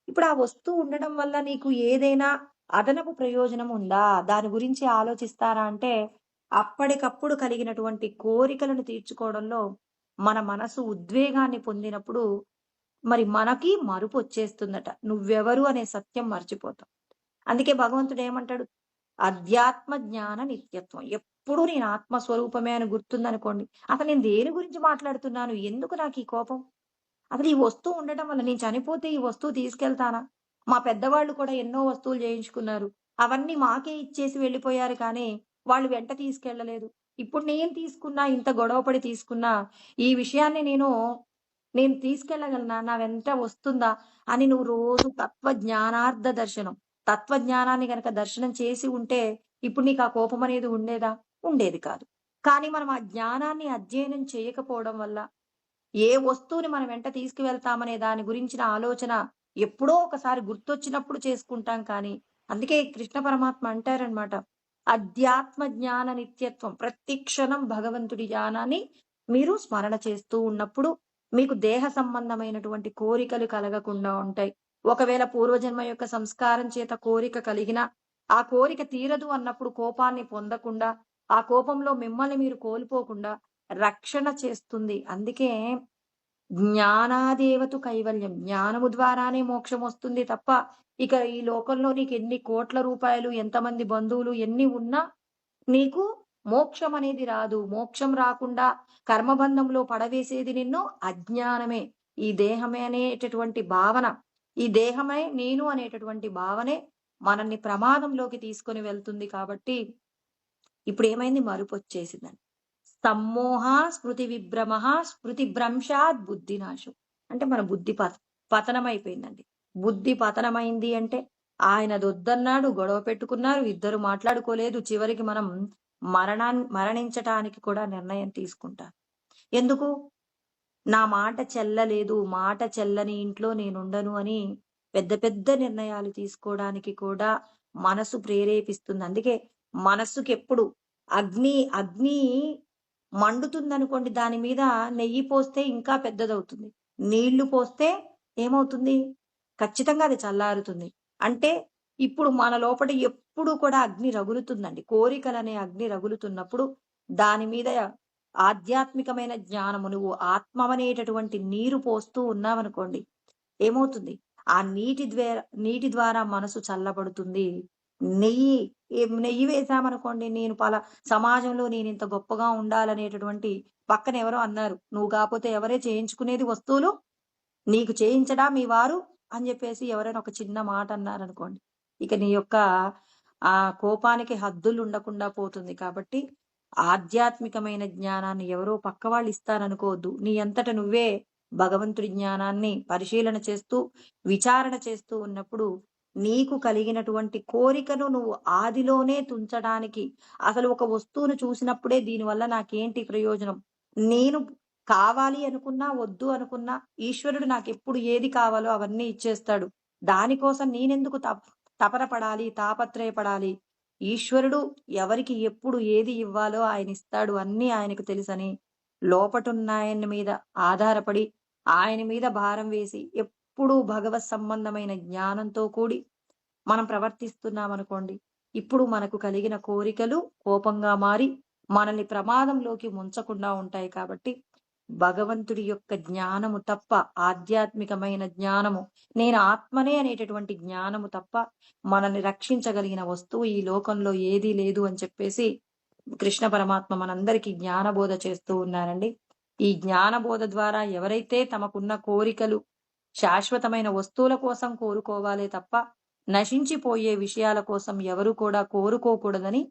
ఇప్పుడు ఆ వస్తువు ఉండడం వల్ల నీకు ఏదైనా అదనపు ప్రయోజనం ఉందా? దాని గురించి ఆలోచిస్తారా అంటే, అప్పటికప్పుడు కలిగినటువంటి కోరికలను తీర్చుకోవడంలో మన మనసు ఉద్వేగాన్ని పొందినప్పుడు, మరి మనకి మరుపొచ్చేస్తుందట. నువ్వెవరు అనే సత్యం మర్చిపోతాం. అందుకే భగవంతుడేమంటాడు? అధ్యాత్మ జ్ఞాన నిత్యత్వం. ఎప్పుడు నేను ఆత్మ స్వరూపమే అని గుర్తుందనుకోండి. అసలు నేను దేని గురించి మాట్లాడుతున్నాను? ఎందుకు నాకీ కోపం? అసలు ఈ వస్తువు ఉండటం వల్ల నేను చనిపోతే ఈ వస్తువు తీసుకెళ్తానా? మా పెద్దవాళ్ళు కూడా ఎన్నో వస్తువులు చేయించుకున్నారు. అవన్నీ మాకే ఇచ్చేసి వెళ్ళిపోయారు కానీ, వాళ్ళు వెంట తీసుకెళ్ళలేదు. ఇప్పుడు నేను తీసుకున్నా, ఇంత గొడవ పడి తీసుకున్నా, ఈ విషయాన్ని నేను తీసుకెళ్ళగలనా? నా వెంట వస్తుందా? అని నువ్వు రోజు తత్వజ్ఞానార్థ దర్శనం. తత్వజ్ఞానాన్ని గనక దర్శనం చేసి ఉంటే, ఇప్పుడు నీకు ఆ కోపం అనేది ఉండేదా? ఉండేది కాదు. కానీ మనం ఆ జ్ఞానాన్ని అధ్యయనం చేయకపోవడం వల్ల ఏ వస్తువుని మనం వెంట తీసుకువెళ్తామనే దాని గురించిన ఆలోచన ఎప్పుడో ఒకసారి గుర్తొచ్చినప్పుడు చేసుకుంటాం కానీ, అందుకే కృష్ణ పరమాత్మ అంటారనమాట. అధ్యాత్మ జ్ఞాన నిత్యత్వం. ప్రతి క్షణం భగవంతుడి జ్ఞానాన్ని మీరు స్మరణ చేస్తూ ఉన్నప్పుడు, మీకు దేహ సంబంధమైనటువంటి కోరికలు కలగకుండా ఉంటాయి. ఒకవేళ పూర్వజన్మ యొక్క సంస్కారం చేత కోరిక కలిగినా, ఆ కోరిక తీరదు అన్నప్పుడు కోపాన్ని పొందకుండా, ఆ కోపంలో మిమ్మల్ని మీరు కోల్పోకుండా రక్షణ చేస్తుంది. అందుకే జ్ఞానాదేవతు కైవల్యం. జ్ఞానము ద్వారానే మోక్షమొస్తుంది తప్ప, ఇక ఈ లోకంలో నీకెన్ని కోట్ల రూపాయలు, ఎంతమంది బంధువులు, ఎన్ని ఉన్నా నీకు మోక్షమనేది రాదు. మోక్షం రాకుండా కర్మబంధంలో పడవేసేది నిన్ను అజ్ఞానమే. ఈ దేహమే అనేటటువంటి భావన, ఈ దేహమే నేను అనేటటువంటి భావనే మనల్ని ప్రమాదంలోకి తీసుకొని వెళ్తుంది కాబట్టి, ఇప్పుడేమైంది మరుపొచ్చేసిందండి. సమ్మోహ స్మృతి విభ్రమః స్మృతి భ్రంశాత్ బుద్ధినాశం. అంటే మన బుద్ధి పతనమైపోయిందండి. బుద్ధి పతనమైంది అంటే ఆయనదొద్దన్నాడు, గొడవ పెట్టుకున్నారు, ఇద్దరు మాట్లాడుకోలేదు. చివరికి మనం మరణించటానికి కూడా నిర్ణయం తీసుకుంటాం. ఎందుకు? నా మాట చెల్లలేదు, మాట చెల్లని ఇంట్లో నేనుండను అని పెద్ద పెద్ద నిర్ణయాలు తీసుకోవడానికి కూడా మనసు ప్రేరేపిస్తుంది. అందుకే మనస్సుకెప్పుడు అగ్ని మండుతుందనుకోండి, దాని మీద నెయ్యి పోస్తే ఇంకా పెద్దదవుతుంది. నీళ్లు పోస్తే ఏమవుతుంది? ఖచ్చితంగా అది చల్లారుతుంది. అంటే ఇప్పుడు మన లోపట ఎప్పుడు కూడా అగ్ని రగులుతుందండి. కోరికలనే అగ్ని రగులుతున్నప్పుడు దాని మీద ఆధ్యాత్మికమైన జ్ఞానము నువ్వు ఆత్మవనేటటువంటి నీరు పోస్తూ ఉన్నావనుకోండి, ఏమవుతుంది? ఆ నీటి ద్వారా మనసు చల్లబడుతుంది. నెయ్యి నెయ్యి వేసామనుకోండి, సమాజంలో నేనింత గొప్పగా ఉండాలనేటటువంటి పక్కన ఎవరో అన్నారు. "నువ్వు కాపోతే ఎవరే చేయించుకునేది వస్తువులు? నీకు చేయించడా మీ వారు?" అని జెప్పేసి ఎవరైనా ఒక చిన్న మాట అన్నారనుకోండి, ఇక నీ యొక్క కోపానికి హద్దులుండకుండా పోతుంది. కాబట్టి ఆధ్యాత్మికమైన జ్ఞానాన్ని ఎవరో పక్కవాళ్ళు ఇస్తారనుకోవద్దు. నీ అంతట నువ్వే భగవంతుడి జ్ఞానాన్ని పరిశీలన చేస్తూ, విచారణ చేస్తూ ఉన్నప్పుడు నీకు కలిగినటువంటి కోరికను నువ్వు ఆదిలోనే తుంచడానికి, అసలు ఒక వస్తువును చూసినప్పుడే దీనివల్ల నాకేంటి ప్రయోజనం? నేను కావాలి అనుకున్నా, వద్దు అనుకున్నా ఈశ్వరుడు నాకెప్పుడు ఏది కావాలో అవన్నీ ఇచ్చేస్తాడు. దానికోసం నేనెందుకు తపన పడాలి, తాపత్రయపడాలి? ఈశ్వరుడు ఎవరికి ఎప్పుడు ఏది ఇవ్వాలో ఆయనిస్తాడు. అన్నీ ఆయనకు తెలుసని లోపటున్నాయన మీద ఆధారపడి, ఆయన మీద భారం వేసి, ఎప్పుడూ భగవత్ సంబంధమైన జ్ఞానంతో కూడి మనం ప్రవర్తిస్తున్నామనుకోండి, ఇప్పుడు మనకు కలిగిన కోరికలు కోపంగా మారి, మనల్ని ప్రమాదంలోకి ముంచకుండా ఉంటాయి కాబట్టి, భగవంతుడి యొక్క జ్ఞానము తప్ప, ఆధ్యాత్మికమైన జ్ఞానము, నేను ఆత్మనే అనేటటువంటి జ్ఞానము తప్ప మనల్ని రక్షించగలిగిన వస్తువు ఈ లోకంలో ఏదీ లేదు అని చెప్పేసి కృష్ణ పరమాత్మ మనందరికీ జ్ఞానబోధ చేస్తూ ఉన్నారండి. ఈ జ్ఞానబోధ ద్వారా ఎవరైతే తమకున్న కోరికలు శాశ్వతమైన వస్తువుల కోసం కోరుకోవాలే తప్ప నశించిపోయే విషయాల కోసం ఎవరు కూడా కోరుకోకూడదని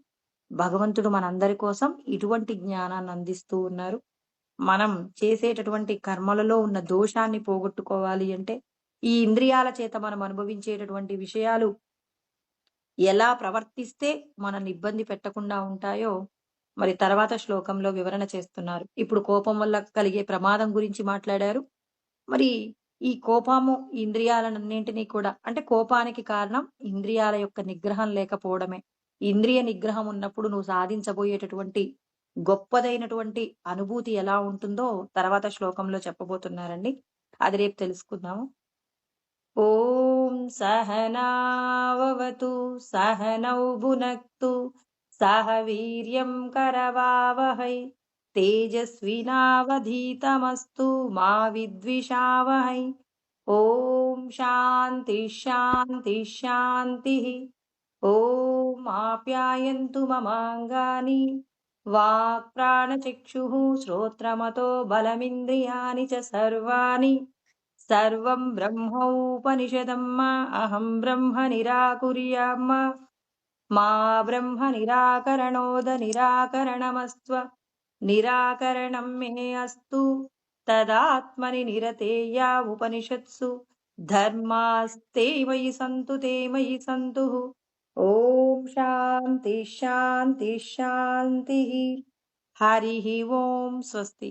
భగవంతుడు మనందరి కోసం ఇటువంటి జ్ఞానాన్ని అందిస్తూ ఉన్నారు. మనం చేసేటటువంటి కర్మలలో ఉన్న దోషాన్ని పోగొట్టుకోవాలి అంటే ఈ ఇంద్రియాల చేత మనం అనుభవించేటటువంటి విషయాలు ఎలా ప్రవర్తిస్తే మనల్ని ఇబ్బంది పెట్టకుండా ఉంటాయో మరి తర్వాత శ్లోకంలో వివరణ చేస్తున్నారు. ఇప్పుడు కోపం వల్ల కలిగే ప్రమాదం గురించి మాట్లాడారు. మరి ఈ కోపము ఇంద్రియాలన్నింటినీ కూడా, అంటే కోపానికి కారణం ఇంద్రియాల యొక్క నిగ్రహం లేకపోవడమే. ఇంద్రియ నిగ్రహం ఉన్నప్పుడు నువ్వు సాధించబోయేటటువంటి గొప్పదైనటువంటి అనుభూతి ఎలా ఉంటుందో తర్వాత శ్లోకంలో చెప్పబోతున్నారండి. అది రేపు తెలుసుకుందాము. ఓం సహనావతు సహనౌ భునక్తు సహ వీర్యం కరవావహై తేజస్వినావధీతమస్తు మా విద్విషావహై. ఓం శాంతి శాంతి శాంతి. ఓం ఆప్యాయంతు మమాంగాని వాక్ ప్రాణచక్షుః శ్రోత్రమతో బలమింద్రియాణి చ సర్వాణి సర్వం బ్రహ్మోపనిషదమ్మ అహం బ్రహ్మ నిరాకుర్యామ్మ మా బ్రహ్మ నిరాకరణోద నిరాకరణమస్త్వ నిరాకరణం మే అస్తు తదాత్మని నిరతేయా ఉపనిషత్సు ధర్మాస్తే మయి సంతు తే మయి సంతు. ఓం శాంతి శాంతి శాంతి. హరి ఓం. స్వస్తి.